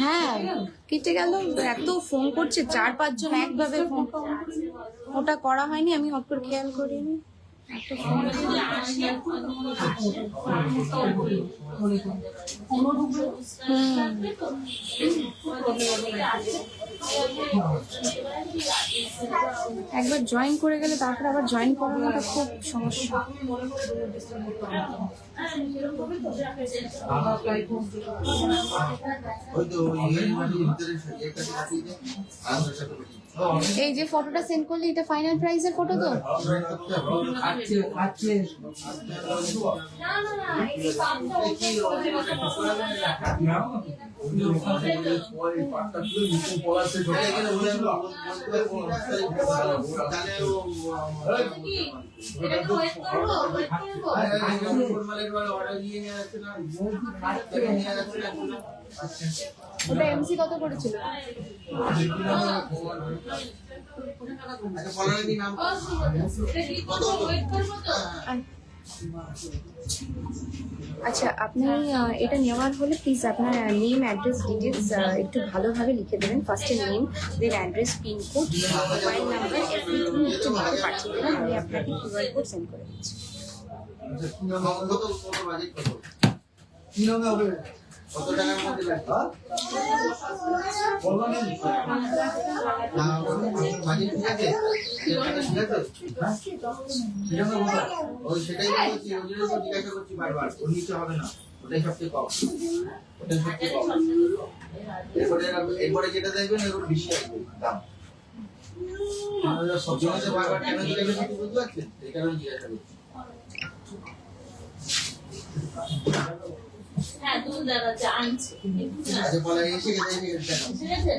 হ্যাঁ কেটে গেল, এত ফোন করছে 4-5 জন একভাবে ফোন, ওটা করা হয়নি, আমি হট করে খেয়াল করিনি। একবার জয়েন করে গেলে তারপরে আবার জয়েন করানোটা খুব সমস্যা। এই যে ফটোটা সেন্ড করলি, এটা ফাইনাল প্রাইসের ফটো তো? ওটা এমসি কত করেছিল? আচ্ছা, আপনি এটা নেওয়ার হলে প্লিজ আপনার নেম, অ্যাড্রেস, ডিটেলস একটু ভালোভাবে লিখে দেবেন। ফার্স্টে name, then address, pincode, mobile number, everything একটু লিখে পাঠিয়ে দেবেন। আমি আপনাকে কিউআর কোড সেন্ড করে দিচ্ছি। কত টাকার মধ্যে লাগবে? ঠিক আছে, সেটাই বলছি, জিজ্ঞাসা করছি বারবার, ওর নিচে হবে না, ওটাই সবচেয়ে কম, ওটাই সবচেয়ে কম। এরপরে যেটা দেখবেন এরপর বেশি আসবে দাম। সবসময় বারবার কেন জিজ্ঞাসা করছি বুঝতে পারছেন? এই কারণে জিজ্ঞাসা করছি। হ্যাঁ, তুমি দাদা জানছো। আচ্ছা, বলা এসে গেছে, ঠিক আছে?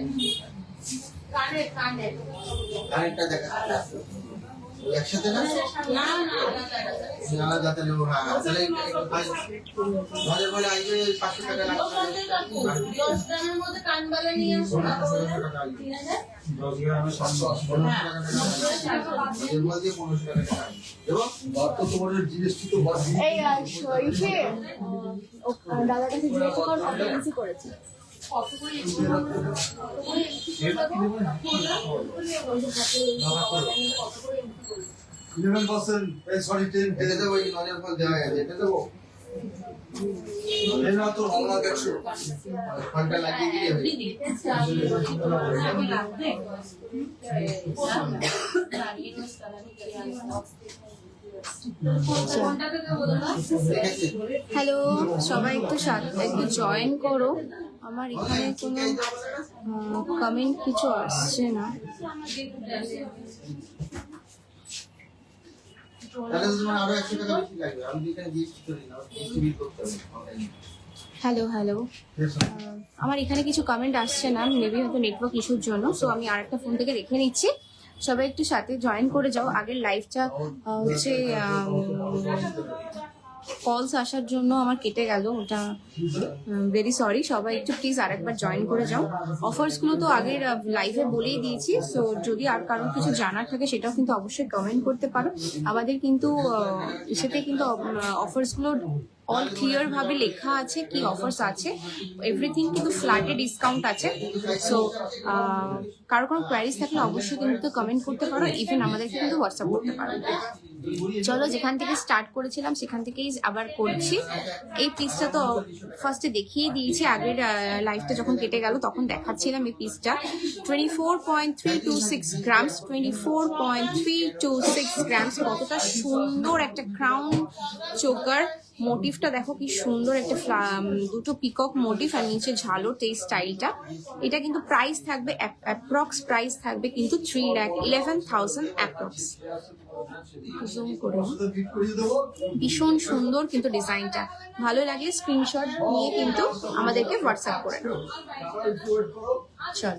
কানেরটা দেখা একসাথে না? আলাদা তাহলে তাহলে ঘরে বলে আসবে 500 টাকা লাগবে। 10 গ্রামের মধ্যে কানবালা নিয়ে আসো না? 10 গ্রামের 1500 টাকা এর মধ্যে 1500 টাকা এবং বাদ তো তোমার জিএসটি তো বাদ দিয়ে এই ইসে দাদার কাছে জিজ্ঞেস কর কত করেছে। কত করে হ্যালো, সবাই একটু জয়েন করো। আমার এখানে কোনো কমেন্ট কিছু আসছে না। হ্যালো হ্যালো, আমার এখানে কিছু কমেন্ট আসছে না, মেবি হয়তো নেটওয়ার্ক ইস্যুর জন্য। সো আমি আরেকটা ফোন থেকে রেখে নিচ্ছি। সবাই একটু সাথে জয়েন করে যাও। আগের লাইভটা হচ্ছে কলস আসার জন্য আমার কেটে গেল, ওটা ভেরি সরি। সবাই একটু প্লিজ আরেকবার জয়েন করে যাও। অফার্সগুলো তো আগের লাইভে বলেই দিয়েছি। সো যদি আর কারোর কিছু জানার থাকে সেটাও কিন্তু অবশ্যই কমেন্ট করতে পারো। আমাদের কিন্তু সেটা কিন্তু অফার্সগুলো অল ক্লিয়ার ভাবে লেখা আছে কি অফার্স আছে, এভরিথিং কিন্তু ফ্ল্যাটে ডিসকাউন্ট আছে। সো কারো কোনো কোয়ারিজ থাকলে অবশ্যই কিন্তু কমেন্ট করতে পারো, ইভেন আমাদেরকে কিন্তু হোয়াটসঅ্যাপ করতে পারো। চলো যেখান থেকে স্টার্ট করেছিলাম সেখান থেকেই আবার করছি। এই পিসটা তো ফার্স্টে দেখিয়ে দিয়েছি, আগের লাইফটা যখন কেটে গেল তখন দেখাচ্ছিলাম এই পিসটা। 24.326 গ্রামস, 24.326 গ্রামস। কতটা সুন্দর একটা ক্রাউন চোকার। মোটিভটা দেখো কি সুন্দর, একটা দুটো পিকক মোটিভ আর নিচে ঝালোর এই স্টাইলটা। এটা কিন্তু প্রাইস থাকবে অ্যাপ্রক্স প্রাইস থাকবে কিন্তু 3,11,000 অ্যাপ্রক্স। জুম করে ভীষণ সুন্দর কিন্তু ডিজাইনটা। ভালো লাগলে স্ক্রিনশট নিয়ে কিন্তু আমাদেরকে হোয়াটসঅ্যাপ করে নাও। চল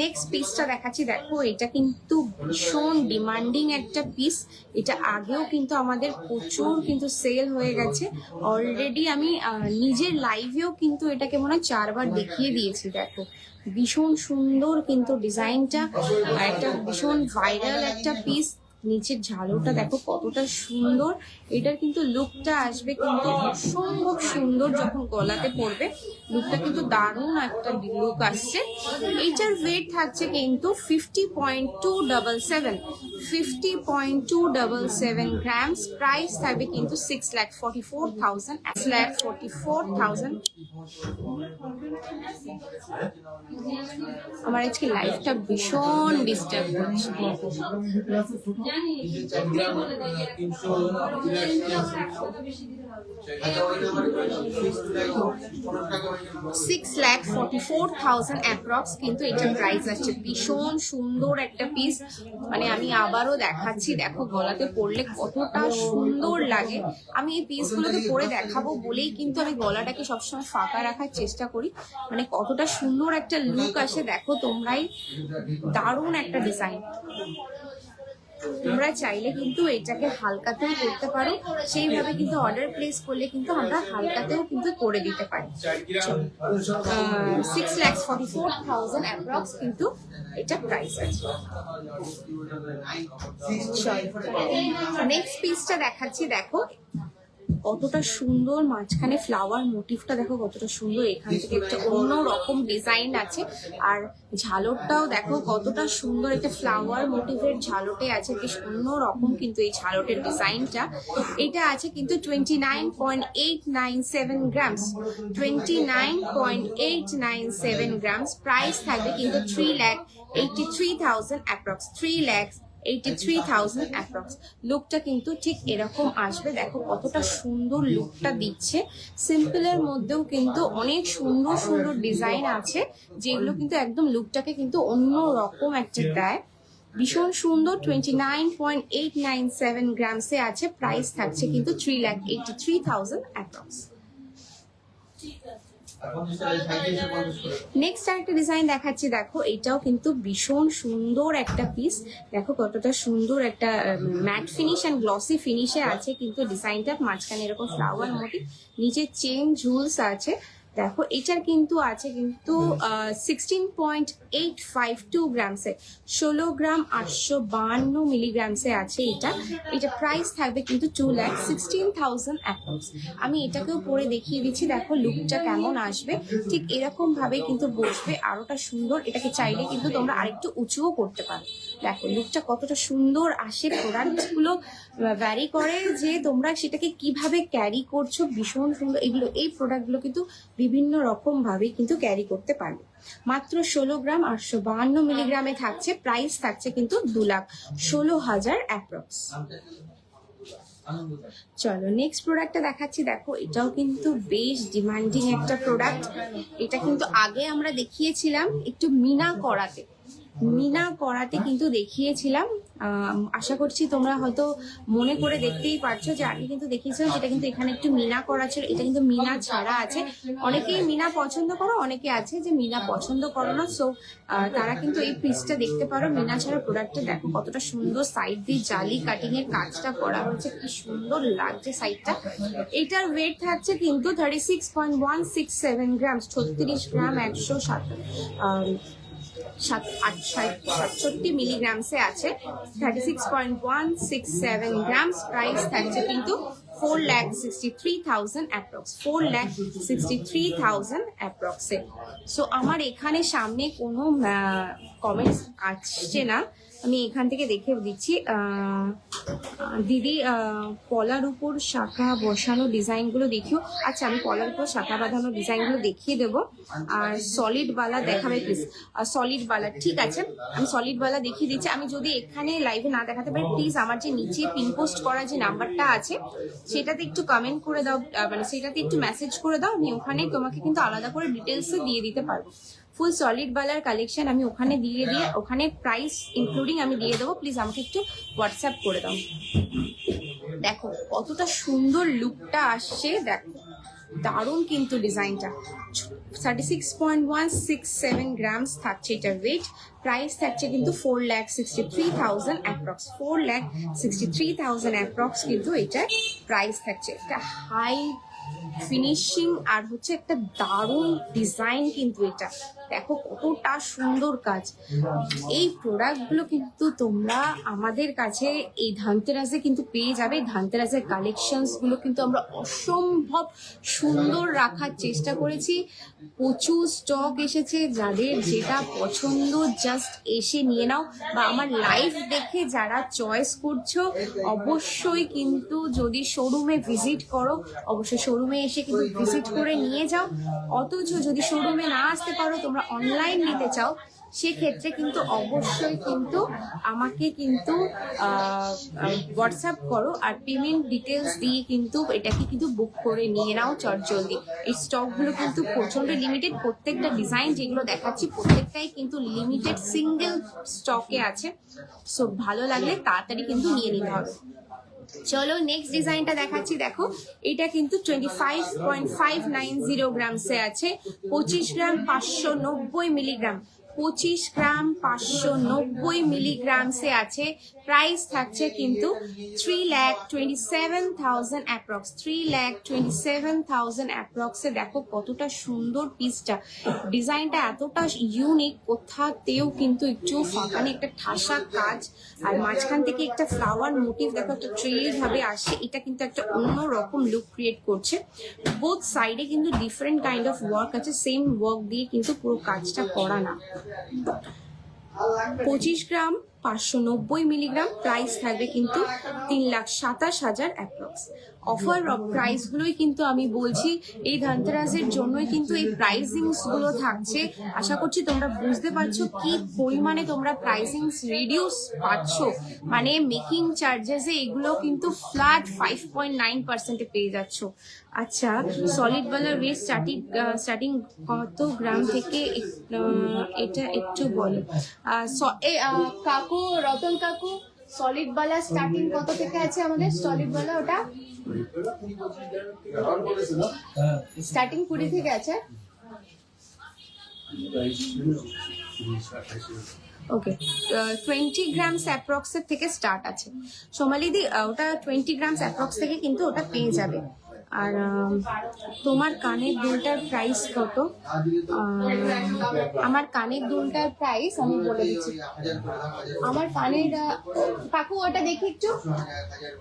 নেক্সট পিসটা দেখাচ্ছি। দেখো এটা কিন্তু ভীষণ ডিমান্ডিং একটা পিস। এটা আগেও কিন্তু আমাদের প্রচুর কিন্তু সেল হয়ে গেছে অলরেডি। আমি নিজের লাইভেও কিন্তু এটাকে মনে হয় 4 বার দেখিয়ে দিয়েছি। দেখো ভীষণ সুন্দর কিন্তু ডিজাইনটা, একটা ভীষণ ভাইরাল একটা পিস। নিচের ঝালোটা দেখো কতটা সুন্দর। এটার কিন্তু লুকটা আসবে কিন্তু অসম্ভব সুন্দর যখন গলাতে পড়বে। লুকটা কিন্তু দারুণ একটা লুক আসছে। এইটার ওয়েট থাকছে কিন্তু 50.277 50.277 গ্রামস। প্রাইস থাকবে কিন্তু 6,44,000 6,44,000। আমার আজকে লাইফটা ভীষণ ডিস্টার্ব করছে। 6,44,000 অ্যাপ্রক্স কিন্তু এটা প্রাইস আছে। ভীষণ সুন্দর একটা পিস, মানে আমি আবারও দেখাচ্ছি। দেখো গলাতে পরলে কতটা সুন্দর লাগে। আমি এই পিসগুলোকে পরে দেখাবো বলেই কিন্তু আমি গলাটাকে সবসময় ফাঁকা রাখার চেষ্টা করি, মানে কতটা সুন্দর একটা লুক আসে। দেখো তোমরাই, দারুণ একটা ডিজাইন। তোমরা চাইলে কিন্তু এটাকে হালকাতেও করতে পারো, সেইভাবে কিন্তু অর্ডার প্লেস করলে কিন্তু আমরা হালকাতেও কিন্তু করে দিতে পারি। 6,44,000 অ্যাপ্রক্স কিন্তু এটা প্রাইস আছে। নেক্সট পিসটা দেখাচ্ছি। দেখো কতটা সুন্দর, মাঝখানে ফ্লাওয়ার মোটিভটা দেখো কতটা সুন্দর। এখান থেকে একটা অন্য রকম ডিজাইন আছে, আর ঝালরটাও দেখো কতটা সুন্দর, একটা ফ্লাওয়ার মোটিভের ঝালটে আছে, বেশ অন্য রকম কিন্তু এই ঝালটের ডিজাইনটা। এটা আছে কিন্তু 29.897 গ্রামস, 29.897 গ্রামস। প্রাইস থাকবে কিন্তু 3,83,000 অ্যাপ্রক্স, 3,83,000 অ্যাপ্রক্স। লুকটা কিন্তু ঠিক এরকম আসবে। দেখো কতটা সুন্দর লুকটা দিচ্ছে। সিম্পলের মধ্যেও কিন্তু অনেক সুন্দর সুন্দর ডিজাইন আছে, যেগুলো কিন্তু একদম লুকটাকে কিন্তু অন্য রকম একটা দেয়। ভীষণ সুন্দর। 29.897 গ্রামসে আছে। প্রাইস থাকছে কিন্তু 3,83,000 অ্যাপ্রক্স। নেক্সট আরেকটা ডিজাইন দেখাচ্ছি। দেখো এটাও কিন্তু ভীষণ সুন্দর একটা পিস। দেখো কতটা সুন্দর একটা ম্যাট ফিনিশ অ্যান্ড গ্লসি ফিনিশে আছে কিন্তু ডিজাইনটা। মাঝখানে এরকম ফ্লাওয়ার মোটিভ, নিচে চেন ঝুলস আছে। দেখো এটার কিন্তু আছে কিন্তু 16.852 গ্রামসে, 16 গ্রাম 852 মিলিগ্রামসে আছে এটা। এটা প্রাইস থাকবে কিন্তু 2,16,000 অ্যাপ্রক্স। আমি এটাকেও পরে দেখিয়ে দিচ্ছি। দেখো লুকটা কেমন আসবে, ঠিক এরকম ভাবে কিন্তু বসবে, আরোটা সুন্দর। এটাকে চাইলে কিন্তু তোমরা আরেকটু উঁচুও করতে পারো। দেখো লুকটা কতটা সুন্দর আসে। প্রোডাক্টগুলো ভ্যারি করে যে তোমরা সেটাকে কিভাবে ক্যারি করছো, ভীষণ সুন্দর। এই প্রোডাক্টগুলো কিন্তু বিভিন্ন রকম ভাবে কিন্তু ক্যারি করতে পারবে। মাত্র 16 গ্রাম 852 মিলিগ্রামে থাকছে। প্রাইস থাকছে কিন্তু 2,16,000 অ্যাপ্রক্স। চলো নেক্সট প্রোডাক্টটা দেখাচ্ছি। দেখো এটাও কিন্তু বেশ ডিমান্ডিং একটা প্রোডাক্ট। এটা কিন্তু আগে আমরা দেখিয়েছিলাম একটু মিনা করাতে কিন্তু দেখিয়েছিলাম। আশা করছি তোমরা হয়তো মনে করে দেখতেই পারছো যে আগে কিন্তু দেখিয়েছিলাম, যেটা কিন্তু এখানে একটু মিনা করা ছিল। এটা কিন্তু মিনা ছাড়া আছে। অনেকেই মিনা পছন্দ করো, অনেকে আছে যে মিনা পছন্দ করো না, সো তারা কিন্তু এই পিসটা দেখতে পারো। মিনা ছাড়া প্রোডাক্টটা দেখো কতটা সুন্দর, সাইড দিয়ে জালি কাটিং এর কাজটা করা হয়েছে, কি সুন্দর লাগছে সাইডটা। এটার ওয়েট থাকছে কিন্তু 36.167 গ্রামস, 36 গ্রাম 167 মিলিগ্রামসে আছে। 36.167 গ্রামস। প্রাইস থাকছে কিন্তু 4,63,000 অ্যাপ্রক্স, 4,63,000 অ্যাপ্রক্সে। সো আমার এখানে সামনে কোনো কমেন্টস আসছে না, আমি এখান থেকে দেখে দিচ্ছি। দিদি পলার উপর শাখা বসানো ডিজাইনগুলো দেখিও। আচ্ছা, আমি পলার উপর শাখা বাঁধানো ডিজাইনগুলো দেখিয়ে দেবো। আর সলিড বালা দেখাবে প্লিজ। সলিড বালা, ঠিক আছে, আমি সলিড বালা দেখিয়ে দিচ্ছি। আমি যদি এখানে লাইভে না দেখাতে পারি, প্লিজ আমার যে নিচে পিন পোস্ট করা যে নাম্বারটা আছে সেটাতে একটু কমেন্ট করে দাও, মানে সেটাতে একটু মেসেজ করে দাও। আমি ওখানে তোমাকে কিন্তু আলাদা করে ডিটেলসে দিয়ে দিতে পারবো। ফুল সলিড বালার কালেকশন আমি ওখানে দিয়ে ওখানে প্রাইস ইনক্লুডিং আমি দিয়ে দেবো। প্লিজ আমাকে একটু হোয়াটসঅ্যাপ করে দাও। দেখো কতটা সুন্দর লুকটা আসছে, দেখো দারুণ কিন্তু ডিজাইনটা। 36.167 গ্রামস থাকছে এটার ওয়েট। প্রাইস থাকছে কিন্তু 4,63,000 অ্যাপ্রক্স, 4,63,000 অ্যাপ্রক্স কিন্তু এটার প্রাইস থাকছে। একটা হাই ফিনিশিং আর হচ্ছে একটা দারুণ ডিজাইন কিন্তু এটা। দেখো কতটা সুন্দর কাজ। এই প্রোডাক্টগুলো কিন্তু তোমরা আমাদের কাছে এই ধানতেরাসে কিন্তু পেয়ে যাবে। ধানতেরাসের কালেকশনসগুলো কিন্তু আমরা অসম্ভব সুন্দর রাখার চেষ্টা করেছি। প্রচুর স্টক এসেছে, যাদের যেটা পছন্দ জাস্ট এসে নিয়ে নাও, বা আমার লাইভ দেখে যারা চয়েস করছো অবশ্যই কিন্তু যদি শোরুমে ভিজিট করো, অবশ্যই শোরুমে এসে কিন্তু ভিজিট করে নিয়ে যাও। অথচ যদি শোরুমে না আসতে পারো, তোমরা অনলাইন নিতে চাও, সেক্ষেত্রে কিন্তু অবশ্যই কিন্তু আমাকে কিন্তু হোয়াটসঅ্যাপ করো আর পেমেন্ট ডিটেলস দিয়ে কিন্তু এটাকে কিন্তু বুক করে নিয়ে নাও চটজলদি। এই স্টকগুলো কিন্তু প্রচন্ড লিমিটেড। প্রত্যেকটা ডিজাইন যেগুলো দেখাচ্ছি প্রত্যেকটাই কিন্তু লিমিটেড সিঙ্গেল স্টকে আছে। সো ভালো লাগলে তাড়াতাড়ি কিন্তু নিয়ে নিতে হবে। চলো নেক্সট ডিজাইনটা দেখাচ্ছি। দেখো এটা কিন্তু 25.590 গ্রামসে আছে। 25 গ্রাম 590 মিলিগ্রাম, 25 গ্রাম 590 মিলিগ্রামসে আছে। প্রাইস থাকছে কিন্তু 3,27,000 অ্যাপ্রক্স, 3,27,000 অ্যাপ্রক্সে। দেখো কতটা সুন্দর পিসটা, ডিজাইনটা এতটা ইউনিক, কোথাতেও কিন্তু একটু ফাঁকানি, একটা ঠাসা কাজ, আর মাঝখান থেকে একটা ফ্লাওয়ার মোটিভ দেখো একটা ট্রে ভাবে আসে। এটা কিন্তু একটা অন্য রকম লুক ক্রিয়েট করছে। বোথ সাইডে কিন্তু ডিফারেন্ট কাইন্ড অফ ওয়ার্ক আছে, সেম ওয়ার্ক দিয়ে কিন্তু পুরো কাজটা করা না। 25 গ্রাম 590 মিলিগ্রাম, প্রাইস থাকবে কিন্তু 3,27,000 অ্যাপ্রক্স। অফার প্রাইস গুলোই কিন্তু আমি বলছি, এই ধানতেরাসের জন্যই কিন্তু এই প্রাইসিংস গুলো থাকছে। আশা করছি তোমরা বুঝতে পারছো কি পরিমাণে তোমরা প্রাইসিংস রিডিউস পাচ্ছ। মানে মেকিং চার্জেসে এগুলো কিন্তু ফ্ল্যাট 5.9% পেয়ে যাচ্ছ। আচ্ছা, সলিড বালার ওয়েট স্টার্টিং কত গ্রাম থেকে এটা একটু বলো। কাকু, রতন কাকু, সলিড বালা স্টার্টিং কত থেকে আছে আমাদের? সলিড বালা ওটা স্টার্টিং 20 থেকে আছে। ওকে, 20 গ্রামস অ্যাপ্রক্স থেকে স্টার্ট আছে। সোমালিদি ওটা 20 গ্রামস অ্যাপ্রক্স থেকে কিন্তু ওটা পেয়ে যাবে। আর তোমার কানের দুলটার প্রাইস কত? আমার কানের দুলটার প্রাইস আমি বলে দিচ্ছি। আমার কানের কাকু ওটা দেখি একটু,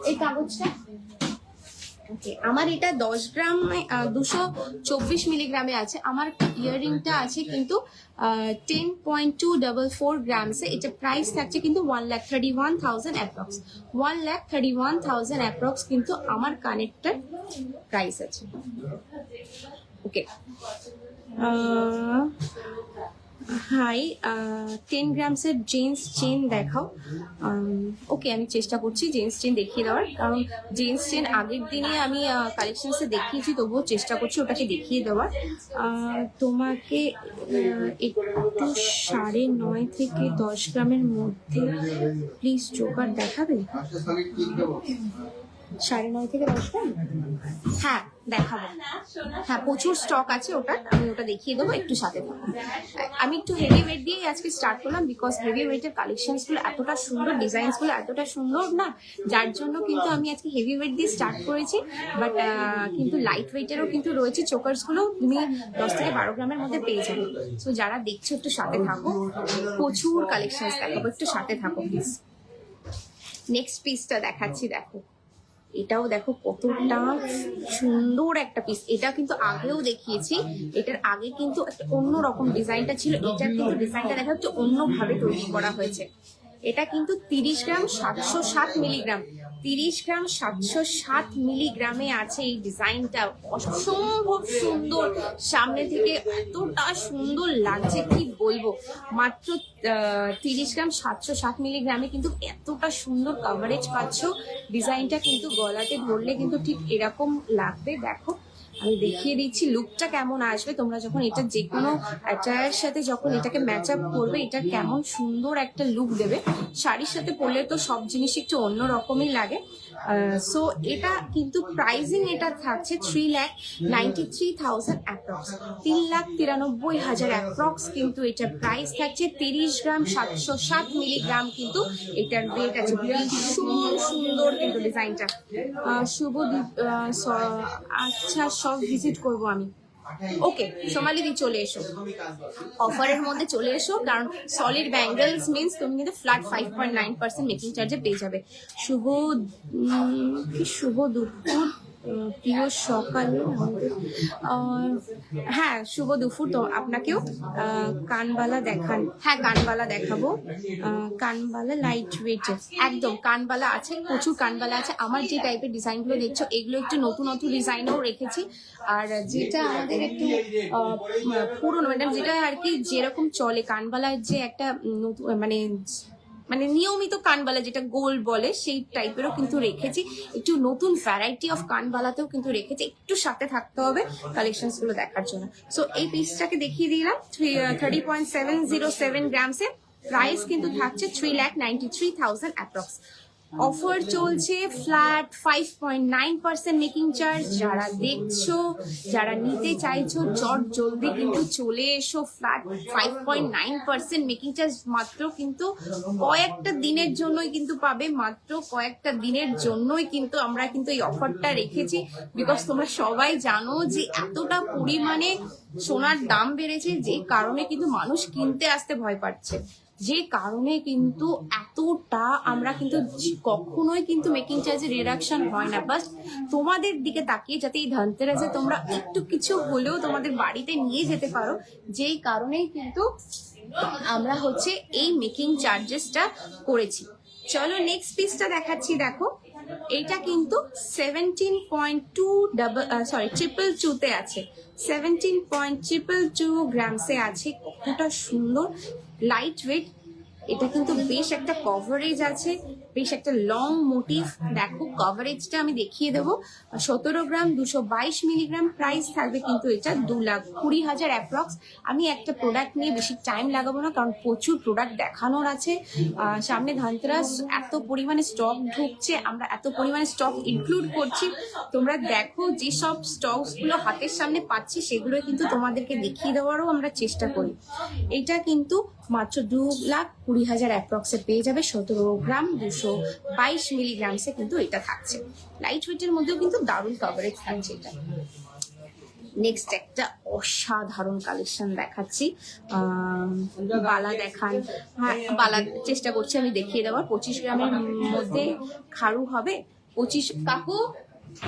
এই কাগজটা। ওকে, আমার এটা 10 গ্রাম 224 মিলিগ্রামে আছে। আমার ইয়াররিংটা আছে কিন্তু 10.244 গ্রামসে। এটা প্রাইস থাকছে কিন্তু 1,31,000 অ্যাপ্রক্স, 1,31,000 অ্যাপ্রক্স কিন্তু আমার কানেরটার প্রাইস আছে। ওকে, হাই, 10 গ্রামসের জেন্টস চেন দেখাও। ওকে, আমি চেষ্টা করছি জেন্টস চেন দেখিয়ে দেওয়ার, কারণ জেন্টস চেন আগের দিনে আমি কালেকশনসে দেখিয়েছি, তবুও চেষ্টা করছি ওটাকে দেখিয়ে দেওয়ার। তোমাকে একটু 9.5 থেকে 10 গ্রামের মধ্যে প্লিজ চোকার দেখাবে। 9.5 থেকে 10 গ্রাম, হ্যাঁ দেখাবো। হ্যাঁ, প্রচুর স্টক আছে ওটা, আমি ওটা দেখিয়ে দেবো, একটু সাথে থাকো। আমি একটু হেভি ওয়েট দিয়ে আজকে স্টার্ট করলাম, বিকজ হেভি ওয়েটের কালেকশনস গুলো এতটা সুন্দর, ডিজাইনস গুলো এতটা সুন্দর না, যার জন্য কিন্তু আমি আজকে হেভি ওয়েট দিয়ে স্টার্ট করেছি। বাট কিন্তু লাইট ওয়েটেরও কিন্তু রয়েছে চোকার্স গুলো, তুমি 10 থেকে 12 গ্রামের মধ্যে পেয়ে যাবে। সো যারা দেখছো একটু সাথে থাকো, প্রচুর কালেকশনস দেখাবো, একটু সাথে থাকো প্লিজ। নেক্সট পিসটা দেখাচ্ছি, দেখো এটাও দেখো কতটা সুন্দর একটা পিস। এটা কিন্তু আগেও দেখিয়েছি, এটার আগে কিন্তু একটা অন্যরকম ডিজাইনটা ছিল, এটার কিন্তু ডিজাইনটা দেখা একটু অন্যভাবে তৈরি করা হয়েছে। এটা কিন্তু 30 গ্রাম 707 মিলিগ্রাম, 30 গ্রাম 707 মিলিগ্রামে আছে এই ডিজাইনটা। অসম্ভব সুন্দর, সামনে থেকে এতটা সুন্দর লাগছে কি বলবো। মাত্র 30 গ্রাম 707 মিলিগ্রামে কিন্তু এতটা সুন্দর কভারেজ পাচ্ছ। ডিজাইনটা কিন্তু গলাতে ধরলে কিন্তু ঠিক এরকম লাগবে। দেখো আমি দেখিয়ে দিচ্ছি লুকটা কেমন আসবে, তোমরা যখন এটা যে কোনো অ্যাটায়ারের সাথে যখন এটাকে ম্যাচ আপ করবে, এটা কেমন সুন্দর একটা লুক দেবে। শাড়ির সাথে পরলে তো সব জিনিস একটু অন্য রকমই লাগে। সো এটা কিন্তু প্রাইজিং এটা থাকছে 3,93,000 অ্যাপ্রক্স, 3,93,000 অ্যাপ্রক্স কিন্তু এটা প্রাইস থাকছে। 30 গ্রাম 707 মিলিগ্রাম কিন্তু এটার রেট আছে। ভীষণ সুন্দর কিন্তু ডিজাইনটা। শুভ আচ্ছা সব ভিজিট করব আমি। ওকে সোমালি দি চলে এসো, অফারের মধ্যে চলে এসো, কারণ সলিড ব্যাঙ্গেলস মিন্স তুমি কিন্তু ফ্ল্যাট 5.9% মেকিং চার্জে পেয়ে যাবে। শুভ দুপুর প্রিয় সকালে হ্যাঁ শুভ দুপুর তো আপনাকেও। কানবালা দেখান, হ্যাঁ কানবালা দেখাবো। কানবালা লাইট ওয়েটের, একদম কানবালা আছে, প্রচুর কানবালা আছে। আমার যে টাইপের ডিজাইনগুলো দেখছো এগুলো একটু নতুন নতুন ডিজাইনও রেখেছি। আর যেটা আমাদের একটু পুরনো মানে যেটা আর কি যেরকম চলে কানবালার যে একটা নতুন মানে মানে নিয়মিত কানবালা যেটা গোল্ড বলে সেই টাইপেরও কিন্তু রেখেছি। একটু নতুন ভ্যারাইটি অফ কানবালাতেও কিন্তু রেখেছি, একটু সাথে থাকতে হবে কালেকশনস গুলো দেখার জন্য। সো এই পিসটাকে দেখিয়ে দিলাম 30.707 গ্রামসে, প্রাইস কিন্তু থাকছে 3,93,000 অ্যাপ্রক্স। অফার চলছে ফ্ল্যাট 5.9% মেকিং চার্জ। যারা দেখছো, যারা নিতে চাইছো চট জলদি কিন্তু চলে এসো। ফ্ল্যাট 5.9% মেকিং চার্জ মাত্র কিন্তু কয়েকটা দিনের জন্যই কিন্তু পাবে, মাত্র কয়েকটা দিনের জন্যই কিন্তু আমরা কিন্তু এই অফারটা রেখেছি। বিকজ তোমরা সবাই জানো যে এতটা পরিমাণে সোনার দাম বেড়েছে, যে কারণে কিন্তু মানুষ কিনতে আসতে ভয় পাচ্ছে, যে কারণে কিন্তু এতটা আমরা কিন্তু কখনোই কিন্তু মেকিং চার্জে রিডাকশন হয় না। বাস তোমাদের দিকে তাকিয়ে যাতে এই ধনতেরাসে তোমরা একটু কিছু হলেও তোমাদের বাড়িতে নিয়ে যেতে পারো, যেই কারণেই কিন্তু আমরা হচ্ছে এই মেকিং চার্জেসটা করেছি। চলো নেক্সট পিসটা দেখাচ্ছি। দেখো এটা কিন্তু 17.2 আছে, 17.222 গ্রামসে আছে। কতটা সুন্দর লাইট ওয়েট, এটা কিন্তু বেশ একটা কভারেজ আছে, বেশ একটা লং মোটিভ। দেখো কভারেজটা আমি দেখিয়ে দেবো। 17 গ্রাম 222 মিলিগ্রাম, প্রাইস থাকবে কিন্তু এটা 2,20,000 অ্যাপ্রক্স। আমি একটা প্রোডাক্ট নিয়ে বেশি টাইম লাগাবো না, কারণ প্রচুর প্রোডাক্ট দেখানোর আছে। সামনে ধনতেরাস, এত পরিমাণে স্টক ঢুকছে, আমরা এত পরিমাণে স্টক ইনক্লুড করছি। তোমরা দেখো যেসব স্টকসগুলো হাতের সামনে পাচ্ছি সেগুলো কিন্তু তোমাদেরকে দেখিয়ে দেওয়ারও আমরা চেষ্টা করি। এটা কিন্তু মাত্র 2,20,000 অ্যাপ্রক্সে পেয়ে যাবে। 17 গ্রাম 222 মিলিগ্রামসে কিন্তু এটা থাকছে। লাইট ওয়েটের মধ্যেও কিন্তু দারুণ কভারেজ থাকছে এটা। নেক্সট একটা অসাধারণ কালেকশন দেখাচ্ছি। বালা দেখান, হ্যাঁ বালা চেষ্টা করছি আমি দেখিয়ে দেওয়ার। 25 গ্রামের মধ্যে খাড়ু হবে। 25 কাকু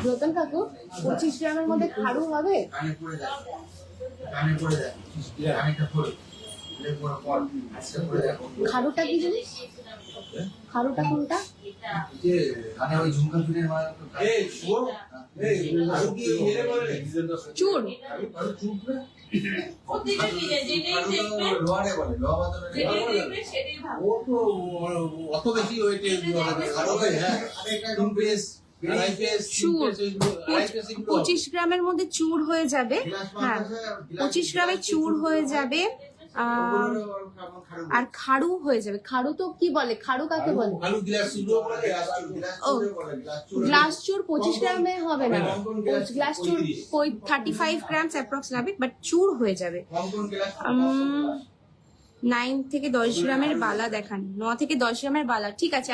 রতন কাকু 25 গ্রামের মধ্যে খাড়ু হবে। খাড়ুটা কি জিনিস? খাড়ুটা কোনটা? চুর অত বেশি ওয়েটে 25 গ্রামের মধ্যে চুর হয়ে যাবে। হ্যাঁ 25 গ্রামে চুর হয়ে যাবে। আর খাড়ু হয়ে যাবে। খাড়ু তো কি বলে? খাড়ু কাকে বলে? ও গ্লাস চুর 25 গ্রামে হবে না, গ্লাস চুর 35 গ্রামস অ্যাপ্রক্স লাগবে, বাট চুর হয়ে যাবে। 9 থেকে 10 গ্রামের বালা দেখান। 9 থেকে 10 গ্রামের বালা, ঠিক আছে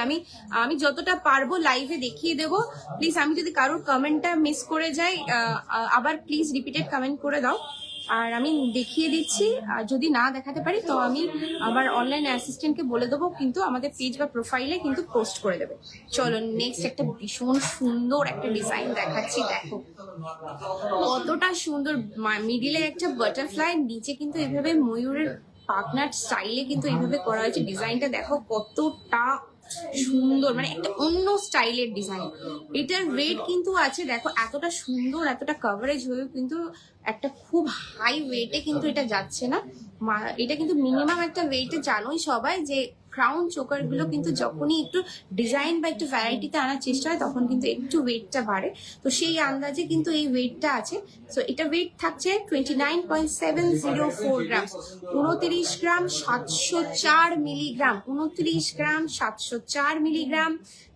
আমি যতটা পারবো লাইভে দেখিয়ে দেবো। প্লিজ আমি যদি কারোর কমেন্টটা মিস করে যাই আবার প্লিজ রিপিটেড কমেন্ট করে দাও, আর আমি দেখিয়ে দিচ্ছি। আর যদি না দেখাতে পারি তো আমি আমার অনলাইন অ্যাসিস্ট্যান্টকে বলে দেবো, কিন্তু আমাদের পেজ বা প্রোফাইলে কিন্তু পোস্ট করে দেবে। চলো নেক্সট একটা ভীষণ সুন্দর একটা ডিজাইন দেখাচ্ছি। দেখো কতটা সুন্দর, মিডিলে একটা বাটারফ্লাই, নিচে কিন্তু এভাবে ময়ূরের পাকনাট স্টাইলে কিন্তু এইভাবে করা হয়েছে। ডিজাইনটা দেখো কতটা সুন্দর, মানে একটা অন্য স্টাইলের ডিজাইন। এটার ওয়েট কিন্তু আছে দেখো, এতটা সুন্দর এতটা কভারেজ হয়েও কিন্তু একটা খুব হাই ওয়েটে কিন্তু এটা যাচ্ছে না। এটা কিন্তু মিনিমাম একটা ওয়েটে, জানোই সবাই যে ক্রাউন চোকার গুলো কিন্তু যখনই একটু ডিজাইন বা একটু ভ্যারাইটিতে আনার চেষ্টা হয় তখন কিন্তু একটু ওয়েটটা বাড়ে। তো সেই আন্দাজে কিন্তু এই ওয়েটটা আছে। সো এটা ওয়েট থাকছে 29.704 গ্রাম, 29 গ্রাম 704 মিলিগ্রাম, 29 গ্রাম 704 মিলিগ্রাম।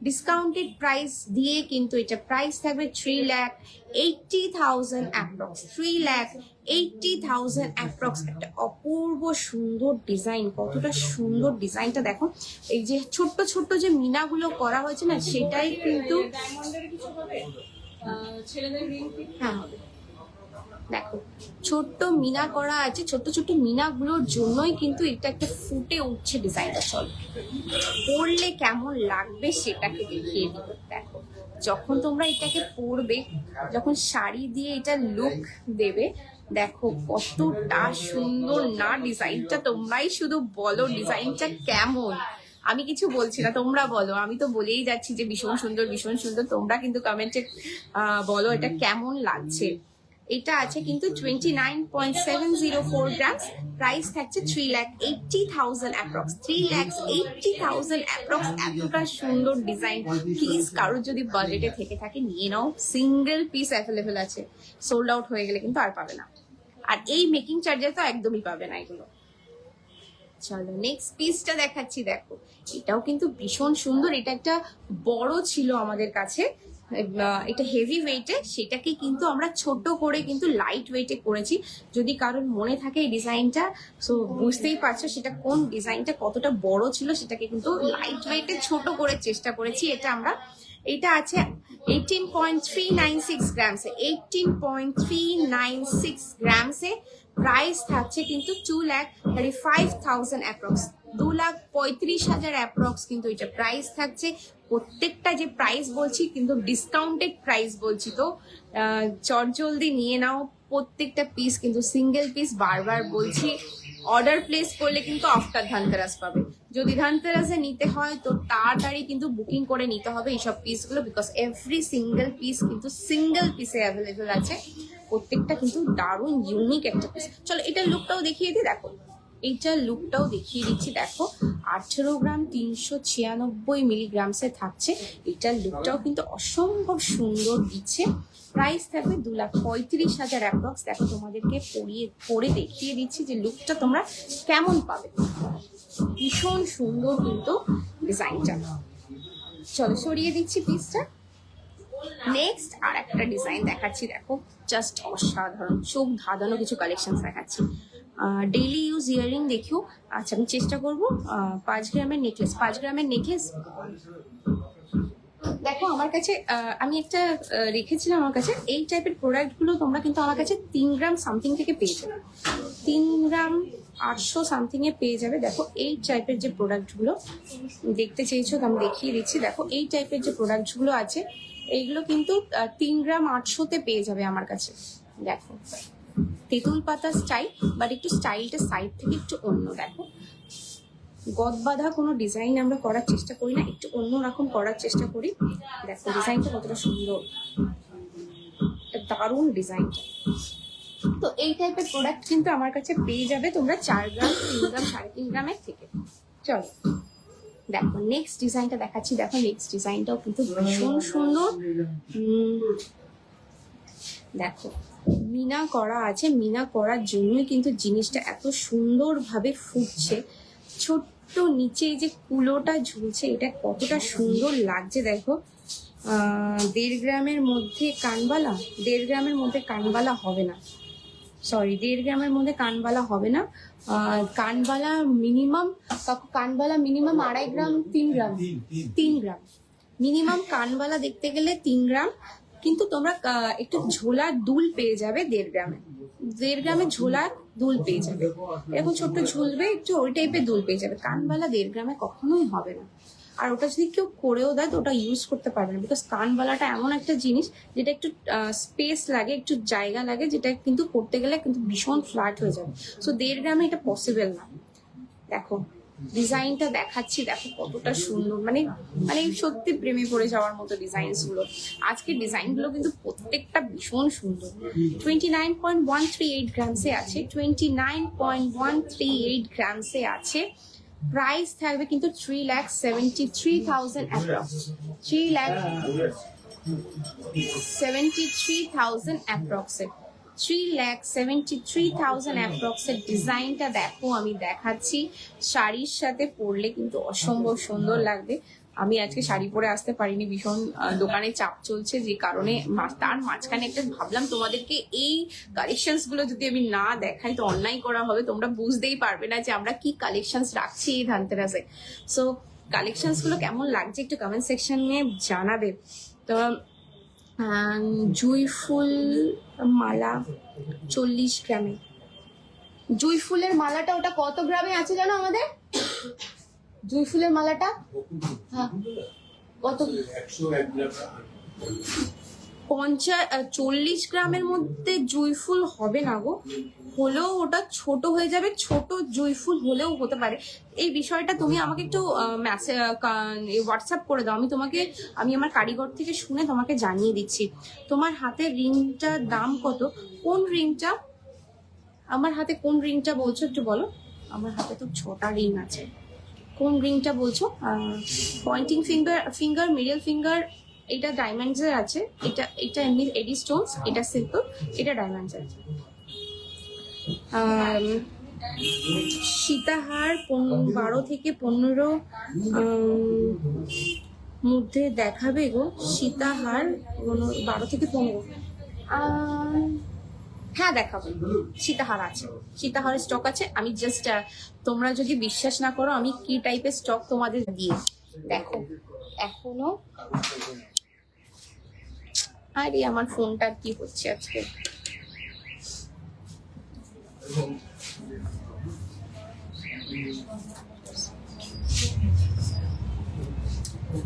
ডিসকাউন্টেড প্রাইস দিয়ে কিন্তু এটা প্রাইস থাকবে 3,80,000 অ্যাপ্রক্স, 3,80,000 অ্যাপ্রক্স। একটা অপূর্ব সুন্দর ডিজাইন, কতটা সুন্দর ডিজাইনটা দেখো। এই যে ছোট্ট ছোট্ট যে মিনাগুলো করা হয়েছে না, সেটাই কিন্তু হ্যাঁ হবে। দেখো ছোট্ট মিনা করা আছে, ছোট্ট ছোট্ট মিনাগুলোর জন্যই কিন্তু এটা একটা ফুটে উঠছে ডিজাইনটা। চলো পরলে কেমন লাগবে সেটাকে দেখিয়ে দিব। দেখো যখন তোমরা এটাকে পরবে, যখন শাড়ি দিয়ে এটা লুক দেবে, দেখো কতটা সুন্দর না ডিজাইনটা। তোমরাই শুধু বলো ডিজাইনটা কেমন। আমি কিছু বলছি না, তোমরা বলো। আমি তো বলেই যাচ্ছি যে ভীষণ সুন্দর ভীষণ সুন্দর। তোমরা কিন্তু কমেন্টে বলো এটা কেমন লাগছে। এটা আছে কিন্তু 29.704 গ্রামস, প্রাইস থাকছে 3,80,000 অ্যাপ্রক্স, 3,80,000 অ্যাপ্রক্স। এতটা সুন্দর ডিজাইন, প্লিজ কারোর যদি বাজেটে থেকে থাকে নিয়ে নাও। সিঙ্গেল পিস অ্যাভেলেবেল আছে, সোল্ড আউট হয়ে গেলে কিন্তু আর পাবে না। আর এই মেকিং চার্জেস তো একদমই পাবে না এগুলো। চলো নেক্সট পিসটা দেখাচ্ছি। দেখো এটাও কিন্তু ভীষণ সুন্দর। এটা একটা বড় ছিল আমাদের কাছে, এটা হেভি ওয়েটে, সেটাকে কিন্তু আমরা ছোট করে কিন্তু লাইট ওয়েটে করেছি। যদি কারোর মনে থাকে এই ডিজাইনটা, সো বুঝতেই পারছো সেটা কোন ডিজাইনটা কতটা বড় ছিল। সেটাকে কিন্তু লাইট ওয়েটে ছোট করে চেষ্টা করেছি। এটা আমরা, এটা আছে 18.396 গ্রামসে, 18.396 গ্রামসে। প্রাইস থাকছে কিন্তু 2,35,000 অ্যাপ্রক্স, 2,35,000 অ্যাপ্রক্স কিন্তু এটা প্রাইস থাকছে। প্রত্যেকটা যে প্রাইস বলছি কিন্তু ডিসকাউন্টেড প্রাইস বলছি, তো চটজলদি নিয়ে নাও। প্রত্যেকটা পিস কিন্তু সিঙ্গেল পিস, বারবার বলছি। অর্ডার প্লেস করলে কিন্তু আফটার ধানতেরাস পাবে। যদি ধানতেরাসে নিতে হয় তো তাড়াতাড়ি কিন্তু বুকিং করে নিতে হবে এইসব পিসগুলো, বিকজ এভরি সিঙ্গেল পিস কিন্তু সিঙ্গেল পিসে অ্যাভেলেবেল আছে। প্রত্যেকটা কিন্তু দারুণ ইউনিক একটা পিস। চলো এটার লুকটাও দেখিয়ে দিই। দেখো এইটার লুকটাও দেখিয়ে দিচ্ছি। দেখো 18 গ্রাম 396 মিলিগ্রামসে থাকছে। এটার লুকটাও কিন্তু অসম্ভব সুন্দর দিচ্ছে। প্রাইস থাকবে 2,35,000 অ্যাপ্রক্স। দেখো তোমাদেরকে পরে দেখিয়ে দিচ্ছি যে লুকটা তোমরা কেমন পাবে। ভীষণ সুন্দর কিন্তু ডিজাইনটা। চলো সরিয়ে দিচ্ছি পিসটা। নেক্সট আর একটা ডিজাইন দেখাচ্ছি। দেখো জাস্ট অসাধারণ, চোখ ধাঁধানো কিছু কালেকশন দেখাচ্ছি। ডেইলি ইউজ ইয়ারিং দেখিও। আচ্ছা আমি চেষ্টা করবো 5 গ্রামের নেকলেস, 5 গ্রামের নেকলেস। দেখো আমার কাছে আমি একটা রেখেছিলাম আমার কাছে। এই টাইপের প্রোডাক্টগুলো তোমরা কিন্তু আমার কাছে 3 গ্রাম সামথিং থেকে পেয়ে যাবে, 3 গ্রাম 800 সামথিং এ পেয়ে যাবে। দেখো এই টাইপের যে প্রোডাক্টগুলো দেখতে চেয়েছো তো আমি দেখিয়ে দিচ্ছি। দেখো এই টাইপের যে প্রোডাক্টগুলো আছে এইগুলো কিন্তু 3 গ্রাম 800-তে পেয়ে যাবে আমার কাছে। দেখো তেঁতুল পাতা স্টাইল, বাট একটু স্টাইলটা সাইড থেকে একটু অন্য। দেখো গদ বাঁধা কোনো ডিজাইন আমরা করার চেষ্টা করি না, একটু অন্যরকম করার চেষ্টা করি। দেখো ডিজাইনটা কতটা সুন্দর, দারুণ ডিজাইনটা। তো এই টাইপের প্রোডাক্ট কিন্তু আমার কাছে পেয়ে যাবে তোমরা 4 গ্রাম 3 গ্রাম 3.5 গ্রামের থেকে। চলো দেখো নেক্সট ডিজাইনটা দেখাচ্ছি। দেখো নেক্সট ডিজাইনটাও কিন্তু ভীষণ সুন্দর। দেখো মিনা করা আছে, মিনা করার জন্যই কিন্তু জিনিসটা এত সুন্দরভাবে ফুটছে। ছোট্ট নিচে যে কুলোটা ঝুলছে, এটা কতটা সুন্দর লাগছে। দেখো 1.5 গ্রামের মধ্যে কানবালা, 1.5 গ্রামের মধ্যে কানবালা হবে না, সরি 1.5 গ্রামের মধ্যে কানবালা হবে না। কানবালা মিনিমাম, কানবালা মিনিমাম 2.5 গ্রাম 3 গ্রাম 3 গ্রাম মিনিমাম কানবালা দেখতে গেলে 3 গ্রাম। কিন্তু তোমরা একটু ঝোলার দুল পেয়ে যাবে 1.5 গ্রামে, 1.5 গ্রামের ঝোলার দুল পেয়ে যাবে। এরকম ছোট্ট ঝুলবে একটু, ওই টাইপের দুল পেয়ে যাবে। কানবালা 1.5 গ্রামে কখনোই হবে না। আর ওটা যদি কেউ করেও দেয় তো ওটা ইউজ করতে পারবে না, বিকজ কানবালাটা এমন একটা জিনিস যেটা একটু স্পেস লাগে, একটু জায়গা লাগে, যেটা কিন্তু করতে গেলে কিন্তু ভীষণ ফ্ল্যাট হয়ে যাবে। সো 1.5 গ্রামে এটা পসিবল না। দেখো ডিজাইনটা দেখাচ্ছি, দেখো কতটা সুন্দর, মানে মানে সত্যি প্রেমে পড়ে যাওয়ার মতো ডিজাইনস গুলো। আজকের ডিজাইন গুলো কিন্তু প্রত্যেকটা ভীষণ সুন্দর। 29.138 গ্রামসে আছে, 29.138 গ্রামসে আছে। প্রাইস থাকবে কিন্তু 3,73,000 অ্যাপ্রক্স, 3,73,000 অ্যাপ্রক্সে, 3,73,000 অ্যাপ্রক্সের ডিজাইনটা দেখো, আমি দেখাচ্ছি। শাড়ির সাথে পরলে কিন্তু অসম্ভব সুন্দর লাগবে। আমি আজকে শাড়ি পরে আসতে পারিনি, ভীষণ দোকানে চাপ চলছে, যে কারণে তার মাঝখানে একটা ভাবলাম তোমাদেরকে এই কালেকশনস গুলো যদি আমি না দেখাই তো অন্যায় করা হবে, তোমরা বুঝতেই পারবে না যে আমরা কি কালেকশনস রাখছি এই ধনতেরাসে। সো কালেকশনস গুলো কেমন লাগছে একটু কমেন্ট সেকশনে জানাবে। তো জুঁই ফুল মালা 40 গ্রামে, জুঁই ফুলের মালাটা ওটা কত গ্রামে আছে জানো আমাদের? জুঁই ফুলের মালাটা হ্যাঁ কত? 40 গ্রামের মধ্যে জুঁই ফুল হবে না গো, হলেও ওটা ছোট হয়ে যাবে, ছোট জুঁই ফুল হলেও হতে পারে। এই বিষয়টা তুমি আমাকে একটু হোয়াটসঅ্যাপ করে দাও, আমি আমার কারিগর থেকে শুনে তোমাকে জানিয়ে দিচ্ছি। তোমার হাতে রিংটার দাম কত? কোন রিংটা? আমার হাতে কোন রিংটা বলছো একটু বলো। আমার হাতে তো 6টা রিং আছে। কোন রিংটা বলছো? পয়েন্টিং ফিঙ্গার, মিডল ফিঙ্গার, এটা ডায়মন্ডসের আছে, এটা এমনি এডি স্টোনস, এটা সিম্পল, এটা ডায়মন্ডসের আছে। সীতাহার 12 থেকে 15 মধ্যে দেখাবে গো। সীতাহার 12 থেকে 15 হ্যাঁ দেখাবো। সীতাহার আছে, সীতাহারের স্টক আছে। আমি জাস্ট তোমরা যদি বিশ্বাস না করো আমি কি টাইপের স্টক তোমাদের দিয়ে, দেখো এখনো। আরে আমার ফোনটা কি হচ্ছে আজকে,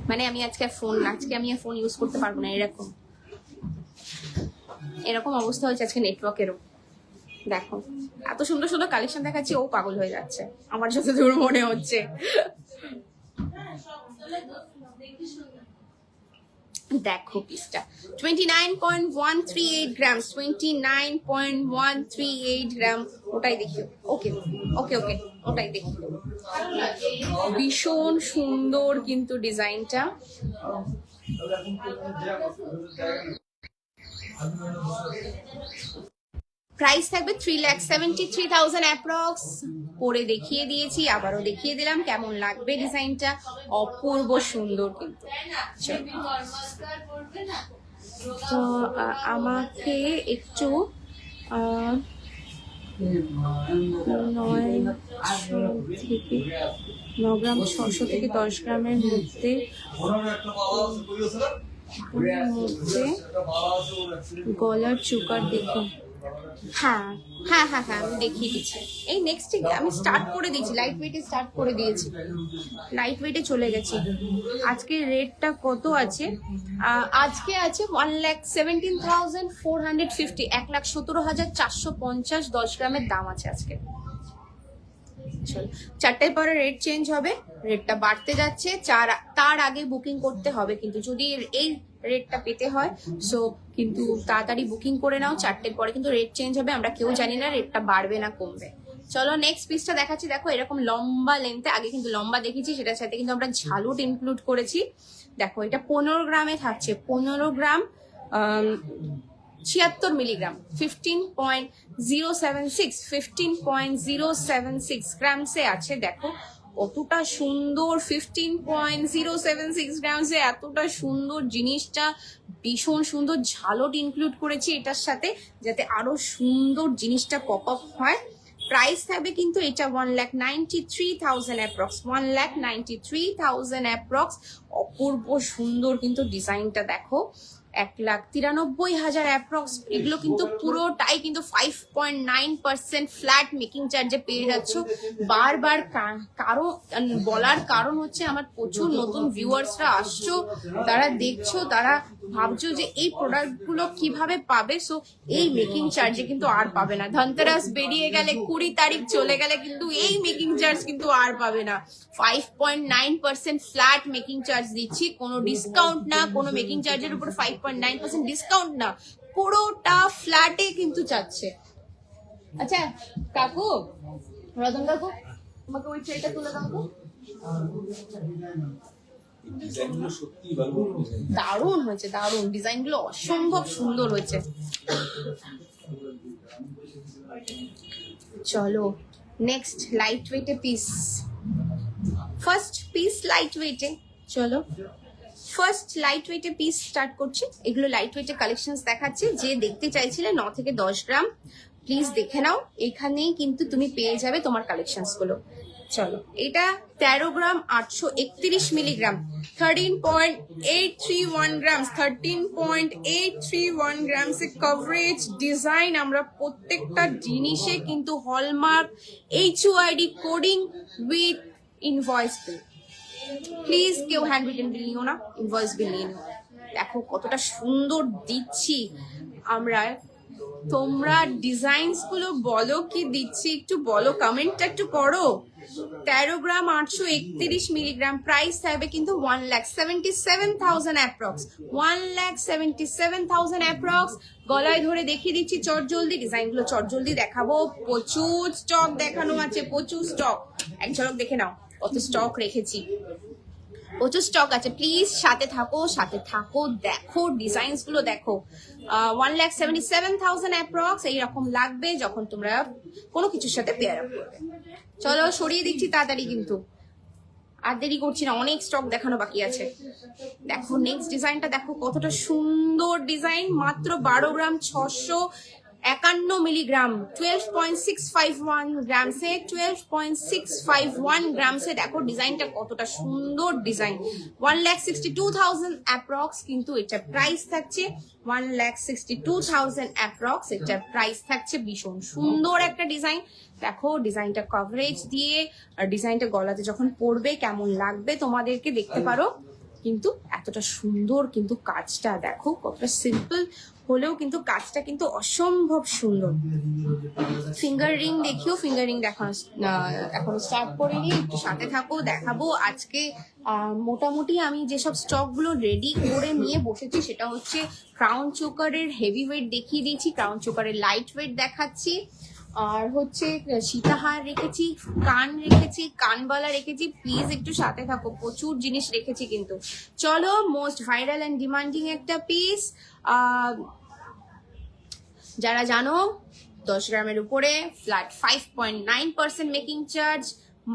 মানে আমি আজকে আমি ফোন ইউজ করতে পারবো না, এরকম অবস্থা হয়েছে আজকে নেটওয়ার্কেরও। দেখো এত সুন্দর সুন্দর কালেকশন দেখাচ্ছি, ও পাগল হয়ে যাচ্ছে আমার যতদূর মনে হচ্ছে। দেখো পিসটা 29.138 গ্রাম, 29.138 গ্রাম, ওটাই দেখি। ওকে ওকে ওকে ওটাই দেখি। ভীষণ সুন্দর কিন্তু ডিজাইনটা। প্রাইস থাকবে 3,73,000 অ্যাপ্রক্স। পরে দেখিয়ে দিয়েছি, আবারও দেখিয়ে দিলাম কেমন লাগবে ডিজাইনটা, অপূর্ব সুন্দর কিন্তু। তো আমাকে একটু 9 গ্রাম 600 থেকে 10 গ্রামের মধ্যে গলার চুকার দেখুন। হ্যাঁ হ্যাঁ হ্যাঁ হ্যাঁ আমি দেখিয়ে দিচ্ছি। এই নেক্সট আমি স্টার্ট করে দিয়েছি, লাইট ওয়েটে স্টার্ট করে দিয়েছি, লাইট ওয়েটে চলে গেছি। আজকে রেটটা কত আছে? আজকে আছে 1,17,450, 1,17,450 10 গ্রামের দাম আছে আজকে। চল 4টার পরে রেট চেঞ্জ হবে, রেটটা বাড়তে যাচ্ছে। তার আগে বুকিং করতে হবে কিন্তু, যদি এই রেটটা পেতে হয় সো কিন্তু তাড়াতাড়ি বুকিং করে নাও। 4টের পরে কিন্তু রেট চেঞ্জ হবে, আমরা কেউ জানি না রেটটা বাড়বে না কমবে। চলো নেক্সট পিসটা দেখাচ্ছি। দেখো এরকম লম্বা লেন্থে, আগে কিন্তু লম্বা দেখেছি, সেটার সাথে কিন্তু আমরা ঝালুট ইনক্লুড করেছি। দেখো এটা 15 গ্রামে থাকছে, 15 গ্রাম 76 মিলিগ্রাম, 15.076 গ্রামসে আছে। দেখো কতটা সুন্দর, 15.076 গ্রামসে এতটা সুন্দর জিনিসটা, ভীষণ সুন্দর। ঝালট ইনক্লুড করেছি এটার সাথে, যাতে আরো সুন্দর জিনিসটা পপ আপ হয়। প্রাইস থাকবে কিন্তু এটা 1,93,000 অ্যাপ্রক্স, 1,93,000 অ্যাপ্রক্স। অপূর্ব সুন্দর কিন্তু ডিজাইনটা দেখো, 1,93,000 অ্যাপ্রক্স। এগুলো কিন্তু পুরোটাই কিন্তু 5.9% ফ্ল্যাট মেকিং চার্জে পেয়ে যাচ্ছ। বারবার কারণ বলার কারণ হচ্ছে আমার প্রচুর নতুন ভিউয়ার্সরা আসছো, তারা দেখছো, তারা ভাবছো যে এই প্রোডাক্টগুলো কিভাবে পাবে। সো এই মেকিং চার্জে কিন্তু আর পাবে না। ধনতেরাস বেরিয়ে গেলে, 20 তারিখ চলে গেলে কিন্তু এই মেকিং চার্জ কিন্তু আর পাবে না। 5.9% ফ্ল্যাট মেকিং চার্জ দিচ্ছি, কোনো ডিসকাউন্ট না, কোনো মেকিং চার্জের উপর 5.9% ডিসকাউন্ট না, পুরোটা ফ্ল্যাটে কিন্তু চাচ্ছে। আচ্ছা কাকু, রতন কাকু, তোমাকে ওই ট্রেটা তুলে দাও তো। দারুণ হয়েছে, দারুণ, ডিজাইন গুলো অসম্ভব সুন্দর হয়েছে। চলো নেক্সট লাইট ওয়েটে পিস, ফার্স্ট পিস লাইট ওয়েটে। চলো ফার্স্ট লাইট ওয়েটে পিস স্টার্ট করছি। এগুলো লাইট ওয়েটে কালেকশন দেখাচ্ছি। যে দেখতে চাইছিলে 9 থেকে 10 গ্রাম, প্লিজ দেখে নাও, এখানেই কিন্তু তুমি পেয়ে যাবে তোমার কালেকশনস গুলো। চলো এটা 13 গ্রাম 831 মিলিগ্রাম, 13.831 গ্রামস, 13.831 গ্রামস এর কভারেজ। ডিজাইন আমরা প্রত্যেকটা জিনিসে কিন্তু hallmark HUID coding with invoice bill. Please কেউ হ্যান্ড রিটেন বিল নিও না, ইনভয়েস বিল নিয়ে নিও। দেখো কতটা সুন্দর দিচ্ছি আমরা। তোমরা ডিজাইনস গুলো বলো কি দিচ্ছি, একটু বলো, কমেন্টটা একটু করো। 13 গ্রাম 831 মিলিগ্রাম, প্রাইস থাকবে কিন্তু 1,77,000 অ্যাপ্রক্স, 1,77,000 অ্যাপ্রক্স। গলায় ধরে দেখিয়ে দিচ্ছি চটজলদি, ডিজাইন গুলো চটজলদি দেখাবো। প্রচুর স্টক দেখানো আছে, প্রচুর স্টক। এক ঝলক দেখে নাও কত স্টক রেখেছি, প্রচুর স্টক আছে। প্লিজ সাথে থাকো, সাথে থাকো, দেখো ডিজাইনস গুলো দেখো। 1,77,000 অ্যাপ্রক্স এইরকম লাগবে যখন তোমরা কোনো কিছুর সাথে পেয়ার আপ করবে। চলো সরিয়ে দিচ্ছি তাড়াতাড়ি, কিন্তু আর দেরি করছি না, অনেক স্টক দেখানো বাকি আছে। দেখো নেক্সট ডিজাইনটা দেখো, কতটা সুন্দর ডিজাইন। মাত্র 12 গ্রাম 651 মিলিগ্রাম, 12.651 গ্রামসে, 12.651 গ্রামসে। দেখো ডিজাইনটা কতটা সুন্দর ডিজাইন। 1,62,000 অ্যাপ্রক্স কিন্তু এটা প্রাইস থাকছে, 1,62,000 অ্যাপ্রক্স এটা প্রাইস থাকছে। ভীষণ সুন্দর একটা ডিজাইন। দেখো ডিজাইনটা কভারেজ দিয়ে, আর ডিজাইনটা গলাতে যখন পরবে কেমন লাগবে তোমাদেরকে দেখতে পারো। কিন্তু এতটা সুন্দর কিন্তু কাজটা দেখো, কতটা সিম্পল হলেও কিন্তু কাজটা কিন্তু অসম্ভব সুন্দর। ফিঙ্গার রিং দেখিও, ফিঙ্গার রিং দেখানো এখনো স্টার্ট করিনি, একটু সাথে থাকো, দেখাবো। আজকে মোটামুটি আমি যেসব স্টক গুলো রেডি করে নিয়ে বসেছি সেটা হচ্ছে ক্রাউন চোকারের হেভি ওয়েট দেখিয়ে দিয়েছি, ক্রাউন চোকারের লাইট ওয়েট দেখাচ্ছি, আর হচ্ছে সীতাহার রেখেছি, কান রেখেছি, কানবালা রেখেছি। প্লিজ একটু সাথে থাকো, প্রচুর জিনিস রেখেছি কিন্তু। চলো মোস্ট ভাইরাল অ্যান্ড ডিমান্ডিং একটা পিস, যারা জানো 10 গ্রামের উপরে ফ্ল্যাট 5.9% মেকিং চার্জ,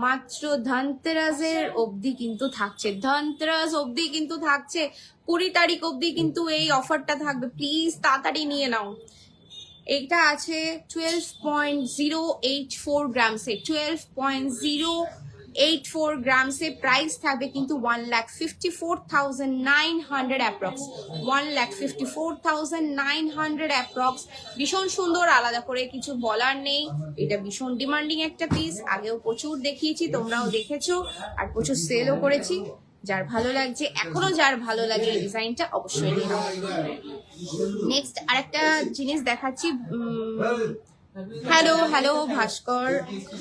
মাত্র ধনতেরাসের অবধি কিন্তু থাকছে, ধনতেরাস অবধি কিন্তু থাকছে, 20 তারিখ অবধি কিন্তু এই অফারটা থাকবে। প্লিজ তাড়াতাড়ি নিয়ে নাও। এটা আছে 12.084 গ্রামসে, 12.084 গ্রামসে। প্রাইস থাকবে কিন্তু 1,54,900 অ্যাপ্রক্স, 1,54,900 অ্যাপ্রক্স। ভীষণ সুন্দর, আলাদা করে কিছু বলার নেই। এটা ভীষণ ডিমান্ডিং একটা পিস, আগেও প্রচুর দেখিয়েছি, তোমরাও দেখেছো, আর প্রচুর সেলও করেছি। যার ভালো লাগছে, এখনো যার ভালো লাগে এই ডিজাইনটা, অবশ্যই নিয়ে নাও। নেক্সট আরেকটা জিনিস দেখাচ্ছি। Hello hello Bhaskar,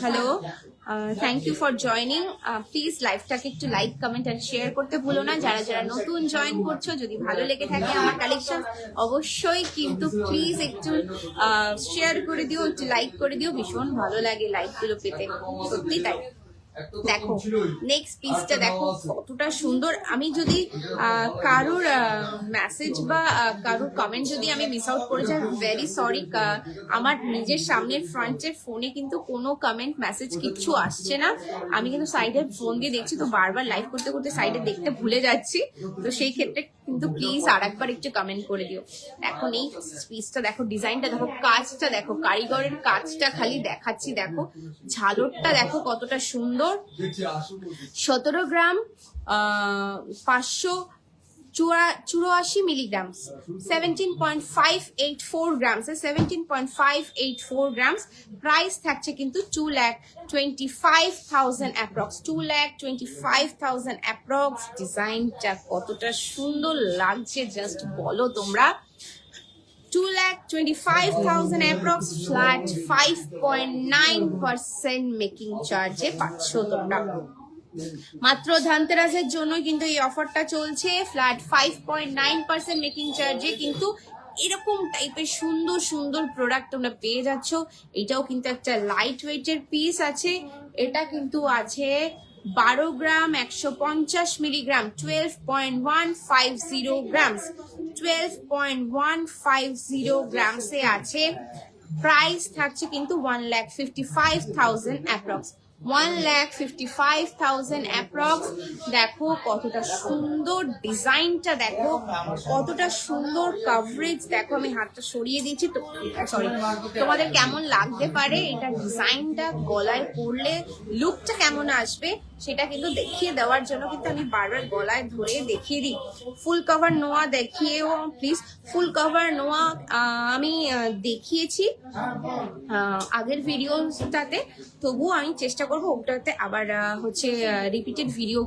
hello, thank you for joining. Please লাইভটাকে একটু লাইক, কমেন্ট আর শেয়ার করতে ভুলো না। যারা যারা নতুন জয়েন করছো, যদি ভালো লেগে থাকে আমার কালেকশন, অবশ্যই কিন্তু প্লিজ একটু শেয়ার করে দিও, একটু লাইক করে দিও, ভীষণ ভালো লাগে লাইকগুলো পেতে, সত্যি তাই। দেখো নেক্সট পিসটা দেখো কতটা সুন্দর। আমি যদি কারোর মেসেজ বা কারোর কমেন্ট যদি আমি মিস আউট করে যাই, ভেরি সরি। আমার নিজের সামনের ফ্রন্টের ফোনে কিন্তু কোনো কমেন্ট মেসেজ কিচ্ছু আসছে না, আমি কিন্তু সাইডে ফোন দিয়ে দেখছি, তো বারবার লাইভ করতে করতে সাইডে দেখতে ভুলে যাচ্ছি। তো সেই ক্ষেত্রে কিন্তু প্লিজ আর একবার একটু কমেন্ট করে দিও। এখন এই পিসটা দেখো, ডিজাইনটা দেখো, কাজটা দেখো, কারিগরের কাজটা খালি দেখাচ্ছি। দেখো ঝালরটা দেখো কতটা সুন্দর। 17 গ্রাম 500 84 মিলিগ্রাম, 17.584 গ্রামস, 17.584 গ্রামস। প্রাইস থাকছে কিন্তু 2,25,000 অ্যাপ্রক্স, 2,25,000 অ্যাপ্রক্স। ডিজাইনটা কতটা সুন্দর লাগছে জাস্ট বলো তোমরা। 2,25,000 অ্যাপ্রক্স, ফ্ল্যাট 5.9% মেকিং চার্জে পাচ্ছ তোমরা। মাত্র ধানতেরাসের জন্য কিন্তু এই অফারটা চলছে, ফ্ল্যাট 5.9% মেকিং চার্জে কিন্তু এরকম টাইপের সুন্দর সুন্দর প্রোডাক্ট তোমরা পেয়ে যাচ্ছ। এটাও কিন্তু একটা লাইট ওয়েটের পিস আছে, এটা কিন্তু আছে 12 গ্রাম 150 মিলিগ্রাম, 12.150 গ্রামস, 12.150 গ্রামসে আছে। প্রাইস থাকছে কিন্তু 1,55,000 অ্যাপ্রক্স, 1,55,000 অ্যাপ্রক্স। দেখো কতটা সুন্দর ডিজাইনটা, দেখো কতটা সুন্দর কভারেজ, দেখো আমি হাতটা সরিয়ে দিয়েছি তো, সরি, তোমাদের কেমন লাগতে পারে এটা ডিজাইনটা, গলায় পরলে লুকটা কেমন আসবে সেটা কিন্তু দেখিয়ে দেওয়ার জন্য কিন্তু আমি বারবার গলায় ধরে দেখিয়ে দিই। ফুল কভার নোয়া দেখিয়েও প্লিজ, ফুল কভার নোয়া আমি দেখিয়েছি আগের ভিডিওটাতে, তবুও আমি চেষ্টা করবো ওটাতে আবার হচ্ছে রিপিটেড ভিডিও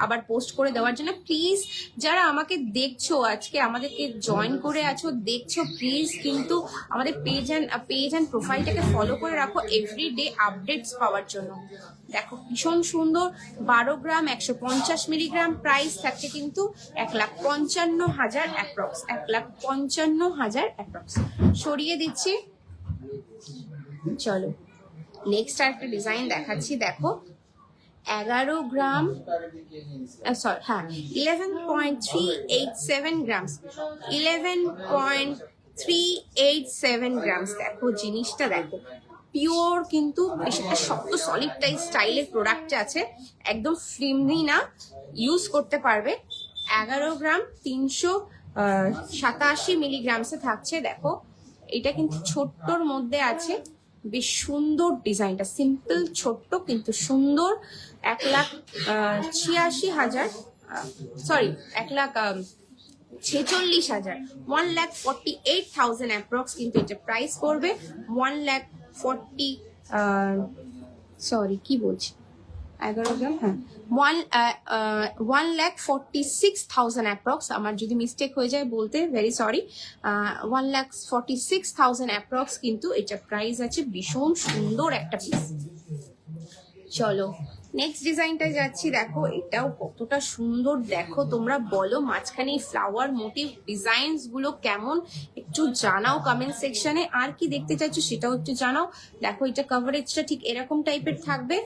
আবার পোস্ট করে দেওয়ার জন্য। প্লিজ যারা আমাকে দেখছো, আজকে আমাদেরকে জয়েন করে আছো দেখছো, প্লিজ কিন্তু আমাদের পেজ অ্যান্ড প্রোফাইলটাকে ফলো করে রাখো এভরিডে আপডেটস পাওয়ার জন্য। দেখো ভীষণ সুন্দর, 12 গ্রাম 150 মিলিগ্রাম। প্রাইস থাকছে কিন্তু 1,55,000 অ্যাপ্রক্স, 1,55,000 অ্যাপ্রক্স। সরিয়ে দিচ্ছি, চলো নেক্সট আরেকটা ডিজাইন দেখাচ্ছি। দেখো 11 গ্রাম, সরি হ্যাঁ 11.387 গ্রামস, 11.387 গ্রামস। দেখো জিনিসটা দেখো, পিওর কিন্তু একটা শক্ত সলিড টাইপ স্টাইলের প্রোডাক্ট আছে, একদম ফ্লিমলি না, ইউজ করতে পারবে। 11 গ্রাম 387 মিলিগ্রামসে থাকছে। দেখো এটা কিন্তু ছোট্টর মধ্যে আছে, বেশ সুন্দর ডিজাইনটা, সিম্পল ছোট্ট কিন্তু সুন্দর। 1,86,000, সরি 1,46,000, 1,48,000 অ্যাপ্রক্স কিন্তু এটা প্রাইস করবে। 1,40, সরি কি বলছি, 11 গ্রাম, হ্যাঁ 1,46,000 অ্যাপ্রক্স। আমার যদি মিস্টেক হয়ে যায় বলতে ভেরি সরি। 1,46,000 অ্যাপ্রক্স কিন্তু এটা প্রাইস আছে। ভীষণ সুন্দর একটা পিস। চলো নেক্সট ডিজাইনটা যাচ্ছি। দেখো এটাও কতটা সুন্দর, দেখো তোমরা বলো মাঝখানে ফ্লাওয়ার মোটিভ ডিজাইনস গুলো কেমন, একটু জানাও কমেন্ট সেকশনে। আর কি দেখতে চাইছো সেটাও একটু জানাও। দেখো এটা কভারেজটা ঠিক এরকম টাইপের থাকবে।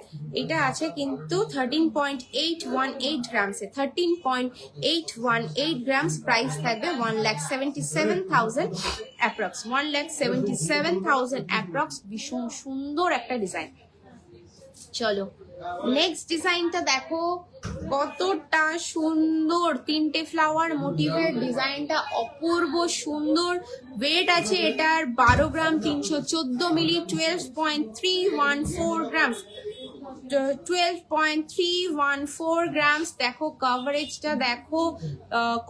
এটা আছে কিন্তু 13.818 গ্রামসে, 13.818 গ্রামস। প্রাইস থাকবে 1,77,000 অ্যাপ্রক্স, 1,77,000 অ্যাপ্রক্স। ভীষণ সুন্দর একটা ডিজাইন। চলো নেক্সট ডিজাইনটা দেখো কতটা সুন্দর, 3টে ফ্লাওয়ার মোটিভের ডিজাইনটা অপূর্ব সুন্দর। ওয়েট আছে এটার 12 গ্রাম 314 মিলি, 12.314 গ্রাম, 12.314 গ্রামস। দেখো কভারেজটা দেখো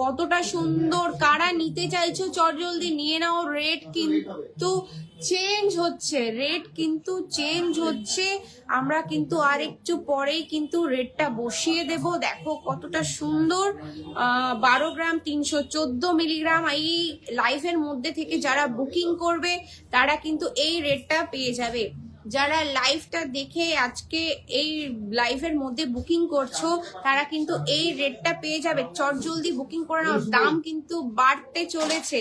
কতটা সুন্দর। কারা নিতে চাইছো চটজলদি নিয়ে নাও। রেট কিন্তু চেঞ্জ হচ্ছে, রেট কিন্তু চেঞ্জ হচ্ছে। আমরা কিন্তু আর একটু পরেই কিন্তু রেটটা বসিয়ে দেব। দেখো কতটা সুন্দর, 12 গ্রাম 314 মিলিগ্রাম। এই লাইফের মধ্যে থেকে যারা বুকিং করবে তারা কিন্তু এই রেটটা পেয়ে যাবে। যারা লাইভটা দেখে আজকে এই লাইভের মধ্যে বুকিং করছো তারা কিন্তু এই রেটটা পেয়ে যাবে। চটজলদি বুকিং করে নাও, দাম কিন্তু বাড়তে চলেছে।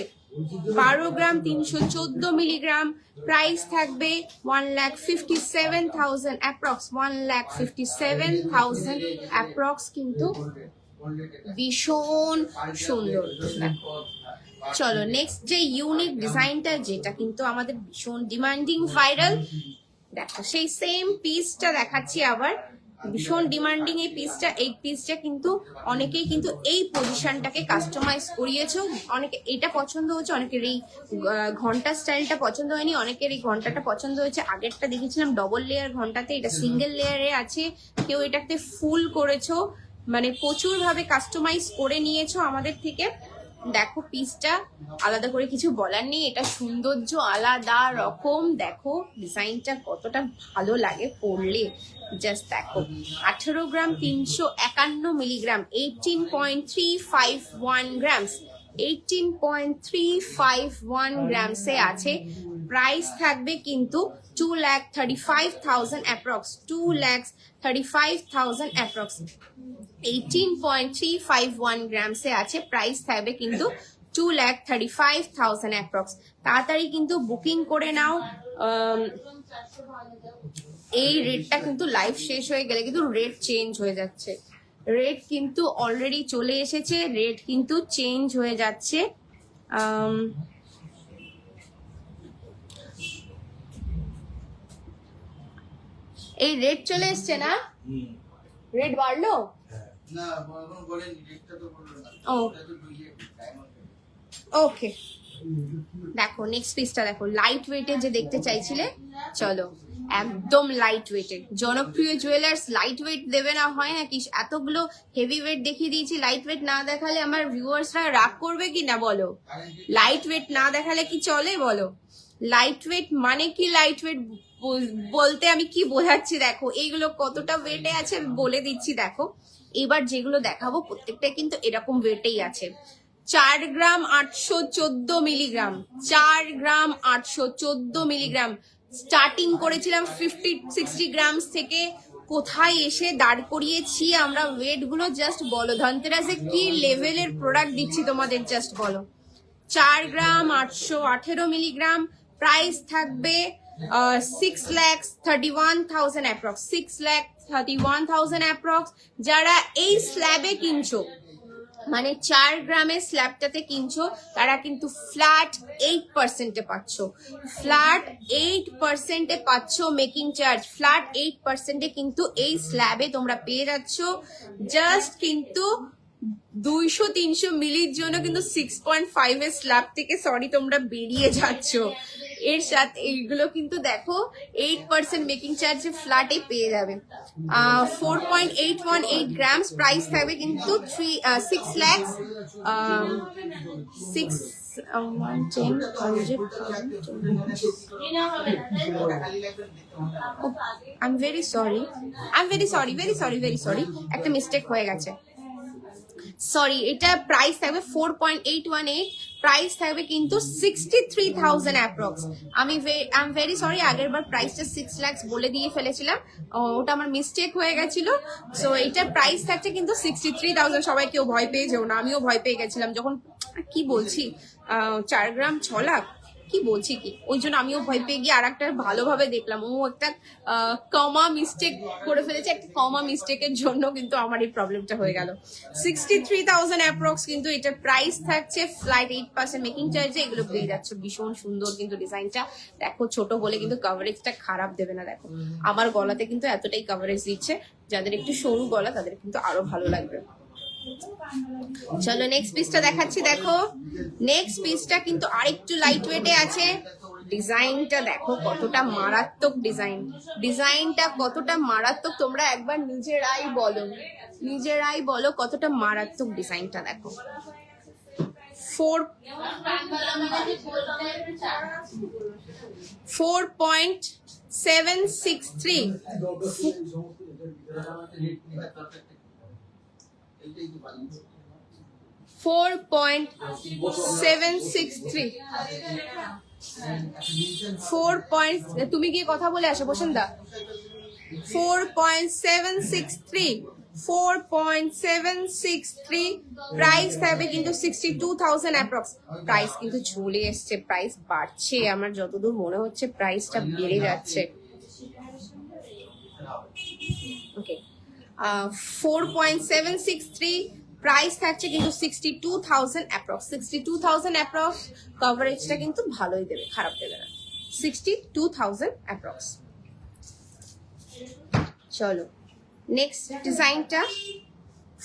12 গ্রাম 314 মিলিগ্রাম। প্রাইস থাকবে 1,57,000 অ্যাপ্রক্স, 1,57,000 অ্যাপ্রক্স কিন্তু ভীষণ সুন্দর। চলো নেক্সট যে ইউনিক ডিজাইনটা, যেটা কিন্তু আমাদের ভীষণ ডিমান্ডিং ভাইরাল, দেখো সেই সেম পিসটা দেখাচ্ছি আবার। ভীষণ ডিমান্ডিং এই পিসটা। এই পিসটা কিন্তু অনেকেই কিন্তু এই পজিশনটাকে কাস্টমাইজ করিয়েছো। অনেকে এটা পছন্দ হয়েছে, অনেকের এই ঘন্টা স্টাইলটা পছন্দ হয়নি, অনেকের এই ঘন্টাটা পছন্দ হয়েছে। আগেরটা দেখেছিলাম ডবল লেয়ার ঘন্টাতে, এটা সিঙ্গেল লেয়ারে আছে। কেউ এটাতে ফুল করেছো, মানে প্রচুর ভাবে কাস্টমাইজ করে নিয়েছো আমাদের থেকে। দেখো পিসটা আলাদা করে কিছু বলার নেই, এটা সৌন্দর্য আলাদা রকম। দেখো ডিজাইনটা কতটা ভালো লাগে পরলে, জাস্ট দেখো। 18 গ্রাম 351 মিলিগ্রাম, 18.351 গ্রামস, 18.351 গ্রামসে আছে। প্রাইস থাকবে কিন্তু 2,35,000 অ্যাপ্রক্স, 2,35,000 অ্যাপ্রক্স। 18.351 গ্রামসে আছে, প্রাইস থাকবে কিন্তু 2,35,000 অ্যাপ্রক্স। তাড়াতাড়ি কিন্তু বুকিং করে নাও। এই রেটটা কিন্তু লাইভ শেষ হয়ে গেলে কিন্তু রেট চেঞ্জ হয়ে যাচ্ছে, রেট কিন্তু অলরেডি চলে এসেছে, রেট কিন্তু চেঞ্জ হয়ে যাচ্ছে। এই রেট চলে এসছে না, রেট বাড়লো। ওকে দেখো নেক্সট পিসটা দেখো, লাইট ওয়েটের যে দেখতে চাইছিলে, চলো একদম লাইট ওয়েটের। জনপ্রিয় জুয়েলার্স লাইট ওয়েট দেবে না হয় নাকি? এতগুলো হেভি ওয়েট দেখিয়ে দিয়েছি, লাইট ওয়েট না দেখালে আমার ভিউয়ার্সরা রাগ করবে কি না বলো? লাইট ওয়েট না দেখালে কি চলে বলো? লাইট ওয়েট মানে কি? লাইট ওয়েট বলতে আমি কি বোঝাচ্ছি দেখো, এইগুলো কতটা ওয়েটে আছে বলে দিচ্ছি। দেখো এবার যেগুলো দেখাবো প্রত্যেকটা কিন্তু এরকম ওয়েটেই আছে। 4 গ্রাম 814 মিলিগ্রাম, 4 গ্রাম 814 মিলিগ্রাম। স্টার্টিং করেছিলাম 50-60 গ্রামস থেকে, কোথায় এসে দাঁড় করিয়েছি আমরা ওয়েট গুলো জাস্ট বলো। ধনতেরাসে কি লেভেলের প্রোডাক্ট দিচ্ছি তোমাদের জাস্ট বলো। 4 গ্রাম 818 মিলিগ্রাম, প্রাইস থাকবে 6,31,000 অ্যাপ্রক্স, 6,31,000 অ্যাপ্রক্স। যারা এই স্ল্যাবে কিনছো, মানে 4 গ্রামের স্ল্যাবটাতে কিনছো, তারা কিন্তু ফ্ল্যাট 8%-এ পাচ্ছ, ফ্ল্যাট 8%-এ পাচ্ছ মেকিং চার্জ, ফ্ল্যাট 8%-এ কিন্তু এই স্ল্যাবে তোমরা পেয়ে যাচ্ছ। জাস্ট কিন্তু 200-300 মিলির জন্য কিন্তু 6.5 এর স্ল্যাব থেকে সরি তোমরা বেরিয়ে যাচ্ছ। এর সাথে এইগুলো কিন্তু দেখো 8% মেকিং চার্জে ফ্ল্যাটে পেয়ে যাবে। 4.818 গ্রামস, প্রাইস থাকবে কিন্তু 6 lakh 6 110 I'm very sorry, very sorry, একটা মিস্টেক হয়ে গেছে, সরি। এটা প্রাইস থাকবে 4.818, প্রাইস থাকবে কিন্তু 63,000 অ্যাপ্রক্স। আমি এম ভেরি সরি, আগের বার প্রাইসটা 6 লাখ বলে দিয়ে ফেলেছিলাম, ওটা আমার মিস্টেক হয়ে গেছিল। সো এটার প্রাইস থাকছে কিন্তু 63,000। সবাই কেউ ভয় পেয়ে যেও না, আমিও ভয় পেয়ে গেছিলাম যখন কি বলছি 4 গ্রাম 6 লাখ কি বলছি কি, ওই জন্য আমিও ভয় পেয়ে গিয়ে আর একটা ভালোভাবে দেখলাম, ও একটা কমা মিস্টেক করে ফেলেছে, একটা কমা মিস্টেকের জন্য কিন্তু আমার এই প্রবলেমটা হয়ে গেল। 63,000 অ্যাপ্রক্স কিন্তু এটার প্রাইস থাকছে, ফ্লাইট 8% মেকিং চার্জে এগুলো পেয়ে যাচ্ছে। ভীষণ সুন্দর কিন্তু ডিজাইনটা, দেখো ছোট বলে কিন্তু কভারেজটা খারাপ দেবে না। দেখো আমার গলাতে কিন্তু এতটাই কভারেজ দিচ্ছে, যাদের একটু সরু গলা তাদের কিন্তু আরো ভালো লাগবে। চলো নেক্সট পিসটা দেখাচ্ছি। দেখো নেক্সট পিসটা কিন্তু আরেকটু লাইট ওয়েটে আছে। ডিজাইনটা দেখো কতটা মারাত্মক ডিজাইন, ডিজাইনটা কতটা মারাত্মক তোমরা একবার নিজেরাই বলো কতটা মারাত্মক ডিজাইনটা। দেখো 4.763, 4.763, 4. তুমি গিয়ে কথা বলে আসো বসুন্ধরা। 4.763, 4.763, প্রাইস থাকবে কিন্তু 62,000 অ্যাপ্রক্স। প্রাইস কিন্তু চলে এসছে, প্রাইস বাড়ছে, আমার যতদূর মনে হচ্ছে প্রাইসটা বেড়ে যাচ্ছে। ওকে 4.763, প্রাইস থাকছে কিন্তু 62,000 অ্যাপ্রক্স, 62,000 অ্যাপ্রক্স। কভারেজটা কিন্তু ভালোই দেবে, খারাপ দেবে না। 62,000 অ্যাপ্রক্স। চলো নেক্সট ডিজাইনটা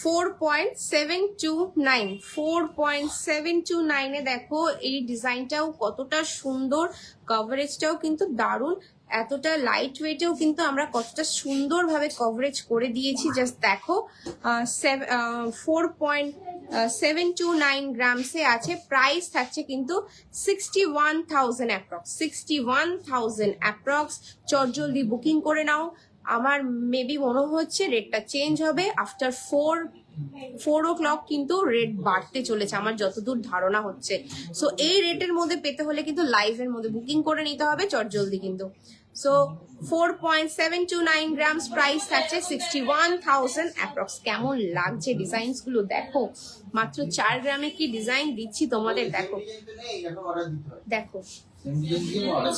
4.729, 4.729 এ দেখো এই ডিজাইনটাও কতটা সুন্দর, কভারেজটাও কিন্তু দারুণ। এতটা লাইট ওয়েটেও কিন্তু আমরা কতটা সুন্দরভাবে কভারেজ করে দিয়েছি। জাস্ট দেখো 4.729 গ্রামসে আছে। প্রাইস থাকছে কিন্তু 61,000 অ্যাপ্রক্স, 61,000 অ্যাপ্রক্স। চটজলদি বুকিং করে নাও। আমার মেবি মনে হচ্ছে রেটটা চেঞ্জ হবে আফটার 4 o'clock, কিন্তু রেট বাড়তে চলেছে আমার যতদূর ধারণা হচ্ছে। সো এই রেটের মধ্যে পেতে হলে কিন্তু লাইভের মধ্যে বুকিং করে নিতে হবে চটজলদি কিন্তু। সো 4.729 গ্রামস, প্রাইস থাকছে 61,000 অ্যাপ্রক্স। কেমন লাগছে ডিজাইনস গুলো দেখো, মাত্র 4 গ্রামে কি ডিজাইন দিচ্ছি তোমাদের। দেখো দেখো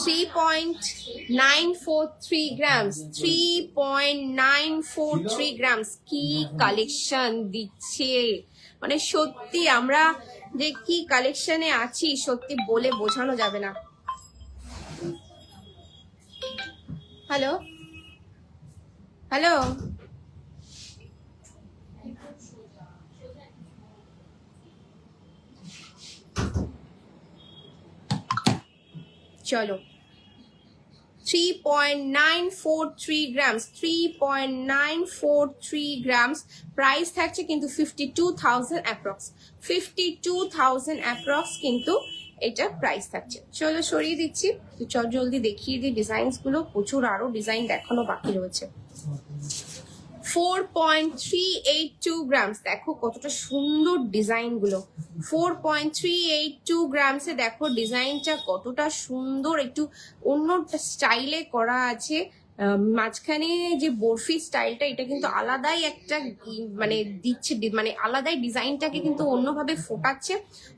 3.943 গ্রামস, 3.943 গ্রামস। কি কালেকশন দিচ্ছে, মানে সত্যি আমরা যে কি কালেকশনে আছি সত্যি বলে বোঝানো যাবে না। হ্যালো হ্যালো, চলো 3.943 গ্রামস, 3.943 গ্রামস। প্রাইস থাকছে কিন্তু 52,000 অ্যাপ্রক্স, 52,000 অ্যাপ্রক্স কিন্তু এটা প্রাইস থাকছে। চলো সরিয়ে দিচ্ছি, তো চল জলদি দেখিয়ে দিই ডিজাইনস গুলো, প্রচুর আরো ডিজাইন দেখানো বাকি রয়েছে। 4.382 গ্রামস, দেখো কতটা সুন্দর ডিজাইন গুলো। 4.382 গ্রামসে দেখো ডিজাইনটা কতটা সুন্দর, একটু অন্য স্টাইলে করা আছে। মাঝখানে যে বরফি স্টাইলটা, এটা কিন্তু আলাদাই একটা মানে দিচ্ছে, মানে আলাদাই ডিজাইনটাকে কিন্তু অন্যভাবে ফোটাচ্ছে।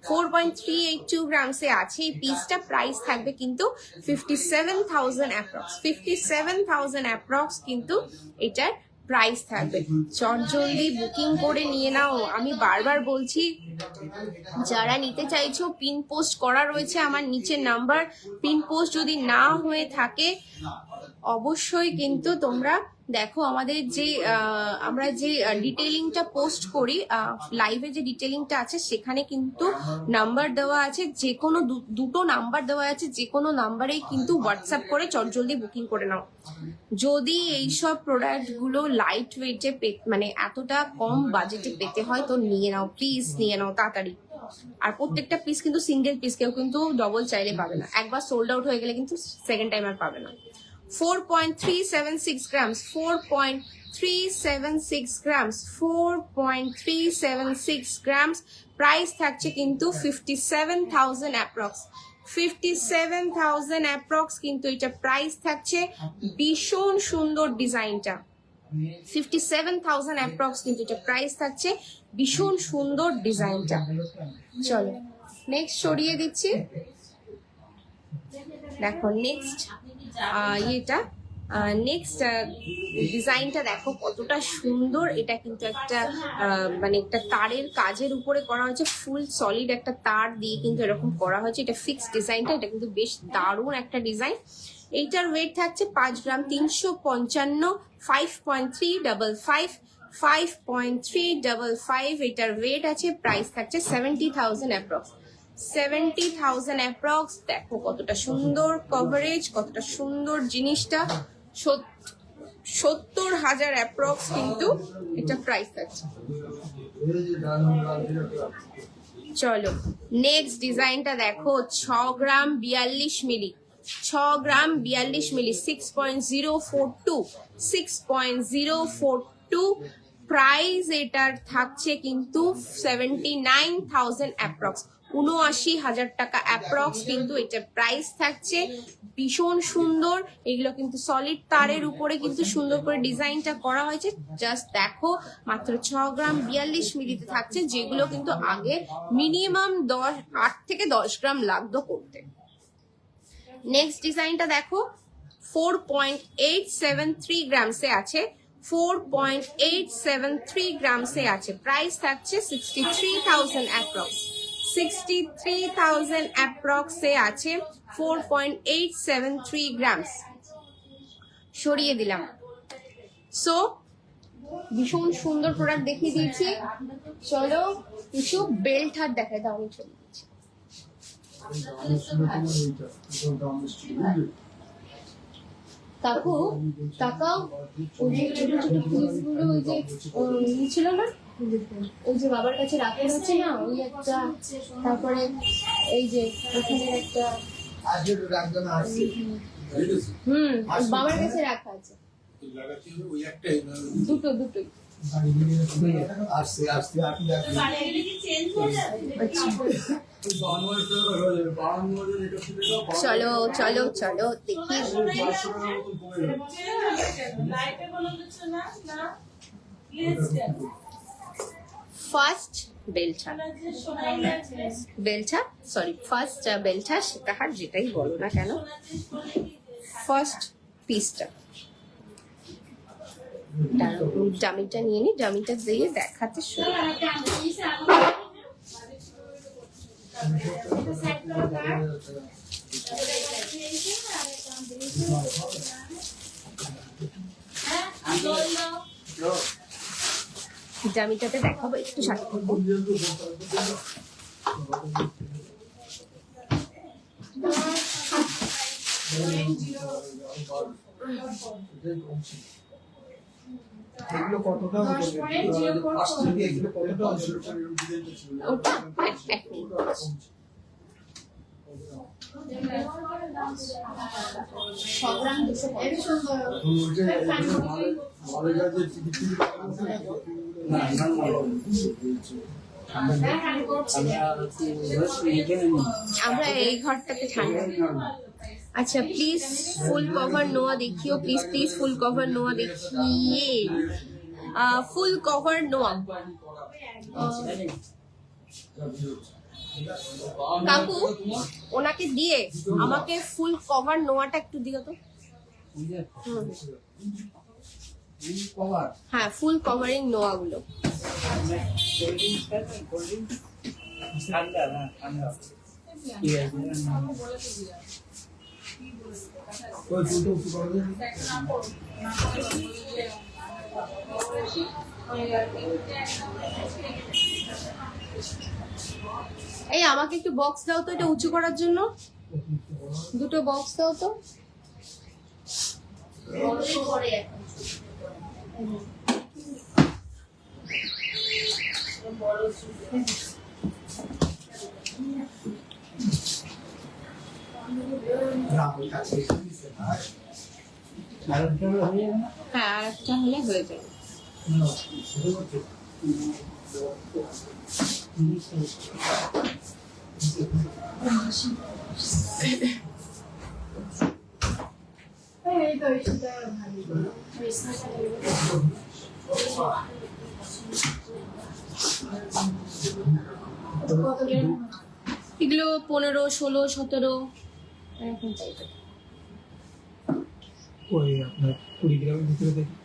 4.382 গ্রামসে আছে এই পিসটা। প্রাইস থাকবে কিন্তু 57,000 অ্যাপ্রক্স, 57,000 অ্যাপ্রক্স কিন্তু এটার প্রাইস থাকবে। চটজলদি বুকিং করে নিয়ে নাও। আমি বারবার বলছি, যারা নিতে চাইছো পিন পোস্ট করা রয়েছে আমার নিচে নাম্বার। পিন পোস্ট যদি না হয়ে থাকে অবশ্যই কিন্তু তোমরা দেখো আমাদের যে আমরা যে ডিটেইলিংটা পোস্ট করি, লাইভে যে ডিটেইলিংটা আছে সেখানে কিন্তু নাম্বার দেওয়া আছে, যে কোনো দুটো নাম্বার দেওয়া আছে, যে কোনো নাম্বারেই কিন্তু হোয়াটসঅ্যাপ করে চটজলদি বুকিং করে নাও। যদি এইসব প্রোডাক্ট গুলো লাইট ওয়েটে মানে এতটা কম বাজেটে পেতে হয় তো নিয়ে নাও, প্লিজ নিয়ে নাও তাড়াতাড়ি। আর প্রত্যেকটা পিস কিন্তু সিঙ্গেল পিস, কেউ কিন্তু ডবল চাইলে পাবে না। একবার সোল্ড আউট হয়ে গেলে কিন্তু সেকেন্ড টাইম আর পাবে না। 4.376 grams, 4.376 grams, 4.376 grams। প্রাইস থাকছে কিন্তু 57,000 অ্যাপ্রক্স, 57,000 অ্যাপ্রক্স কিন্তু এটা প্রাইস থাকছে। ভীষণ সুন্দর ডিজাইনটা, 57,000 অ্যাপ্রক্স কিন্তু এটা প্রাইস থাকছে। ভীষণ সুন্দর ডিজাইনটা। চলো নেক্সট সরিয়ে দিচ্ছি। দেখো নেক্সট ইয়েটা, নেক্সট ডিজাইনটা দেখো কতটা সুন্দর। এটা কিন্তু একটা মানে একটা তারের কাজের উপরে করা হয়েছে, ফুল সলিড একটা তার দিয়ে কিন্তু এরকম করা হয়েছে। এটা ফিক্সড ডিজাইনটা, এটা কিন্তু বেশ দারুণ একটা ডিজাইন। এইটার ওয়েট থাকছে 5 গ্রাম, 355, 5.355, 5.355 এটার ওয়েট আছে। প্রাইস থাকছে 70,000 অ্যাপ্রক্স, 70,000 অ্যাপ্রক্স। দেখো কতটা সুন্দর কভারেজ, কতটা সুন্দর জিনিসটা। 70,000 অ্যাপ্রক্স কিন্তু এটা প্রাইস আছে। চলো নেক্সট ডিজাইনটা দেখো, 6 গ্রাম 42 মিলি, 6 গ্রাম 42 মিলি, 6.042, 6.042। প্রাইস এটার থাকছে কিন্তু 79,000 অ্যাপ্রক্স, 79,000 টাকা অ্যাপ্রক্স কিন্তু এটার প্রাইস থাকছে। ভীষণ সুন্দর, এগুলো কিন্তু সলিড তারের উপরে কিন্তু সুন্দর করে ডিজাইনটা করা হয়েছে। জাস্ট দেখো মাত্র 6 গ্রাম 42 মিলিতে থাকছে, যেগুলো কিন্তু আগে মিনিমাম 8 থেকে 10 গ্রাম লাগতো করতে। নেক্সট ডিজাইনটা দেখো, 4.873 গ্রামসে আছে, 4.873 গ্রামসে আছে। প্রাইস থাকছে 63,000 অ্যাপ্রক্স, 63,000 অ্যাপ্রক্সে আছে। 4.873 গ্রামস সরিয়ে দিলাম। সো ভীষণ সুন্দর প্রোডাক্ট দেখিয়ে দিয়েছি। চলো কিছু বেল্ট হাত দেখাই দাও, আমি চলে দিচ্ছি। কাকু তাকাও, ওই যে ছোট ছোট পিসগুলো ওই যে ছিল না, ওই যে বাবার কাছে রাখা আছে না, ওই একটা, তারপরে এই যে ওখানের একটা, বাবার কাছে রাখা আছে দুটো দুটোই। চলো চলো চলো দেখি। ফার্স্ট বেলছা, বেলছা সরি ফার্স্ট বেলছা সীতাহার যেটাই বলো না কেন, ফার্স্ট পিসটা ডামিটা নিয়ে নি, ডামিটা দিয়ে দেখাতে শুরু। ডামিটাতে দেখাবো, একটু সাথে থাকবো। এগুলো কতটা ওটা আমরা এই ঘরটাতে ঠান্ডা। अच्छा प्लीज फुल कवर नोआ देखियो, प्लीज प्लीज फुल कवर नोआ देखिए, फुल कवर नोआ। কাকু ওনাকে দিয়ে আমাকে ফুল কভার নোয়াটা একটু দিও তো। হ্যাঁ ফুল কভারিং নোয়া গুলো। এই আমাকে একটু বক্স দাও তো, এটা উঁচু করার জন্য দুটো বক্স দাও তো। হ্যাঁ আর একটা হলে হয়ে যাবে। এগুলো 15, 16, 17 এরকম টাইপের। ওই আপনার 20 গ্রামের ভিতরে দেখি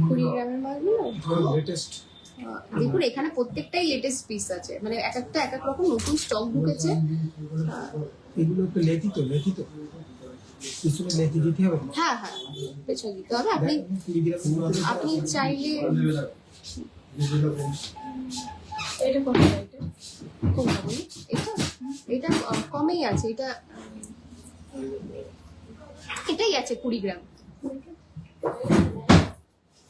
20 গ্রামের মালগুলো লেটেস্ট। দেখুন এখানে প্রত্যেকটাই লেটেস্ট পিস আছে, মানে এক একটা এক এক রকম নতুন স্টক ঢুকেছে। এগুলো তো লেখি তো পিছনে লেখি দিতে হবে। হ্যাঁ হ্যাঁ পেছনে দিতে হবে। আপনি 20 গ্রামের আপনি চাইলে এটা কত, এটা কোনটা বলি, এটা এটা কমেই আছে, এটা এটাই আছে 20 গ্রাম।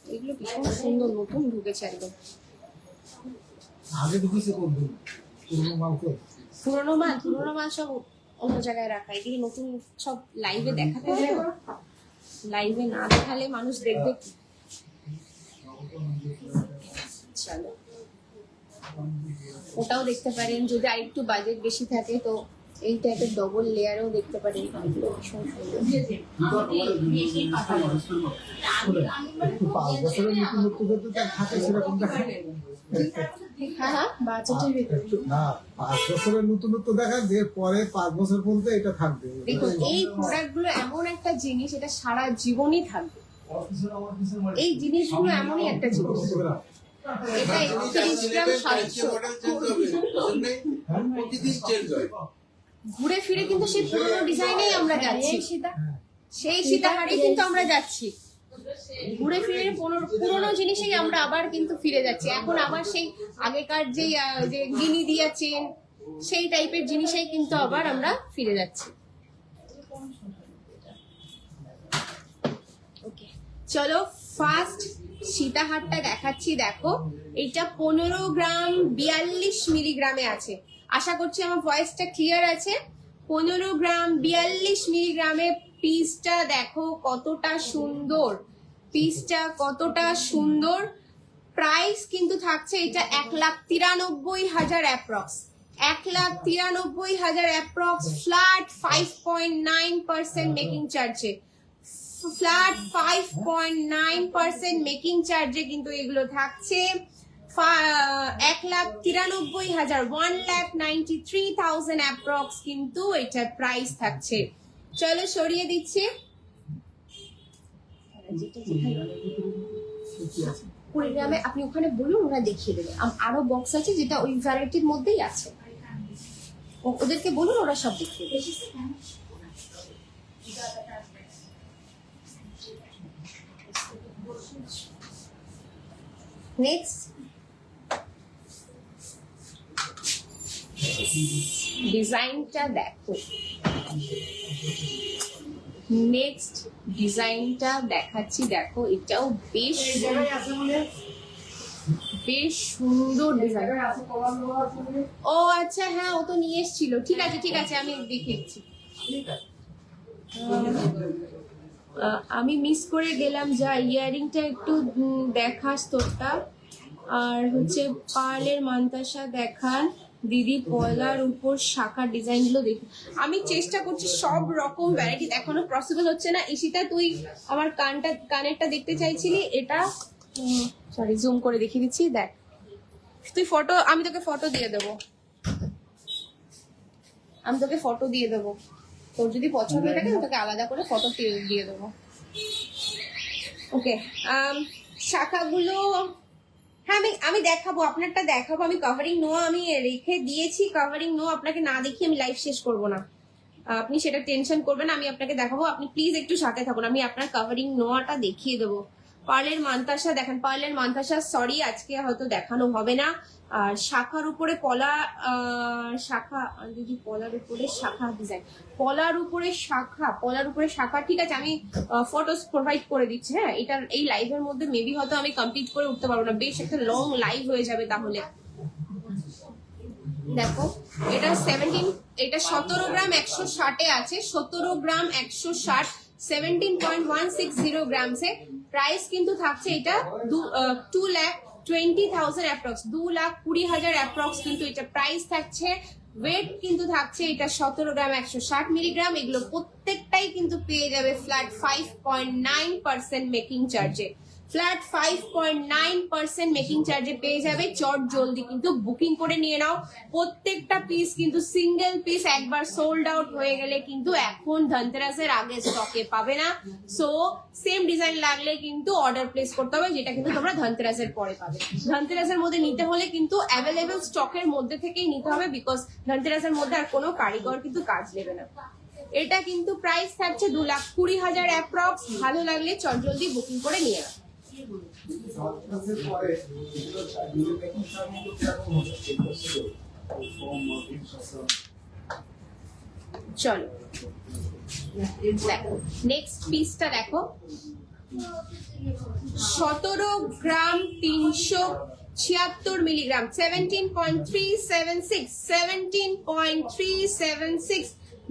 এগুলো ভীষণ সুন্দর নতুন ঢুকেছে একদম। আগে ঢুকেছে কোন দিন? পুরোনো মাল সব অন্য জায়গায় রাখা, এগুলো নতুন সব লাইভে দেখাতে হবে। লাইভে না দেখালে মানুষ দেখবে কি। চলো ওটাও দেখতে পারেন, যদি আর একটু বাজেট বেশি থাকে তো এই টাইপের ডবল লেয়ারও দেখতে পারেন, এগুলো ভীষণ সুন্দর। 5 বছরের নতুন যদি থাকে সেরকম দেখায় হ্যাঁ হ্যাঁ বাজেটের ভিতরে না, 5 বছরের নতুনত্ব দেখা যে পরে 5 বছর পর্যন্ত এটা থাকবে। দেখুন এই প্রোডাক্ট গুলো এমন একটা জিনিস, এটা সারা জীবনই থাকবে। এই জিনিসগুলো এমনই একটা জিনিস, এটা 31 গ্রাম 700। ঘুরে ফিরে কিন্তু সেই পুরোনো ডিজাইনেই আমরা যাচ্ছি, সেই সীতাহারে কিন্তু আমরা যাচ্ছি। ঘুরে ফিরে পুরোনো জিনিসেই আমরা আবার কিন্তু ফিরে যাচ্ছি। এখন আবার সেই আগেকার যে গিনি দিয়া চেন সেই টাইপের জিনিসেই কিন্তু আবার আমরা ফিরে যাচ্ছি। চলো ফার্স্ট সীতাহারটা দেখাচ্ছি, দেখো এটা 15 গ্রাম 42 মিলিগ্রামে আছে। আশা করছি আমার ভয়েসটা ক্লিয়ার আছে। 15 গ্রাম 42 মিলিগ্রামে পিসটা দেখো কতটা সুন্দর, পিসটা কতটা সুন্দর। প্রাইস কিন্তু থাকছে এটা 1,93,000 অ্যাপ্রক্স, 1,93,000 অ্যাপ্রক্স, ফ্ল্যাট 5.9% মেকিং চার্জে, ফ্ল্যাট 5.9% মেকিং চার্জে কিন্তু এগুলো থাকছে। 1,93,000, 1,93,000 অ্যাপ্রক্স কিন্তু এটার প্রাইস থাকছে। চলো সরিয়ে দিচ্ছি। কুড়িগ্রামে আপনি ওখানে বলুন, ওরা দেখিয়ে দেবে। আরো বক্স আছে যেটা ওই ভ্যারাইটির মধ্যেই আছে, ওদেরকে বলুন, ওরা সব দেখিয়ে দেবে। নেক্সট ডিজাইনটা দেখো, নেক্সট ডিজাইনটা দেখাচ্ছি, দেখো এটাও বেশ বেশ সুন্দর ডিজাইন। ও আচ্ছা, হ্যাঁ ও তো নিয়ে এসেছিল, ঠিক আছে ঠিক আছে, আমি দেখেছি। আমি মিস করে গেলাম, যা ইয়ারিংটা একটু দেখাস তোরটা, আর হচ্ছে পার্লের মান্তাসা দেখান দিদি, পলার উপর শাখা ডিজাইন গুলো দেখি। আমি চেষ্টা করছি সব রকম ভ্যারাইটি দেখানো, পসিবল হচ্ছে না। ইশিতা তুই আমার কানেরটা দেখতে চাইছিলি, এটা সরি জুম করে দেখিয়ে দিচ্ছি, দেখ তুই ফটো, আমি তোকে ফটো দিয়ে দেবো, আমি তোকে ফটো দিয়ে দেবো, তোর যদি পছন্দ হয়ে থাকে আমি তোকে আলাদা করে ফটো দিয়ে দেবো। ওকে, শাখাগুলো হ্যাঁ আমি দেখাবো, আপনারটা দেখাবো। আমি কভারিং নো আমি রেখে দিয়েছি, কভারিং নো আপনাকে না দেখিয়ে আমি লাইভ শেষ করব না, আপনি সেটা টেনশন করবেন, আমি আপনাকে দেখাবো, আপনি প্লিজ একটু সাথে থাকুন, আমি আপনার কভারিং নোয়াটা দেখিয়ে দেবো। পার্লের মান্তাসা দেখেন, পার্লের মান্তাসা সরি আজকে হয়তো দেখানো হবে না। আর শাখার উপরে পলা, শাখা যদি পলার উপরে শাখা ডিজাইন, পলার উপরে শাখা, পলার উপরে শাখা, ঠিক আছে আমি ফটোস প্রোভাইড করে দিচ্ছি। হ্যাঁ এটার এই লাইভের মধ্যে মেবি হয়তো আমি কমপ্লিট করে উঠতে পারবো না, বেশ একটা লং লাইভ হয়ে যাবে তাহলে। দেখো এটা 17, এটা 17 গ্রাম 160 আছে, 17 গ্রাম 160, 17.160 গ্রামসে। প্রাইস কিন্তু থাকছে এটা 2,20,000 অ্যাপ্রক্স, 2,20,000 অ্যাপ্রক্স কিন্তু এটা প্রাইস থাকছে। ওয়েট কিন্তু থাকছে এটা 17 গ্রাম 160 মিলিগ্রাম। এগুলো প্রত্যেকটাই কিন্তু পেয়ে যাবে ফ্ল্যাট 5.9% মেকিং চার্জে, ফ্ল্যাট 5.9% মেকিং চার্জে পেয়ে যাবে। চট জলদি কিন্তু বুকিং করে নিয়ে নাও, প্রত্যেকটা পিস কিন্তু সিঙ্গেল পিস একবার সোল্ড আউট হয়ে গেলে কিন্তু এখন ধনতেরাসের আগে স্টকে পাবে না। সো সেম ডিজাইন লাগলে কিন্তু অর্ডার প্লেস করতে হবে, যেটা কিন্তু তোমরা ধনতেরাসের পরে পাবে। ধনতেরাসের মধ্যে নিতে হলে কিন্তু অ্যাভেলেবেল স্টকের মধ্যে থেকেই নিতে হবে, বিকজ ধনতেরাসের মধ্যে আর কোনো কারিগর কিন্তু কাজ নেবে না। এটা কিন্তু প্রাইস থাকছে 2,20,000 অ্যাপ্রক্স। ভালো লাগলে চট জলদি বুকিং করে নিয়ে নাও। চলো দেখো নেক্সট পিসটা দেখো, 17 গ্রাম 376 মিলিগ্রাম, 17.376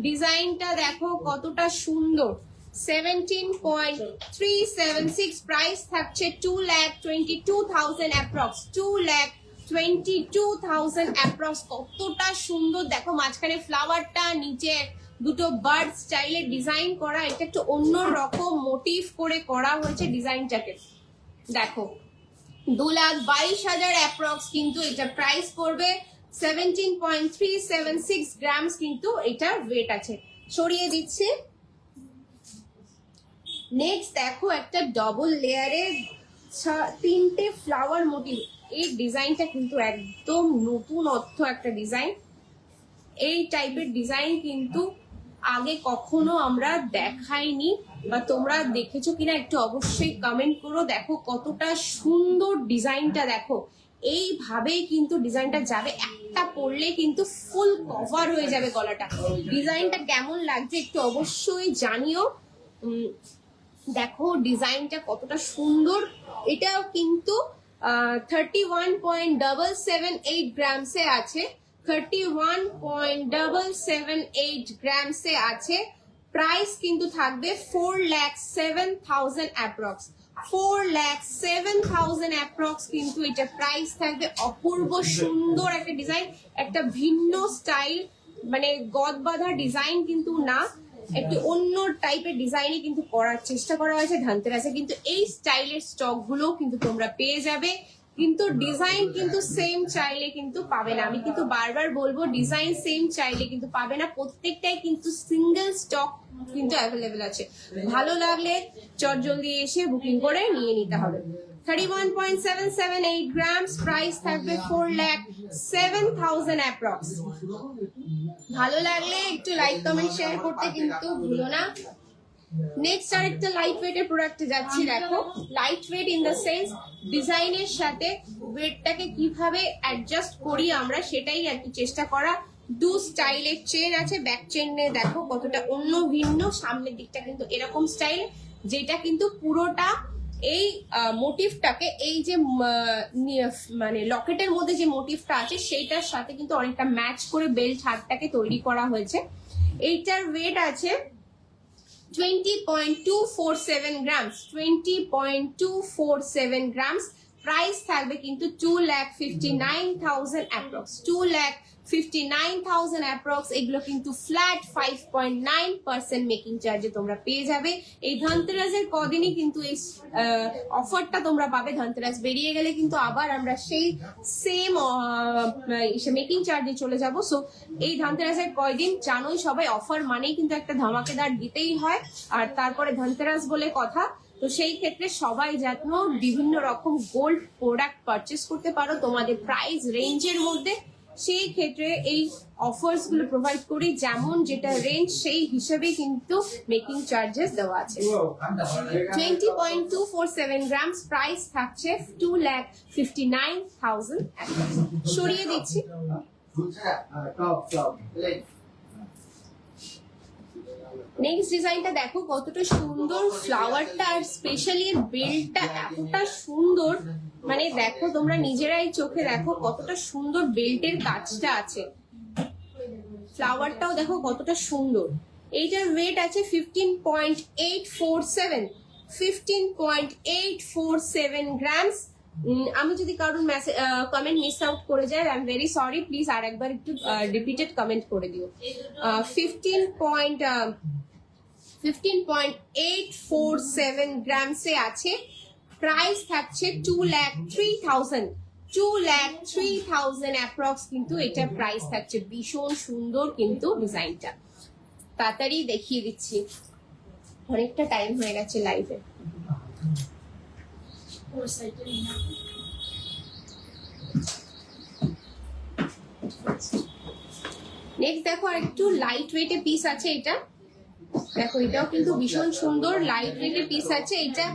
ডিজাইনটা দেখো কতটা সুন্দর, 17.376। প্রাইস থাকছে 2,22,000 অ্যাপ্রক্স, 2,22,000 অ্যাপ্রক্স। কতটা সুন্দর দেখো, মাঝখানে ফ্লাওয়ারটা, নিচে দুটো বার্ড স্টাইলের ডিজাইন করা, এটা একটু অন্য রকম মোটিভ করে করা হয়েছে ডিজাইনটাকে। দেখো 2,22,000 অ্যাপ্রক্স কিন্তু এটা প্রাইস পড়বে, 17.376 গ্রামস কিন্তু এটা ওয়েট আছে। সরিয়ে দিচ্ছি। নেক্সট দেখো একটা ডবল লেয়ারের 3টে ফ্লাওয়ার মোটিভ, এই ডিজাইনটা কিন্তু একদম নতুনত্ব একটা ডিজাইন। এই টাইপের ডিজাইন কিন্তু আগে কখনো আমরা দেখাইনি, বা তোমরা দেখেছো কিনা একটু অবশ্যই কমেন্ট করো। দেখো কতটা সুন্দর ডিজাইনটা, দেখো এইভাবেই কিন্তু ডিজাইনটা যাবে, একটা পরলে কিন্তু ফুল কভার হয়ে যাবে গলাটা। ডিজাইনটা কেমন লাগছে একটু অবশ্যই জানিও। দেখো ডিজাইনটা কতটা সুন্দর। এটাও কিন্তু 31.778 গ্রামসে আছে, 31.778 গ্রামসে আছে। প্রাইস কিন্তু থাকবে 4,07,000 অ্যাপ্রক্স, 4,07,000 অ্যাপ্রক্স কিন্তু এটা প্রাইস থাকবে। অপূর্ব সুন্দর একটা ডিজাইন, একটা ভিন্ন স্টাইল, মানে গদ বাঁধা ডিজাইন কিন্তু না, একটু অন্য টাইপের ডিজাইনই কিন্তু করার চেষ্টা করা হয়েছে ধনতেরাসে। কিন্তু এই স্টাইলের স্টক গুলো কিন্তু তোমরা পেয়ে যাবে, কিন্তু ডিজাইন কিন্তু সেম চাইলে কিন্তু পাবে না। আমি কিন্তু বারবার বলবো ডিজাইন সেম চাইলে কিন্তু পাবে না, প্রত্যেকটাই কিন্তু সিঙ্গেল স্টক কিন্তু অ্যাভেলেবেল আছে। ভালো লাগলে চটজলদি এসে বুকিং করে নিয়ে নিতে হবে। 31.778 গ্রামস, প্রাইস থাকবে 4,07,000 অ্যাপ্রক্স। ভালো লাগলে একটু লাইক কমেন্ট শেয়ার করতে কিন্তু ভুলো না। নেক্সট আরেকটা লাইট ওয়েটের প্রোডাক্টে যাচ্ছি। দেখো light weight in the sense ডিজাইনের সাথে ওয়েটটাকে কিভাবে অ্যাডজাস্ট করি আমরা, সেটাই আর কি চেষ্টা করা। দু স্টাইলের চেন আছে, ব্যাক চেনে দেখো কতটা অন্য ভিন্ন, সামনের দিকটা কিন্তু এরকম স্টাইল, যেটা কিন্তু পুরোটা এই মোটিভটাকে, এই যে মানে লকেটের মধ্যে যে মোটিভটা আছে সেইটার সাথে কিন্তু অনেকটা ম্যাচ করে বেল্ট হাতটাকে তৈরি করা হয়েছে। এইটার ওয়েট আছে 20.247 গ্রামস, 20.247 গ্রামস। প্রাইস থাকবে কিন্তু 2,59,000 অ্যাপ্রক্স, 2,59,000 অ্যাপ্রক্স। এগুলো কিন্তু ফ্ল্যাট 5.9% মেকিং চার্জে তোমরা পেয়ে যাবে। এই ধনতেরাসের কদিনই কিন্তু এই অফারটা তোমরা পাবে। ধনতেরাস বেরিয়ে গেলে কিন্তু আবার আমরা সেই সেম মেকিং চার্জে চলে যাব। সো এই ধনতেরাসের কয়দিন জানোই সবাই, অফার মানেই কিন্তু একটা ধামাকেদার দিতেই হয়, আর তারপরে ধনতেরাস বলে কথা। তো সেই ক্ষেত্রে সবাই যেন বিভিন্ন রকম গোল্ড প্রোডাক্ট পারচেস করতে পারো তোমাদের প্রাইস রেঞ্জের মধ্যে, সেই ক্ষেত্রে এই অফার্স গুলো প্রোভাইড করি। যেমন যেটা রেঞ্জ সেই হিসেবে কিন্তু মেকিং চার্জেস দেওয়া আছে। 20.247 গ্রামস, প্রাইস থাকছে 2,59,000। সরিয়ে দিচ্ছি। নেক্সট ডিজাইনটা দেখো কতটা সুন্দর, ফ্লাওয়ারটা আর স্পেশালি বেল্টটা এতটা সুন্দর, মানে দেখো তোমরা নিজেরাই চোখে দেখো কতটা সুন্দর বেল্টের কাজটা আছে। ফ্লাওয়ারটাও দেখো কতটা সুন্দর। এইটার ওয়েট আছে 15.847, 15.847 গ্রামস। আমি যদি কারোর কমেন্ট মিস আউট করে যাই, I am very sorry, please আর একবার একটু রিপিটেড কমেন্ট করে দিও। 15.847 গ্রামসে আছে। প্রাইস থাকছে 2,03,000, 2,03,000 অ্যাপ্রক্স কিন্তু এটা প্রাইস থাকছে। ভীষণ সুন্দর কিন্তু ডিজাইনটা, তাড়াতাড়ি দেখিয়ে দিচ্ছি, অনেকটা টাইম হয়ে গেছে লাইভে। নেক্সট দেখো আর একটু লাইট ওয়েটে পিস আছে। এটা দেখো এটাও কিন্তু ভীষণ সুন্দর লাইট ওয়েটের পিস আছে। এটা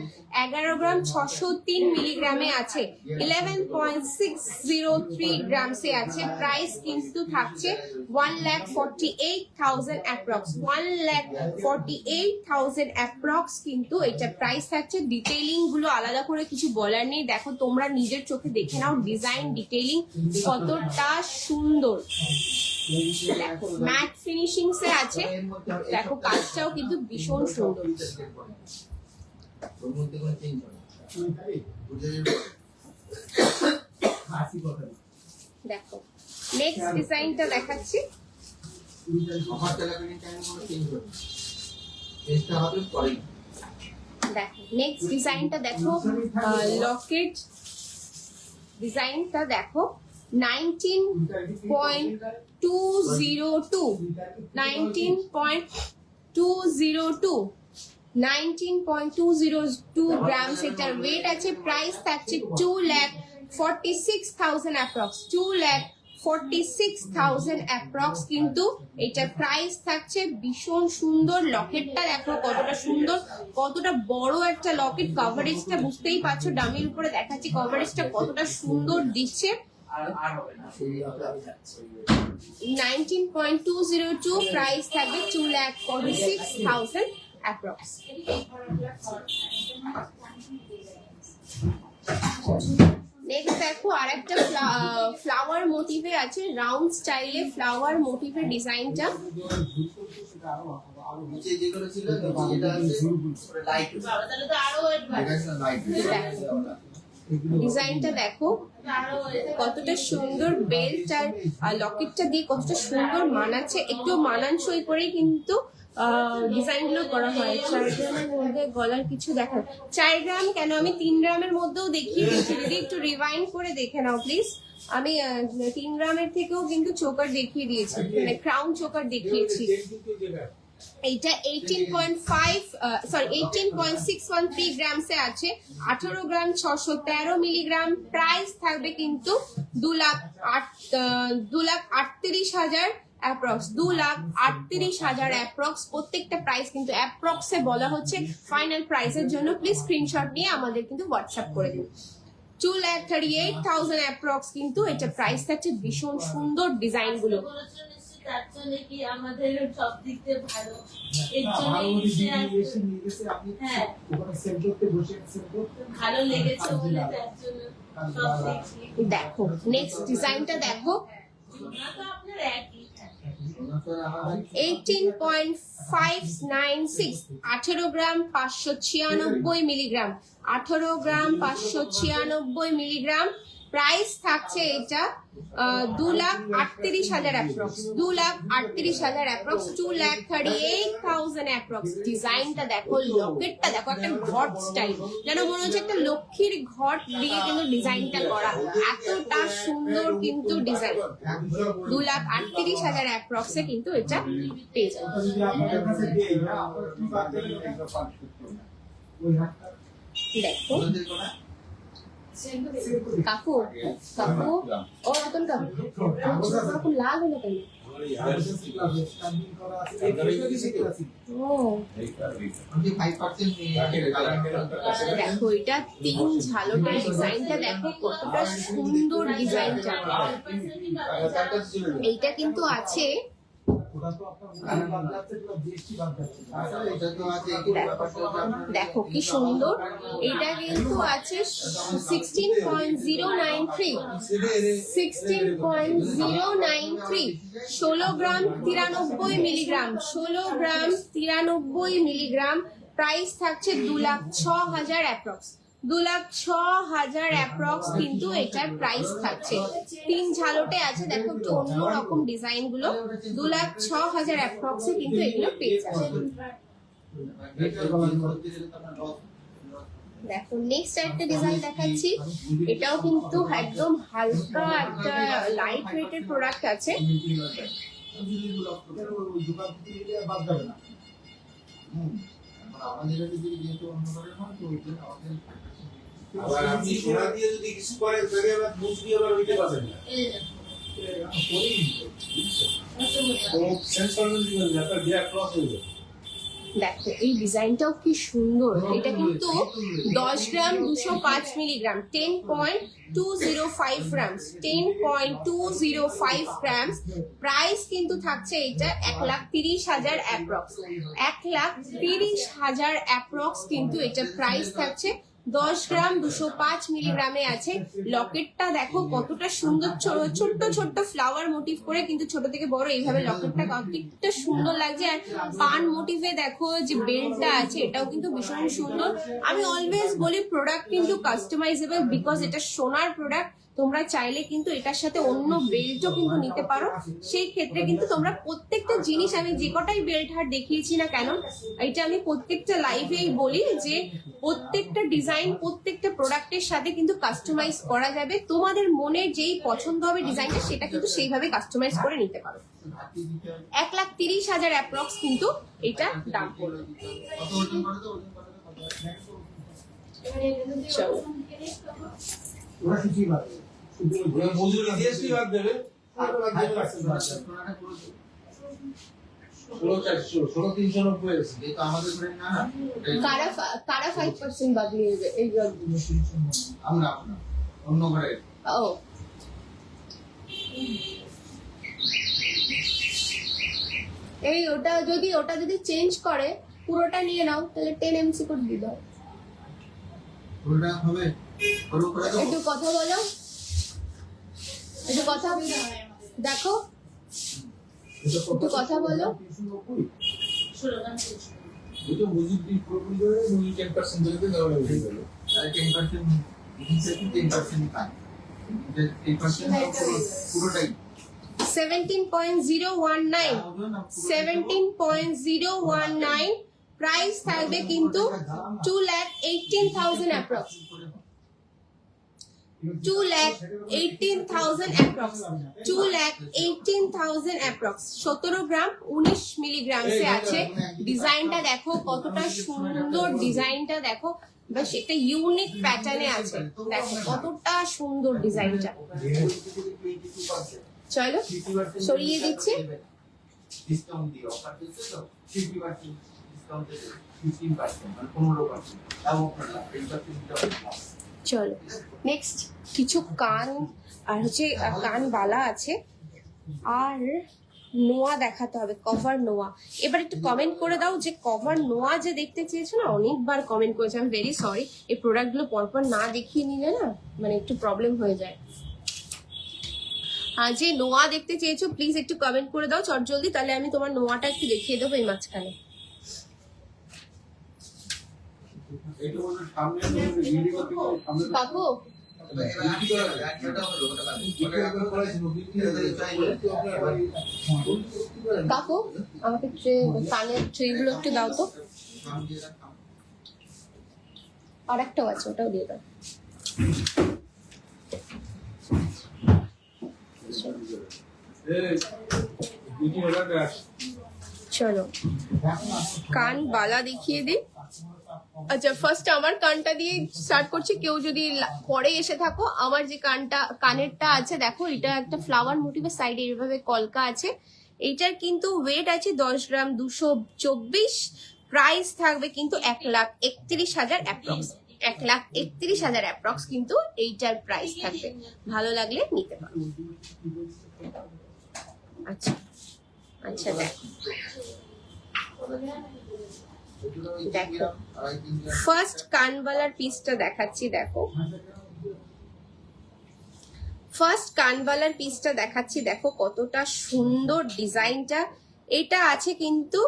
11 গ্রাম 603 মিলিগ্রামে আছে, 11.603 গ্রামসে আছে। প্রাইস কিন্তু থাকছে 1,48,000 অ্যাপ্রক্স, 1,48,000 অ্যাপ্রক্স কিন্তু এটা প্রাইস থাকছে। ডিটেইলিং গুলো আলাদা করে কিছু বলার নেই, দেখো তোমরা নিজের চোখে দেখে নাও ডিজাইন ডিটেইলিং কতটা সুন্দর। দেখো ম্যাট ফিনিশিং সে আছে, দেখো কাজটাও কিন্তু ভীষণ সুন্দর। দেখো নেক্সট ডিজাইনটা দেখাচ্ছি। দেখো নেক্সট ডিজাইনটা দেখো, লকেট ডিজাইনটা দেখো 19.202, 19.202 গ্রামস এটার ওয়েট আছে। প্রাইস থাকছে 2,46,000 অ্যাপ্রক্স, 2,46,000 অ্যাপ্রক্স কিন্তু এটার প্রাইস থাকছে। ভীষণ সুন্দর লকেটটা দেখো কতটা সুন্দর, কতটা বড় একটা লকেট। কভারেজটা বুঝতেই পারছো, ডামির উপরে দেখাচ্ছি কভারেজটা কতটা সুন্দর দিচ্ছে। 19.202 প্রাইস থাকবে 2,46,000 অ্যাপ্রক্স। নেক্সট দেখো আরেকটা ফ্লাওয়ার মোটিভে আছে, রাউন্ড স্টাইলে ফ্লাওয়ার মোটিভের ডিজাইনটা। ডিজাইনটা দেখো কতটা সুন্দর, বেল্ট আর লকেটটা দিয়ে কতটা সুন্দর মানাচ্ছে, একটু মানানসই করেই কিন্তু ডিজাইন গুলো করা হয়। 4 গ্রামের মধ্যে গলার কিছু দেখা, 4 গ্রাম কেন আমি 3 গ্রামের মধ্যেও দেখিয়ে দিচ্ছি, যদি একটু রিভাইন্ড করে দেখে নাও প্লিজ। আমি 3 গ্রামের থেকেও কিন্তু চোকার দেখিয়ে দিয়েছি, মানে ক্রাউন চোকার দেখিয়েছি। এইটা 18.613 গ্রামসে আছে, 18 গ্রাম 613 মিলিগ্রাম। প্রাইস থাকবে কিন্তু 2,38,000 অ্যাপ্রক্স, 2,38,000 অ্যাপ্রক্স। প্রত্যেকটা প্রাইস কিন্তু অ্যাপ্রক্সে বলা হচ্ছে, ফাইনাল প্রাইসের জন্য প্লিজ স্ক্রিনশট নিয়ে আমাদের কিন্তু হোয়াটসঅ্যাপ করে দিন। 2,38,000 অ্যাপ্রক্স কিন্তু এটা প্রাইস থাকছে। ভীষণ সুন্দর ডিজাইন গুলো, তার জন্য কি আমাদের সব দিক থেকে ভালো, এর জন্য হ্যাঁ ভালো লেগেছে বলে তার জন্য সব দেখছি। দেখো নেক্সট ডিজাইনটা দেখো, না তো আপনার একই 18.596, 18 গ্রাম 596 মিলিগ্রাম, 18 গ্রাম 596 মিলিগ্রাম। প্রাইস থাকছে এটা 2,38,000 অ্যাপ্রক্স, 2,38,000 অ্যাপ্রক্স, 2,38,000 অ্যাপ্রক্স। ডিজাইনটা দেখো, লকেটটা দেখো, একটা ঘট স্টাইল, যেন মনে হচ্ছে একটা লক্ষ্মীর ঘট দিয়ে কিন্তু ডিজাইনটা করা, এতটা সুন্দর কিন্তু ডিজাইন। 2,38,000 অ্যাপ্রক্সে কিন্তু এটা পেয়ে যাবে। দেখো কাকু, কাকু ও রতন কাকু, কাকু লাল হলো কেন? ও দেখো এটা 3 ঝালটের ডিজাইনটা দেখো কতটা সুন্দর ডিজাইনটা। এইটা কিন্তু আছে, দেখো কি সুন্দর, এটা কিন্তু আছে 16.093, 16.093, 16 গ্রাম 93 মিলিগ্রাম, 16 গ্রাম 93 মিলিগ্রাম। প্রাইস থাকছে 2,06,000 অ্যাপ্রক্স, 2,06,000 অ্যাপ্রক্স কিন্তু এটার প্রাইস থাকছে। 3 ঝালটে আছে, দেখো একটু অন্যরকম ডিজাইন গুলো। 2,06,000 অ্যাপ্রক্সে কিন্তু এগুলো পেয়ে যাবে। দেখো নেক্সট একটা ডিজাইন দেখাচ্ছি, এটাও কিন্তু একদম হালকা একটা লাইট ওয়েটের প্রোডাক্ট আছে। আবার আপনি সোনা দিয়ে যদি কিছু করেন তাহলে আবার মুখ দিয়ে আবার ওইটা পাবেন না। দেখো এই ডিজাইনটাও কি সুন্দর, এটা কিন্তু 10 গ্রাম 205 মিলিগ্রাম, 10.205 গ্রামস, 10.205 গ্রামস। প্রাইস কিন্তু থাকছে এটা 1,30,000 অ্যাপ্রক্স, 1,30,000 অ্যাপ্রক্স কিন্তু এটা প্রাইস থাকছে। 10 গ্রাম 205 মিলিগ্রামে আছে। লকেটটা দেখো কতটা সুন্দর, ছোট্ট ছোট্ট ফ্লাওয়ার মোটিভ করে কিন্তু ছোট থেকে বড় এইভাবে লকেটটা কতটা সুন্দর লাগছে। আর পান মোটিভে দেখো যে বেল্টটা আছে, এটাও কিন্তু ভীষণ সুন্দর। আমি অলওয়েজ বলি প্রোডাক্ট কিন্তু কাস্টমাইজেবল, বিকজ এটা সোনার প্রোডাক্ট। তোমরা চাইলে কিন্তু এটার সাথে অন্য বেল্টও কিন্তু নিতে পারো। সেই ক্ষেত্রে কিন্তু তোমরা প্রত্যেকটা জিনিস, আমি যে কটাই বেল্ট হার দেখিয়েছি না কেন, এটা আমি প্রত্যেকটা লাইভেই বলি যে প্রত্যেকটা ডিজাইন প্রত্যেকটা প্রোডাক্টের সাথে কিন্তু কাস্টমাইজ করা যাবে। তোমাদের মনের যেই পছন্দ হবে ডিজাইনটা, সেটা কিন্তু সেইভাবে কাস্টমাইজ করে নিতে পারো। 1,30,000 অ্যাপ্রক্স কিন্তু এটা দাম পড়বে। চলো মজুরি জিএসটি বাদ দেবে। 16,390 আছে। এই তো আমাদের ব্র্যান্ড না, কারা 5% বাদ নিয়ে নেবে এই আমরা অন্য ঘরে। ও এই ওটা যদি চেঞ্জ করে পুরোটা নিয়ে নাও, তাহলে 10 এমসি করে দিয়ে দাও। পুরোটা হবে একটু কথা বলো, একটু কথা দেখো, একটু কথা বলো। স্লোগান দুটো মজুদ দিয়ে পুরোপুরি করে উনি 10% ধরে দেন তাহলে উঠে গেল। 10% হিসেবে 10% পায়। 10% পুরোটাই 17.019 17.019 প্রাইস থাকবে কিন্তু 2,18,000 অ্যাপ্রক্স, 2,18,000 অ্যাপ্রক্স, 2,18,000 অ্যাপ্রক্স। 17 গ্রাম 19 মিলিগ্রামসে আছে। ডিজাইনটা দেখো কতটা সুন্দর, ডিজাইনটা দেখো, বা সেটা ইউনিক প্যাটার্নে আছে। দেখো কতটা সুন্দর ডিজাইনটা। চলো সরিয়ে দিচ্ছি। ডিসকাউন্ট দিয়ে অফার দিচ্ছে তো 50% ডিসকাউন্ট দিয়ে 15% মানে 15% তাও অফার না 10% চলো নেক্সট কিছু কান আর হচ্ছে কানবালা আছে, আর নোয়া দেখাতে হবে, কভার নোয়া। এবার একটু কমেন্ট করে দাও যে কভার নোয়া যে দেখতে চেয়েছো না, অনেকবার কমেন্ট করেছে। আমি ভেরি সরি, এই প্রোডাক্টগুলো পরপর না দেখিয়ে নিলে না মানে একটু প্রবলেম হয়ে যায়। আর যে নোয়া দেখতে চেয়েছো প্লিজ একটু কমেন্ট করে দাও চটজলদি, তাহলে আমি তোমার নোয়াটা একটু দেখিয়ে দেবো এই মাঝখানে। এটা বলতে সামনে ভিডিও করতে সামনে কাকু কাকু আমাকে কানের ট্রেগুলো একটু দাও তো, আর একটাও আছে ওটাও দিয়ে দাও। চলো কান বালা দেখিয়ে দিই। আচ্ছা ফার্স্ট আমার কানটা দিয়ে স্টার্ট করছি, কেউ যদি পরে এসে থাকো। আমার যে কানেরটা আছে দেখো, এটা একটা ফ্লাওয়ার মোটিভের সাইডে এভাবে কলকা আছে। এইটার কিন্তু ওয়েট আছে 10 গ্রাম 224। প্রাইস থাকবে কিন্তু 1,31,000 অ্যাপ্রক্স, 1,31,000 অ্যাপ্রক্স কিন্তু এইটার প্রাইস থাকবে। ভালো লাগলে নিতে পারো। আচ্ছা আচ্ছা দেখো দেখো ফার্স্ট কানবালার পিসটা দেখাচ্ছি। দেখো ফার্স্ট কানবালার পিসটা দেখাচ্ছি, দেখো কতটা সুন্দর ডিজাইনটা। এটা আছে কিন্তু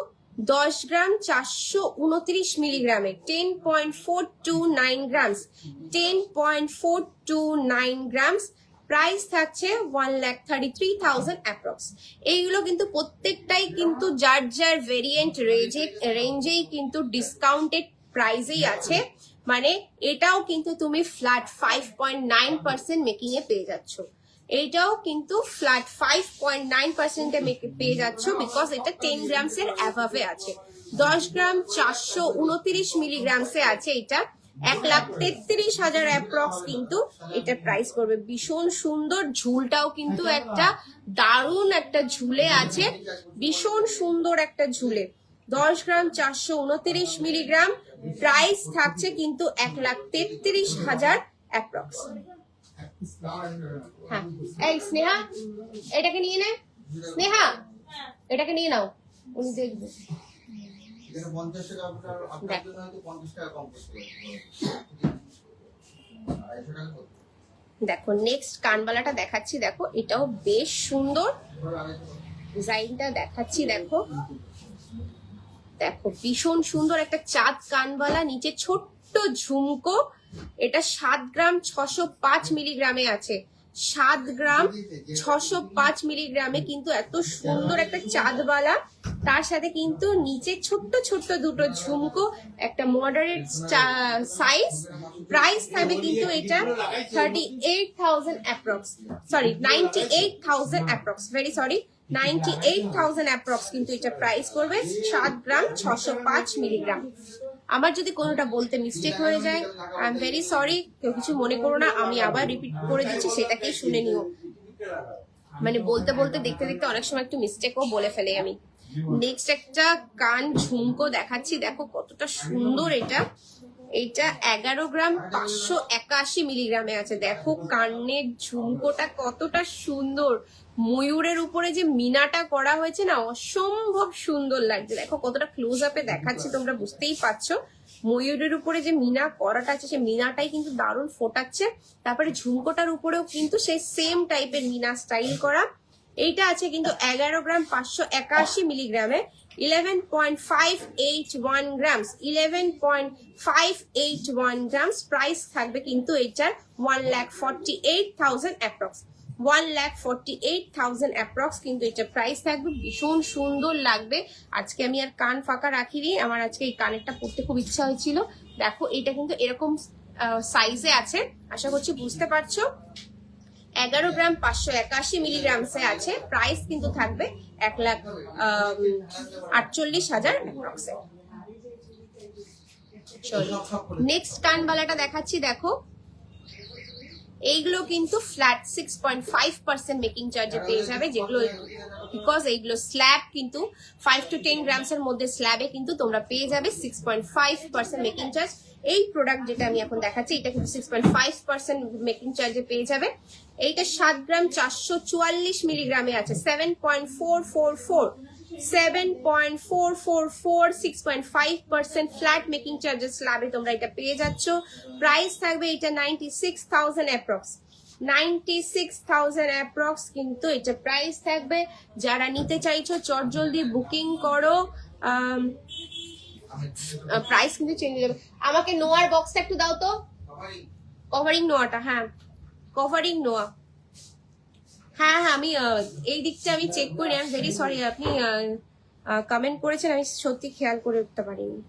10 গ্রাম 429 মিলিগ্রামে, 10.429 গ্রামস, 10.429 গ্রামস। প্রাইস থাকছে 1,33,000 অ্যাপ্রক্স। এইগুলো কিন্তু প্রত্যেকটাই কিন্তু যার যার ভেরিয়েন্ট রেঞ্জেই কিন্তু ডিসকাউন্টেড প্রাইসেই আছে। মানে এটাও কিন্তু তুমি ফ্ল্যাট 5.9% মেকিং এ পেয়ে যাচ্ছ। এইটাও কিন্তু ফ্ল্যাট 5.9% পেয়ে যাচ্ছ, বিকজ এটা 10 গ্রামস এর অ্যাভাবে আছে। 10 গ্রাম 429 মিলিগ্রামসে আছে। এটা 1,33,000 অ্যাপ্রক্স কিন্তু এটা প্রাইস পড়বে। ভীষণ সুন্দর, ঝুলটাও কিন্তু একটা দারুণ একটা ঝুলে আছে, ভীষণ সুন্দর একটা ঝুলে। 10 গ্রাম 429 মিলিগ্রাম, প্রাইস থাকছে কিন্তু 1,33,000 অ্যাপ্রক্স। হ্যাঁ এই স্নেহা এটাকে নিয়ে নে, স্নেহা এটাকে নিয়ে নাও, উনি দেখবে। এখানে 50 টাকা আপনার জন্য হয়তো 50 টাকা কম করতে হবে। 250 টাকা করতে। দেখো নেক্সট কানবালাটা দেখাচ্ছি। দেখো এটাও বেশ সুন্দর ডিজাইনটা দেখাচ্ছি। দেখো দেখো ভীষণ সুন্দর একটা চাঁদ কানবালা, নিচে ছোট্ট ঝুমকো। এটা 7 গ্রাম 605 মিলিগ্রামে আছে। 7 গ্রাম 605 মিলিগ্রামে কিন্তু এত সুন্দর একটা চাঁদবালা, তার সাথে কিন্তু নিচে ছোট্ট ছোট্ট দুটো ঝুমকো, একটা মডারেট সাইজ। প্রাইস থাকবে কিন্তু এটা 38,000 approx, sorry 98,000 approx, very sorry 98,000 approx কিন্তু এটা প্রাইস করবে। 7 গ্রাম 605 মিলিগ্রাম। আমার যদি কোনোটা বলতে মিস্টেক হয়ে যায় আই এম ভেরি সরি, কেউ কিছু মনে করো না, আমি আবার রিপিট করে দিচ্ছি, সেটাকেই শুনে নিও। মানে বলতে বলতে দেখতে দেখতে অনেক সময় একটু মিস্টেকও বলে ফেলে আমি। নেক্সট একটা কান ঝুমকো দেখাচ্ছি। দেখো কতটা সুন্দর এটা। এটা 11 গ্রাম 581 মিলিগ্রামে আছে। দেখো কানের ঝুমকোটা কতটা সুন্দর, ময়ূরের উপরে যে মিনাটা করা হয়েছে না, অসম্ভব সুন্দর লাগছে। দেখো কতটা ক্লোজ আপে দেখাচ্ছি, তোমরা বুঝতেই পারছো। ময়ূরের উপরে যে মিনা করাটা আছে, সেই মিনাটাই কিন্তু দারুণ ফোটাচ্ছে। তারপরে ঝুমকোটার উপরেও কিন্তু সেই সেম টাইপের মিনা স্টাইল করা। এইটা আছে কিন্তু 11 গ্রাম 581 মিলিগ্রামে, 11.581 গ্রামস, 11.581 গ্রামস। প্রাইস থাকবে কিন্তু এটার 1,48,000 অ্যাপ্রক্স, 1,48,000 অ্যাপ্রক্স কিন্তু এটা প্রাইস থাকবে। ভীষণ সুন্দর লাগবে। আজকে আমি আর কান ফাঁকা রাখিনি, আমার আজকে এই কানেরটা পরতে খুব ইচ্ছা হয়েছিল। দেখো এটা কিন্তু এরকম সাইজে আছে, আশা করছি বুঝতে পারছো। 11 গ্রাম 581 মিলিগ্রামসে আছে। প্রাইস কিন্তু থাকবে 1,48,000 অ্যাপ্রক্সে। নেক্সট কানবালাটা দেখাচ্ছি। দেখো এইগুলো কিন্তু ফ্ল্যাট 6.5% মেকিং চার্জে পেয়ে যাবে, যেগুলো বিকজ এইগুলো স্ল্যাব কিন্তু 5 to 10 গ্রামসের মধ্যে স্ল্যাবে কিন্তু তোমরা পেয়ে যাবে 6.5% মেকিং চার্জ। এই প্রোডাক্ট যেটা আমি এখন দেখাচ্ছি এটা কিন্তু 6.5% মেকিং চার্জে পেয়ে যাবে। এইটা 7 গ্রাম 444 মিলিগ্রামে আছে, 7.444, 6.5% ফ্ল্যাট মেকিং চার্জেস স্ল্যাবে তোমরা এটা পেয়ে যাচ্ছ। প্রাইস থাকবে এটা 96,000 অ্যাপ্রক্স, 96,000 অ্যাপ্রক্স কিন্তু এটা প্রাইস থাকবে। যারা নিতে চাইছো চটজলদি বুকিং করো। প্রাইস কিন্তু চেঞ্জ হয়ে যাবে। আমাকে নোয়ার বক্সটা একটু দাও তো, কভারিং নোয়াটা। হ্যাঁ কভারিং নোয়া, হ্যাঁ হ্যাঁ আমি এই দিকটা আমি চেক করি। আই এম ভেরি সরি, আপনি কমেন্ট করেছেন, আমি সত্যি খেয়াল করে উঠতে পারিনি।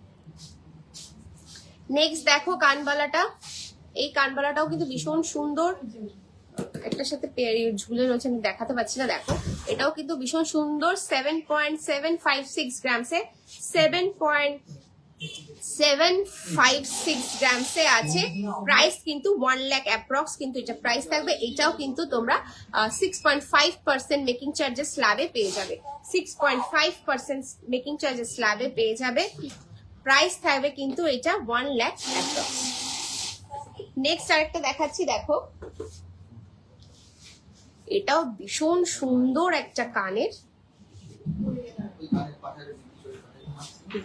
নেক্সট দেখো কানবালাটা। এই কানবালাটাও কিন্তু ভীষণ সুন্দর, একটার সাথে ঝুলে রয়েছে, আমি দেখাতে পারছি না। দেখো এটাও কিন্তু ভীষণ সুন্দর, 7.756 গ্রামসে, 7.756 গ্রামসে আছে। প্রাইস কিন্তু 1 লাখ অ্যাপ্রক্স কিন্তু এটা প্রাইস থাকবে। এটাও কিন্তু তোমরা 6.5% মেকিং চার্জেস স্ল্যাবে পেয়ে যাবে, 6.5% মেকিং চার্জেস স্ল্যাবে পেয়ে যাবে। প্রাইস থাকবে কিন্তু এটা 1 লাখ অ্যাপ্রক্স। নেক্সট আরেকটা দেখাচ্ছি। দেখো এটাও ভীষণ সুন্দর একটা কানের।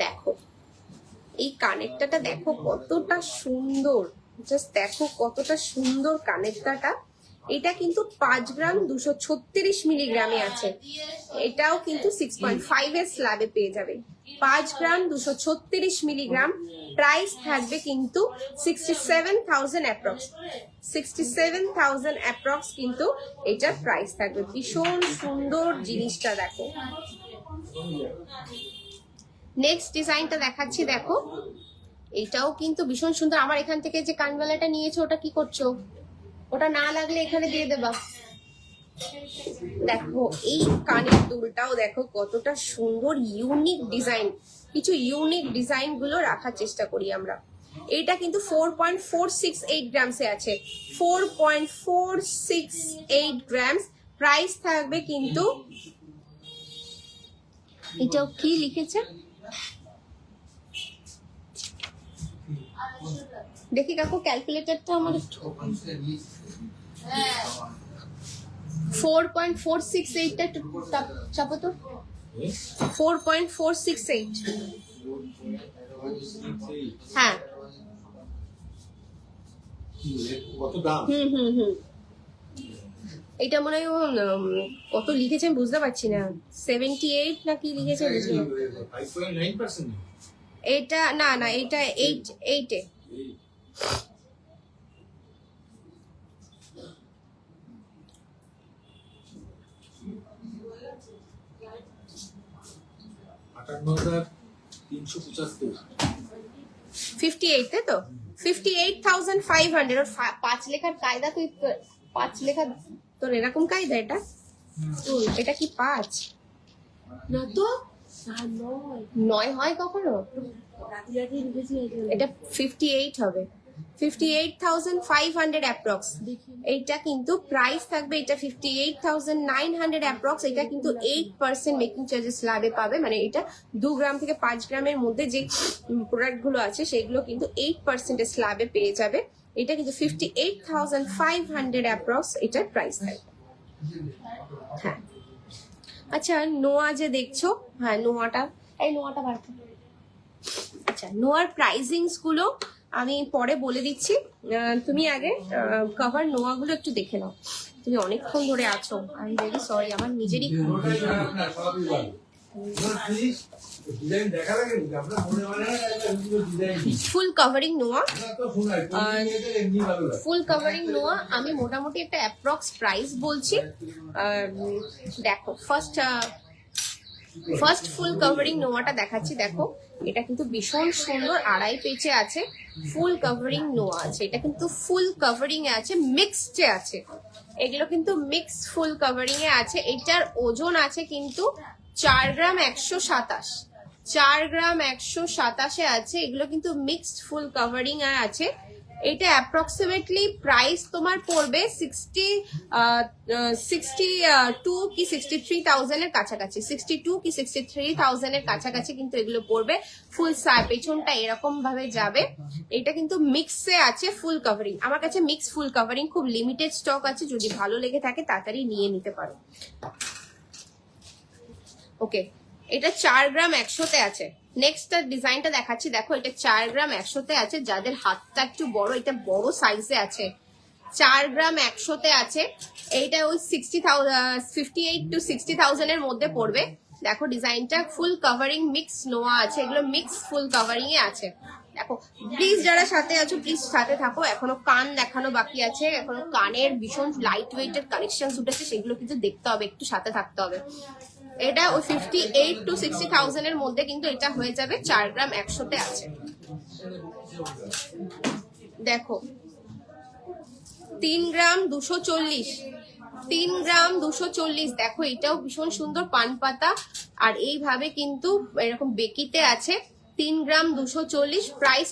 দেখো এই কানেরটাটা দেখো কতটা সুন্দর, জাস্ট দেখো কতটা সুন্দর কানেরটাটা। এটা কিন্তু 5 গ্রাম 236 মিলিগ্রামে আছে। এটাও কিন্তু 6.5 এর স্ল্যাবে পেয়ে যাবে, 5 গ্রাম 236 মিলিগ্রাম। প্রাইস থাকবে কিন্তু 67,000 অ্যাপ্রক্স, 67,000 অ্যাপ্রক্স কিন্তু এটার প্রাইস থাকবে। ভীষণ সুন্দর জিনিসটা দেখো। নেক্সট ডিজাইনটা দেখাচ্ছি। দেখো এটাও কিন্তু ভীষণ সুন্দর। আমার এখান থেকে যে কানবালাটা নিয়েছো ওটা কি করছো? ওটা না লাগলে এখানে দিয়ে দেবা। দেখো এই কানের দুলটাও দেখো কতটা সুন্দর, ইউনিক ডিজাইন। কিছু ইউনিক ডিজাইন গুলো রাখার চেষ্টা করি আমরা। এটা কিন্তু 4.468 গ্রামসে আছে, 4.468 গ্রামস। প্রাইস থাকবে কিন্তু, এটাও কি লিখেছে দেখি কাকু, ক্যালকুলেটরটা আমার 4.468 টা চাপো তো, 4.468। হ্যাঁ কত দাম? এটা মনে হয় কত লিখেছে আমি বুঝতে পারছি না, 78 না কি লিখেছে বুঝতে পারছি না। 5.9%। এটা না না, এটা 8 এ। $58 তাই তো, 58,500। ওর 5 লেখার কায়দা, তুই 5 লেখা তোর এরকম কায়দা? এটা কি 5 না তো 9 হয় কখনো? এটা 58 হবে, 58,500 অ্যাপ্রক্স। এইটা কিন্তু প্রাইস থাকবে এটা 58,900 অ্যাপ্রক্স। এটা কিন্তু 8% মেকিং চার্জেস স্ল্যাবে পাবে, মানে এটা 2 গ্রাম থেকে 5 গ্রামের মধ্যে যে প্রোডাক্ট গুলো আছে সেগুলো কিন্তু 8% স্ল্যাবে পেয়ে যাবে। এটা কিন্তু 58,500 অ্যাপ্রক্স এটার প্রাইস থাকবে। হ্যাঁ, আচ্ছা নোয়া যে দেখছো, হ্যাঁ নোয়াটা, এই নোয়াটা বার কর। আচ্ছা নোয়ার প্রাইসিংস গুলো আমি পরে বলে দিচ্ছি, তুমি আগে কভার নোয়া গুলো একটু দেখে নাও। তুমি অনেকক্ষণ ধরে আছো, আই এম ভেরি সরি, আমার নিজেরই ফুল কভারিং নোয়া। ফুল কভারিং নোয়া আমি মোটামুটি একটা অ্যাপ্রক্স প্রাইস বলছি। দেখো ফার্স্ট ফুল কভারিং নোয়াটা দেখাচ্ছি। দেখো এটা কিন্তু ভীষণ সুন্দর, 2.5 পেজে আছে, ফুল কভারিং নোয়া আছে। এটা কিন্তু ফুল কভারিং এ আছে, মিক্সড এ আছে, এগুলো কিন্তু মিক্স ফুল কভারিং এ আছে। এটার ওজন আছে কিন্তু 4 গ্রাম 127, 4 গ্রাম 127 আছে। এগুলো কিন্তু মিক্সড ফুল কভারিং এ আছে। এটা অ্যাপ্রক্সিমেটলি প্রাইস তোমার পড়বে 62 কি 63,000 এর কাছাকাছি, 62 কি 63,000 এর কাছাকাছি কিন্তু এগুলো পড়বে। ফুল পেছনটা এরকম ভাবে যাবে। এটা কিন্তু মিক্সে আছে ফুল কভারিং। আমার কাছে মিক্স ফুল কভারিং খুব লিমিটেড স্টক আছে, যদি ভালো লেগে থাকে তাড়াতাড়ি নিয়ে নিতে পারো। ওকে, এটা 4 গ্রাম 100-তে আছে। নেক্সট ডিজাইনটা দেখাচ্ছি। দেখো এটা 4 গ্রাম 100-তে আছে, যাদের হাতটা একটু বড়, এটা বড় সাইজে আছে। 4 গ্রাম 100-তে আছে। এইটা ওই 58 to 60,000 এর মধ্যে পড়বে। দেখো ডিজাইনটা ফুল কভারিং মিক্স নোয়া আছে, এগুলো মিক্স ফুল কভারিং এ আছে। দেখো প্লিজ যারা সাথে আছো প্লিজ সাথে থাকো, এখনো কান দেখানো বাকি আছে, এখনো কানের ভীষণ লাইট ওয়েটের কালেকশন উঠেছে, সেগুলো কিন্তু দেখতে হবে, একটু সাথে থাকতে হবে। এটা ওই 58 to 60,000 এর মধ্যে কিন্তু এটা হয়ে যাবে, 4 গ্রাম 100-তে আছে। দেখো 3 গ্রাম 240, 3 গ্রাম 240। দেখো এটাও ভীষণ সুন্দর পান পাতা, আর এইভাবে কিন্তু এরকম বেকিতে আছে। 3 গ্রাম 240, প্রাইস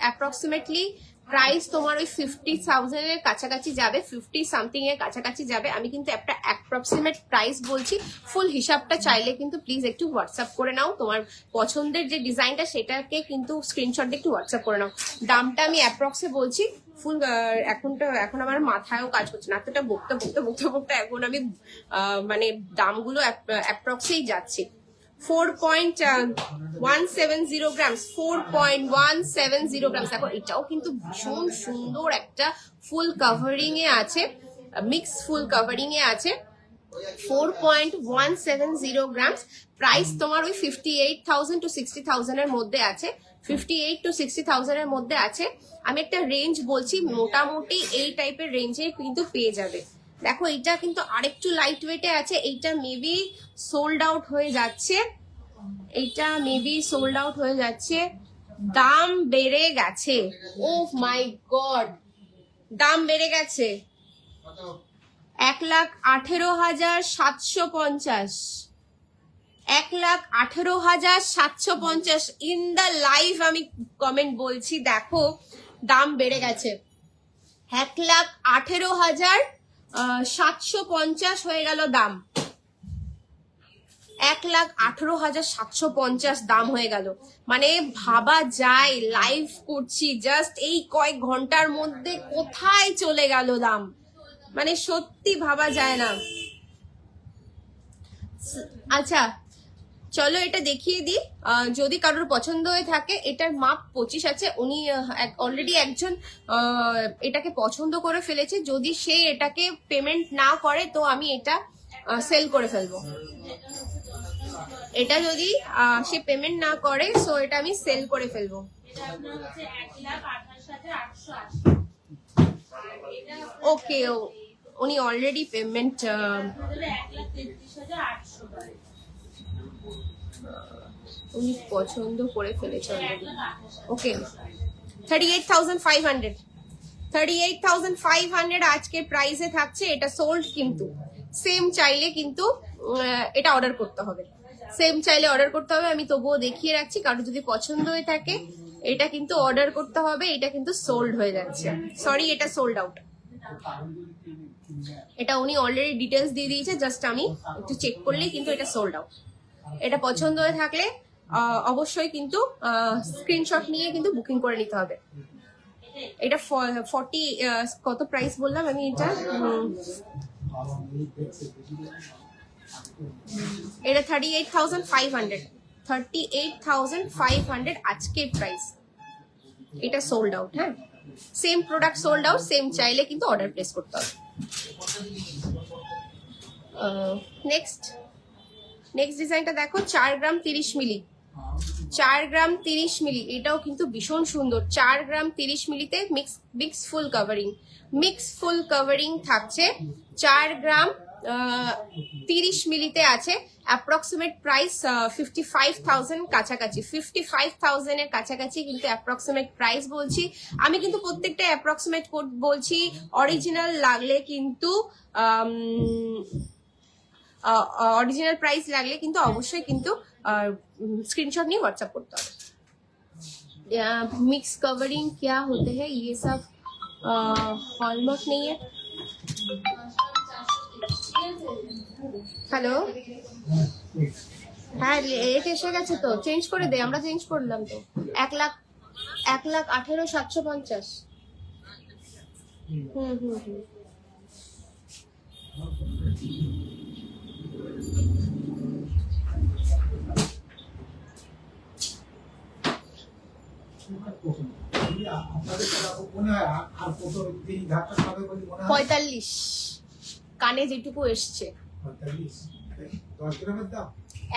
অ্যাপ্রক্সিমেটলি প্রাইস তোমার ওই 50,000 এর কাছাকাছি যাবে, 50 সামথিং এর কাছাকাছি যাবে। আমি কিন্তু একটা অ্যাপ্রক্সিমেট প্রাইস বলছি, ফুল হিসাবটা চাইলে কিন্তু প্লিজ একটু হোয়াটসঅ্যাপ করে নাও। তোমার পছন্দের যে ডিজাইনটা সেটাকে কিন্তু স্ক্রিনশট দিয়ে একটু হোয়াটসঅ্যাপ করে নাও। দামটা আমি অ্যাপ্রক্সে বলছি, ফুল এখন আমার মাথায়ও কাজ করছে না, এতটা বকতে এখন আমি মানে দামগুলো অ্যাপ্রক্সেই যাচ্ছি। 4.170 গ্রামস, 4.170 গ্রামস। দেখো এটাও কিন্তু ভীষণ সুন্দর একটা ফুল কাভারিং এ আছে, মিক্স ফুল কাভারিং এ আছে। 4.170 গ্রামস, প্রাইস তোমার ওই 58,000 to 60,000 এর মধ্যে আছে, 58 to 60,000 এর মধ্যে আছে। আমি একটা রেঞ্জ বলছি, মোটামুটি এই টাইপের রেঞ্জে কিন্তু পেয়ে যাবে। দেখো এটা কিন্তু আরেকটু লাইট ওয়েটে আছে, এইটা মেবি সোল্ড আউট হয়ে যাচ্ছে, এইটা মেবি সোল্ড আউট হয়ে যাচ্ছে। দাম বেড়ে গেছে, ও মাই গড, দাম বেড়ে গেছে। 1,18,750, 1,18,750 ইন দ্য লাইভ আমি কমেন্ট বলছি। দেখো দাম বেড়ে গেছে, 1,18,750 হয়ে গেল দাম, 1,18,750 দাম হয়ে গেল। মানে ভাবা যায়, লাইভ করছি জাস্ট এই কয়েক ঘন্টার মধ্যে কোথায় চলে গেল দাম, মানে সত্যি ভাবা যায় না। আচ্ছা চলো এটা দেখিয়ে দিই, যদি কারোর পছন্দ হয়ে থাকে। এটার মাপ 25 আছে, উনি অলরেডি একজন এটাকে পছন্দ করে ফেলেছে। যদি সে এটাকে পেমেন্ট না করে তো আমি এটা সেল করে ফেলবো। এটা যদি সে পেমেন্ট না করে সো এটা আমি সেল করে ফেলবো। ওকে, উনি অলরেডি পেমেন্ট উনি পছন্দ করে ফেলেছে অলরেডি। ওকে 38,500, 38,500 আজকের প্রাইসে থাকছে। এটা সোল্ড, কিন্তু সেম চাইলে কিন্তু এটা অর্ডার করতে হবে, সেম চাইলে অর্ডার করতে হবে। আমি তবুও দেখিয়ে রাখছি, কারো যদি পছন্দ হয়ে থাকে এটা কিন্তু অর্ডার করতে হবে। এটা কিন্তু সোল্ড হয়ে যাচ্ছে, সরি এটা সোল্ড আউট। এটা উনি অলরেডি ডিটেলস দিয়ে দিয়েছে, জাস্ট আমি একটু চেক করলেই কিন্তু এটা সোল্ড আউট। এটা পছন্দ হয়ে থাকলে অবশ্যই কিন্তু স্ক্রিনশট নিয়ে কিন্তু বুকিং করে নিতে হবে। এটা 40 কত প্রাইস বললাম আমি, এটা এটা 38,500, 38,500 আজকের প্রাইস। এটা সোল্ড আউট। হ্যাঁ, same product sold out, same চাইলে কিন্তু অর্ডার প্লেস করতে হবে। নেক্সট ডিজাইনটা দেখো, 4 গ্রাম 30 মিলি, 4 গ্রাম 30 মিলি, এটাও কিন্তু ভীষণ সুন্দর। 4 গ্রাম 30 মিলিতে মিক্স ফুল কাভারিং থাকছে। 4 গ্রাম 30 মিলিতে আছে। অ্যাপ্রক্সিমেট প্রাইস 55,000 কাছাকাছি, 55,000 এর কাছাকাছি কিন্তু অ্যাপ্রক্সিমেট প্রাইস বলছি আমি। কিন্তু প্রত্যেকটা অ্যাপ্রক্সিমেট বলছি, অরিজিনাল লাগলে কিন্তু অরিজিনাল প্রাইস লাগলে কিন্তু অবশ্যই কিন্তু स्क्रीनशॉट नहीं व्हाट्सएप करता है। मिक्स कवरिंग क्या होते हैं ये सब, हॉलमार्क नहीं है। হ্যালো, হ্যাঁ লেট এসে গেছে তো, চেঞ্জ করে দে, আমরা চেঞ্জ করলাম তো। 1,18,750। হুম। আপনাদের কথা মনে হয় আর কত এই ধাপটা হবে বলে মনে হয়? 45 কানে যেটুকু এসছে। 45 10 গ্রামের দাম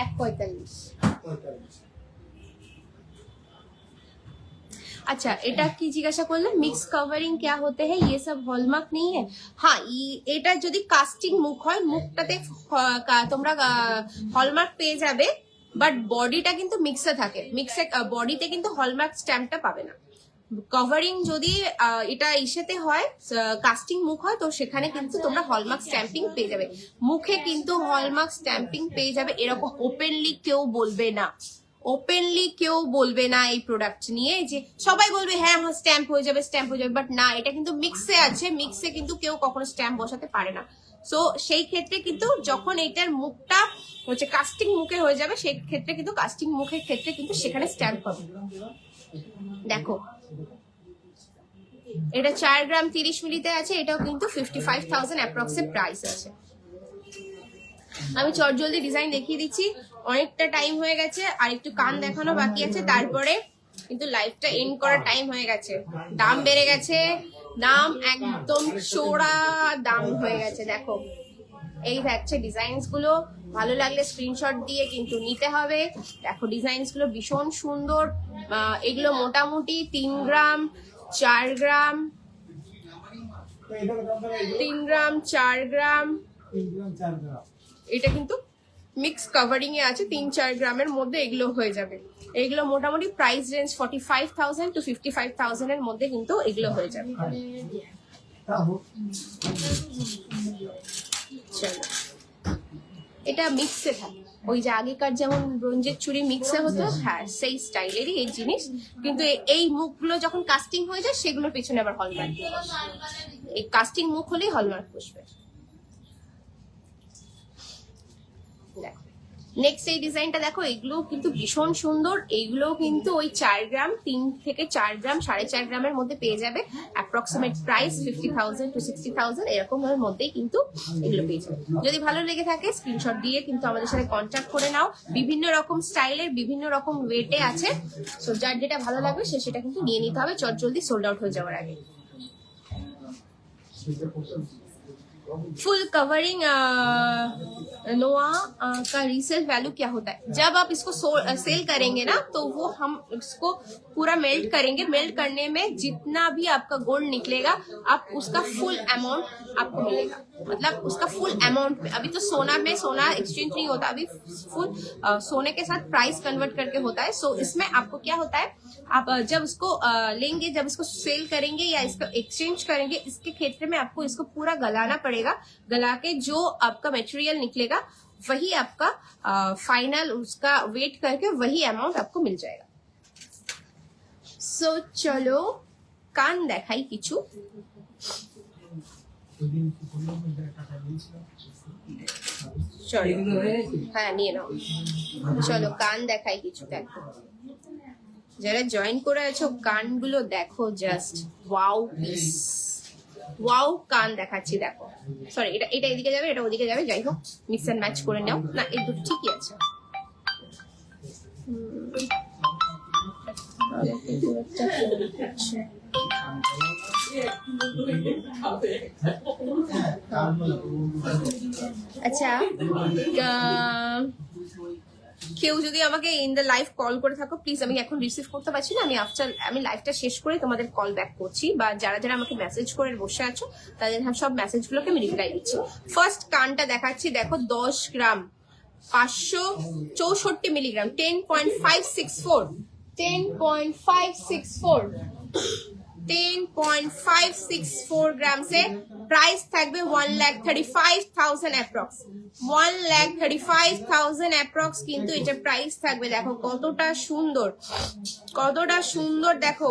1.45। 45। अच्छा, এটা কি জিজ্ঞাসা করলেন, মিক্স কভারিং क्या होते हैं ये सब हॉलमार्क नहीं है। हाँ, এটা যদি কাস্টিং মুখ হয়, মুখটাতে তোমরা হলমার্ক পেয়ে যাবে, বাট বডিটা কিন্তু মিক্সে থাকে। বডিতে কিন্তু হলমার্ক স্ট্যাম্পটা পাবে না। কভারিং যদি এটা ইসেতে হয়, কাস্টিং মুখ হয়, তো সেখানে কিন্তু তোমরা হলমার্ক স্ট্যাম্পিং পেয়ে যাবে। মুখে কিন্তু হলমার্ক স্ট্যাম্পিং পেয়ে যাবে, এরকম ওপেনলি কেউ বলবে না এই প্রোডাক্ট নিয়ে, যে সবাই বলবে হ্যাঁ স্ট্যাম্প হয়ে যাবে, বাট না, এটা কিন্তু মিক্সে আছে। মিক্সে কিন্তু কেউ কখনো স্ট্যাম্প বসাতে পারে না। সো সেই ক্ষেত্রে কিন্তু যখন এটার মুখটা হচ্ছে কাস্টিং মুখে হয়ে যাবে, সেই ক্ষেত্রে কিন্তু কাস্টিং মুখের ক্ষেত্রে কিন্তু সেখানে স্ট্যাম্প পাবে। দেখো, এটা 4 গ্রাম 30 মিলিতে আছে। এটাও কিন্তু 55,000 অ্যাপ্রক্সিমেট প্রাইস আছে। আমি চটজলদি ডিজাইন দেখিয়ে দিচ্ছি, অনেকটা টাইম হয়ে গেছে, আর একটু কান দেখানো বাকি আছে, তারপরে কিন্তু লাইভটা এন্ড করার টাইম হয়ে গেছে। দাম বেড়ে গেছে, দাম একদম চোরা দাম হয়ে গেছে। দেখো, এই হচ্ছে ডিজাইনস গুলো, ভালো লাগলে স্ক্রিনশট দিয়ে কিন্তু নিতে হবে। দেখো ডিজাইনস গুলো ভীষণ সুন্দর। এগুলো মোটামুটি 3 গ্রাম 4 গ্রাম 3 গ্রাম 4 গ্রাম, এটা কিন্তু মিক্স কাভারিং এ আছে। 3-4 গ্রামের মধ্যে এগুলো হয়ে যাবে। এগুলো মোটামুটি প্রাইস রেঞ্জ 45,000 to 55,000 এর মধ্যে কিন্তু এগুলো হয়ে যাবে। চলো, এটা মিক্সে থাকে, ওই যে আগেকার যেমন ব্রোঞ্জের চুড়ি মিক্সে হতো, হ্যাঁ সেই স্টাইলেরই এই জিনিস। কিন্তু এই মুখগুলো যখন কাস্টিং হয়ে যায়, সেগুলোর পেছনে আবার হলমার্ক। এই কাস্টিং মুখ হলেই হলমার্ক বসবে। নেক্সট এই ডিজাইনটা দেখো, এগুলো কিন্তু ভীষণ সুন্দর। এইগুলো কিন্তু ওই 4 গ্রাম 3 থেকে 4 গ্রাম 4.5 গ্রামের মধ্যে পেয়ে যাবে। অ্যাপ্রক্সিমেট প্রাইস 50,000 to 60,000 এরকম এর মধ্যেই কিন্তু এগুলো পেয়ে যাবে। যদি ভালো লেগে থাকে স্ক্রিনশট দিয়ে কিন্তু আমাদের সাথে কন্ট্যাক্ট করে নাও। বিভিন্ন রকম স্টাইলের, বিভিন্ন রকম ওয়েটে আছে। সো যার যেটা ভালো লাগবে সেটা কিন্তু নিয়ে নিতে হবে চটজলদি সোল্ড আউট হয়ে যাওয়ার আগে। फुल कवरिंग नोआ का रीसेल वैल्यू क्या होता है? जब आप इसको सेल करेंगे ना, तो वो हम इसको पूरा मेल्ट करेंगे। मेल्ट करने में जितना भी आपका गोल्ड निकलेगा, आप उसका फुल अमाउंट आपको मिलेगा। मतलब उसका फुल अमाउंट। अभी तो सोना में सोना एक्सचेंज नहीं होता, अभी फुल सोने के साथ प्राइस कन्वर्ट करके होता है। सो इसमें आपको क्या होता है, आप जब इसको लेंगे, जब इसको सेल करेंगे या इसको एक्सचेंज करेंगे, इसके क्षेत्र में आपको इसको पूरा गलाना पड़ेगा। गला के जो आपका मटेरियल निकलेगा, वही आपका फाइनल उसका वेट करके वही अमाउंट आपको मिल जाएगा। सो चलो कान देखाई किछु। चलो हाँ নিয়ে নাও। চলো কান দেখাই কিছু। দেখো যারা জয়েন করে আছো, কানগুলো দেখো, জাস্ট ওয়াও পিস। ওয়াও কান দেখাচ্ছি, দেখো সরি এটা এটা এদিকে যাবে, এটা ওদিকে যাবে, যাই হোক মিক্স অ্যান্ড ম্যাচ করে নাও না, এই দুটো ঠিকই আছে। আচ্ছা কেউ যদি আমাকে ইন দ্য লাইভ কল করে থাকো প্লিজ, আমি এখন রিসিভ করতে পারছি না, আমি লাইভটা শেষ করে তোমাদের কল ব্যাক করছি, বা যারা যারা আমাকে মেসেজ করে বসে আছো তাদের সব মেসেজগুলোকে আমি রিপ্লাই দিচ্ছি। ফার্স্ট কানটা দেখাচ্ছি, দেখো 10 গ্রাম 564 মিলিগ্রাম, 10.564 গ্রামসে প্রাইস থাকবে 1,35,000 অ্যাপ্রক্স, 1,35,000 অ্যাপ্রক্স কিন্তু এটা প্রাইস থাকবে। দেখো কতটা সুন্দর, কতটা সুন্দর, দেখো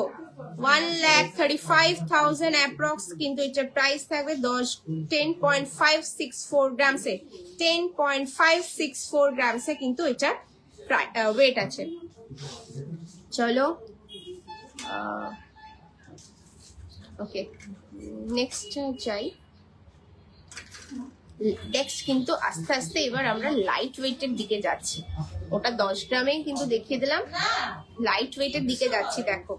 1,35,000 অ্যাপ্রক্স কিন্তু এটা প্রাইস থাকবে 10.564 গ্রামসে, 10.564 গ্রামসে কিন্তু এটা ওয়েট আছে। চলো ওকে নেক্সট যাই। নেক্সট কিন্তু আস্তে আস্তে এবার আমরা লাইট ওয়েটের দিকে যাচ্ছি, ওটা 10 গ্রামেই কিন্তু দেখিয়ে দিলাম, লাইট ওয়েটের দিকে যাচ্ছি। দেখো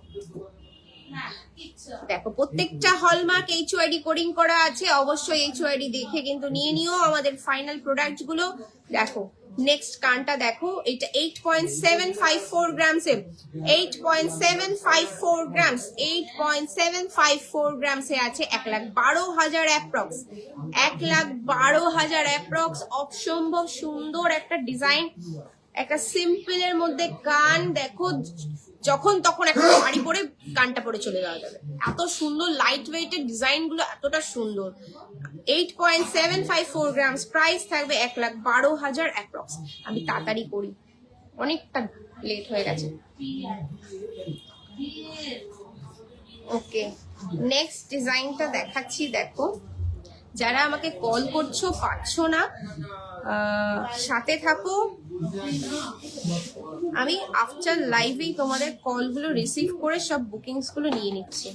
দেখো প্রত্যেকটা হলমার্ক HYD কোডিং করা আছে, অবশ্যই HYD দেখে কিন্তু নিয়ে নিও আমাদের ফাইনাল প্রোডাক্ট গুলো। দেখো নেক্সট কানটা দেখো, এটা 8.754 গ্রামসে, 8.754 গ্রামস, 8.754 গ্রামসে আছে 1,12,000 অ্যাপ্রক্স, 1,12,000 অ্যাপ্রক্স। অসম্ভব সুন্দর একটা ডিজাইন, একটা সিম্পলের মধ্যে কান, দেখো যখন তখন একটা শাড়ি পরে কানটা পরে চলে যাওয়া যাবে, এত সুন্দর লাইট ওয়েটের ডিজাইন গুলো, এতটা সুন্দর। 8.754 গ্রামস, প্রাইস থাকবে 1,12,000 অ্যাপ্রক্স। আমি তাড়াতাড়ি করি, অনেকটা লেট হয়ে গেছে। ওকে নেক্সট ডিজাইনটা দেখাচ্ছি, দেখো যারা আমাকে কল করছো পাচ্ছ না, সাথে থাকো, আমি আফটার লাইভেই তোমাদের কলগুলো রিসিভ করে সব বুকিংস গুলো নিয়ে নিচ্ছি।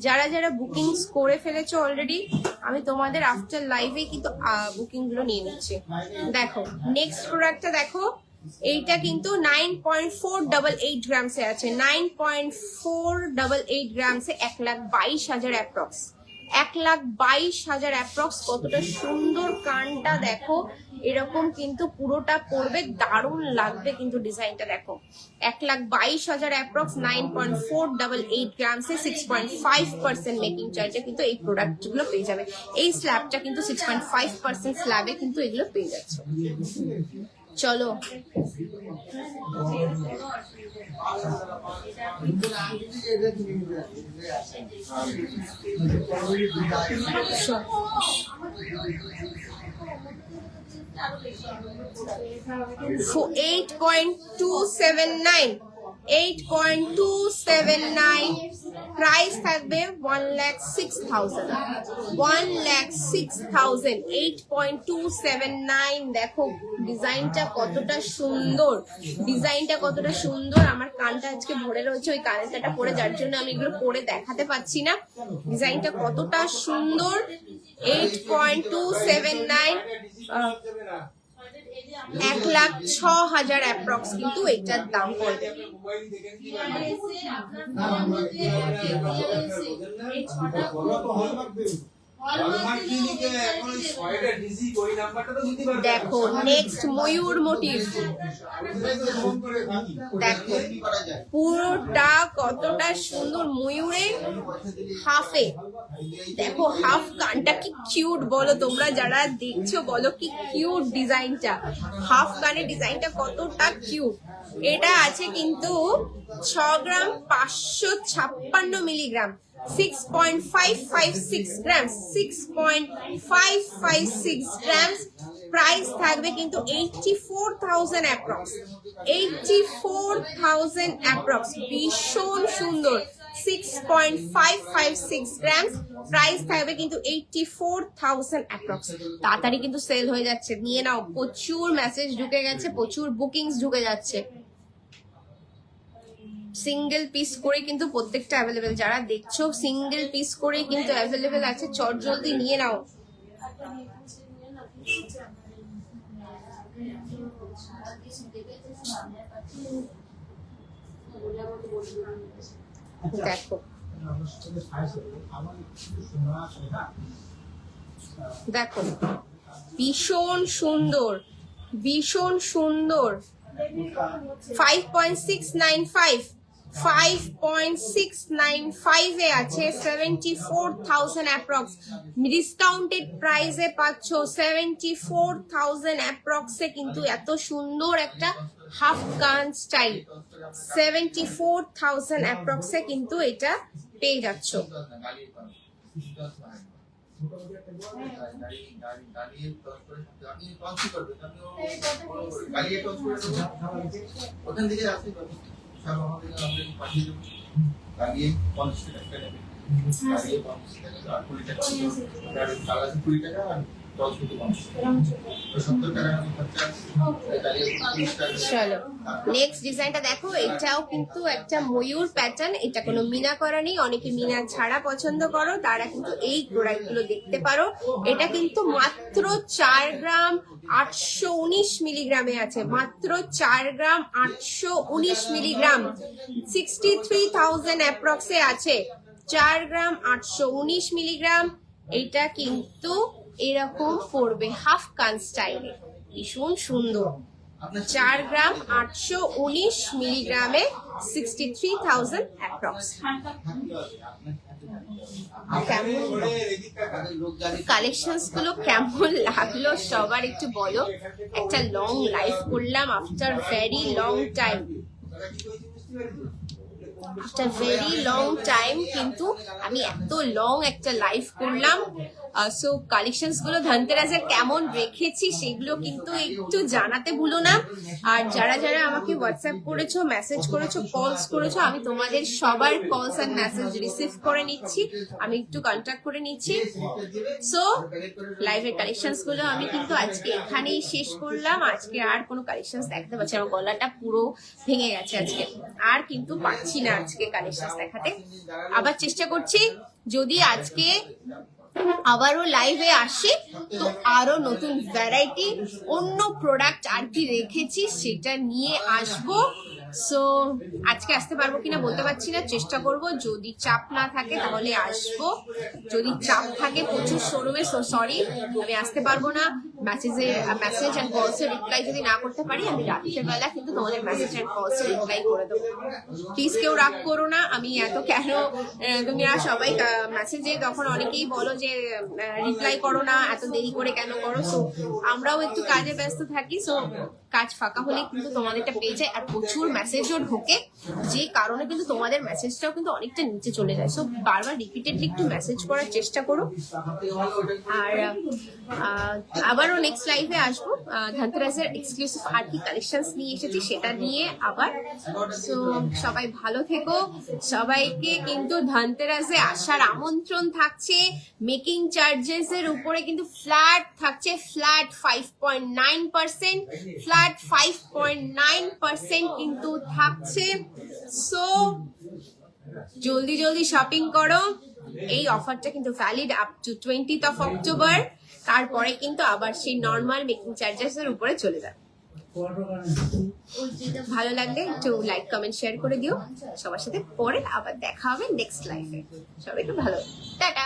যারা যারা বুকিংস করে ফেলেছো অলরেডি, আমি তোমাদের আফটার লাইভেই কিন্তু বুকিং গুলো নিয়ে নিচ্ছি। দেখো নেক্সট প্রোডাক্টটা দেখো, এইটা কিন্তু 9.488 গ্রামসে আছে, 9.488 গ্রামসে 1,22,000 অ্যাপ্রক্স, 1,22,000 অ্যাপ্রক্স। কতটা সুন্দর কানটা দেখো, এরকম কিন্তু পুরোটা পড়বে, দারুণ লাগবে কিন্তু ডিজাইনটা। দেখো 1,22,000 অ্যাপ্রক্স, 9.488 গ্রামসে 6.5% মেকিং চার্জে কিন্তু এই প্রোডাক্ট গুলো পেয়ে যাবে। এই স্ল্যাবটা কিন্তু 6.5% স্ল্যাবে কিন্তু এগুলো পেয়ে যাচ্ছে। চলো for 8.279, 8.279 প্রাইস থাকবে 1,06,000, 1,06,000, 8.279। দেখো ডিজাইনটা কতটা সুন্দর, ডিজাইনটা কতটা সুন্দর। আমার কানটা আজকে ভরে রয়েছে ওই কানেরটা পরে, যার জন্য আমি এগুলো পরে দেখাতে পাচ্ছি না। ডিজাইনটা কতটা সুন্দর, 8.279, 1,06,000 অ্যাপ্রক্স কিন্তু এটার দাম পড়বে। দেখো নেক্সট ময়ূর মোটিভ, দেখো পুরোটা কতটা সুন্দর, ময়ূরের হাফে, দেখো হাফ কানটা কি কিউট বলো, তোমরা যারা দেখছো বলো কি কিউট ডিজাইনটা, হাফ কানের ডিজাইনটা কতটা কিউট। এটা আছে কিন্তু 6 গ্রাম 556 মিলিগ্রাম, 6.556 গ্রামস, 6.556 গ্রামস। প্রাইস থাকবে কিন্তু 84,000 অ্যাপ্রক্স, 84,000 অ্যাপ্রক্স। ভীষণ সুন্দর, 6.556 গ্রামস, প্রাইস থাকবে কিন্তু 84,000 অ্যাপ্রক্স। তাড়াতাড়ি কিন্তু সেল হয়ে যাচ্ছে, নিয়ে নাও। প্রচুর মেসেজ ঢুকে গেছে, প্রচুর বুকিংস ঢুকে যাচ্ছে। সিঙ্গেল পিস করে কিন্তু প্রত্যেকটা অ্যাভেলেবেল, যারা দেখছো সিঙ্গেল পিস করে কিন্তু অ্যাভেলেবেল আছে, চট জলদি নিয়ে নাও। দেখো দেখো ভীষণ সুন্দর, ভীষণ সুন্দর। 5.695 5.695 এ আছে, 74,000 অ্যাপ্রক্স। ডিসকাউন্টেড প্রাইসে পাচ্ছ 74,000 অ্যাপ্রক্স এ কিন্তু এত সুন্দর একটা হাফ গান স্টাইল। 74,000 অ্যাপ্রক্স এ কিন্তু এটা পেয়ে যাচ্ছ। ওখান থেকে আসতে পারবো সব আমাদের আমরা পাঠিয়ে দেবো লাগিয়ে 50 টাকা নেবে লাগিয়ে 50 টাকা আর 20 টাকা আর চালাতে 20 টাকা আর 10 থেকে 50 টাকা তো 70 টাকা খরচা লাগিয়ে 30 টাকা। চলো নেক্সট ডিজাইনটা দেখো, এটাও কিন্তু একটা ময়ূর প্যাটার্ন, এটা কোনো মিনা করা নেই। অনেকে মিনা ছাড়া পছন্দ করো, তারা কিন্তু এই প্রোডাক্ট গুলো দেখতে পারো। এটা কিন্তু মাত্র 4 গ্রাম 819 মিলিগ্রামে আছে, মাত্র 4 গ্রাম 819 মিলিগ্রাম। 63,000 অ্যাপ্রক্সে আছে, 4 গ্রাম 819 মিলিগ্রাম। এটা কিন্তু এরকম পড়বে হাফ কান স্টাইলে, ভীষণ সুন্দর। 4 গ্রাম 819 মিলিগ্রামে 63,000 অ্যাপ্রক্স। কালেকশনস গুলো কেমন লাগলো সবার একটু বলো। একটা লং লাইভ করলাম after very long time, after very long time কিন্তু আমি এত লং একটা লাইভ করলাম। সো কালেকশনস গুলো ধনতেরাসের কেমন রেখেছি সেগুলো কিন্তু একটু জানাতে ভুলো না। আর যারা যারা আমাকে হোয়াটসঅ্যাপ করেছো, মেসেজ করেছো, কলস করেছো, আমি তোমাদের সবার কলস এন্ড মেসেজ রিসিভ করে নিচ্ছি, আমি একটু কন্ট্যাক্ট করে নিচ্ছি। সো লাইভের কালেকশনস গুলো আমি কিন্তু আজকে এখানেই শেষ করলাম। আজকে আর কোনো কালেকশনস দেখাতে পারছি না, আমার গলাটা পুরো ভেঙে গেছে আজকে, আর কিন্তু পারছি না আজকে কালেকশনস দেখাতে। আবার চেষ্টা করছি, যদি আজকে আবারও লাইভে আসি তো আরো নতুন ভ্যারাইটি অন্য প্রোডাক্ট আর কি রেখেছি সেটা নিয়ে আসবো। সো আজকে আসতে পারবো কিনা বলতে পারছি না, চেষ্টা করব। যদি চাপ না থাকে তাহলে আসবো, যদি চাপ থাকে প্রচুর শোরুমে সো সরি আমি আসতে পারবো না। মেসেজ এন্ড কলসের রিপ্লাই যদি না করতে পারি, আমি রাত্রেবেলা কিন্তু তোমাদের মেসেজ এন্ড কলসের রিপ্লাই করে দেবো। প্লিজ কেউ রাগ করো না, আমি এত কেন, তুমি আর সবাই মেসেজে তখন অনেকেই বলো যে রিপ্লাই করো না, এত দেরি করে কেন করো। সো আমরাও একটু কাজে ব্যস্ত থাকি, সো কাজ ফাঁকা হলে কিন্তু তোমাদেরটা পেয়ে যায়। আর প্রচুর মেসেজও ঢোকে, যে কারণে কিন্তু তোমাদের মেসেজটাও কিন্তু অনেকটা নিচে চলে যায়। সো বারবার রিপিটেডলি একটু মেসেজ করার চেষ্টা করো। আর আবারও নেক্সট লাইভে আসবো, ধনতেরাসের এক্সক্লুসিভ আর কি কালেকশনস নিয়ে এসেছি সেটা নিয়ে আবার। সো সবাই ভালো থেকো, সবাইকে কিন্তু ধনতেরাসে আসার আমন্ত্রণ থাকছে। মেকিং চার্জেস এর উপরে কিন্তু ফ্ল্যাট থাকছে, ফ্ল্যাট 5.9%, ফ্ল্যাট 5.9% কিন্তু থাকছে। সো জলদি জলদি শপিং করো। এই অফারটা কিন্তু valid up to 20th of October, তারপরে কিন্তু আবার সেই নর্মাল মেকিং চার্জেস এর উপরে চলে যাবে। ভালো লাগলে একটু লাইক কমেন্ট শেয়ার করে দিও সবার সাথে। পরে আবার দেখা হবে নেক্সট লাইফে। সবাইকে ভালো, টাটা।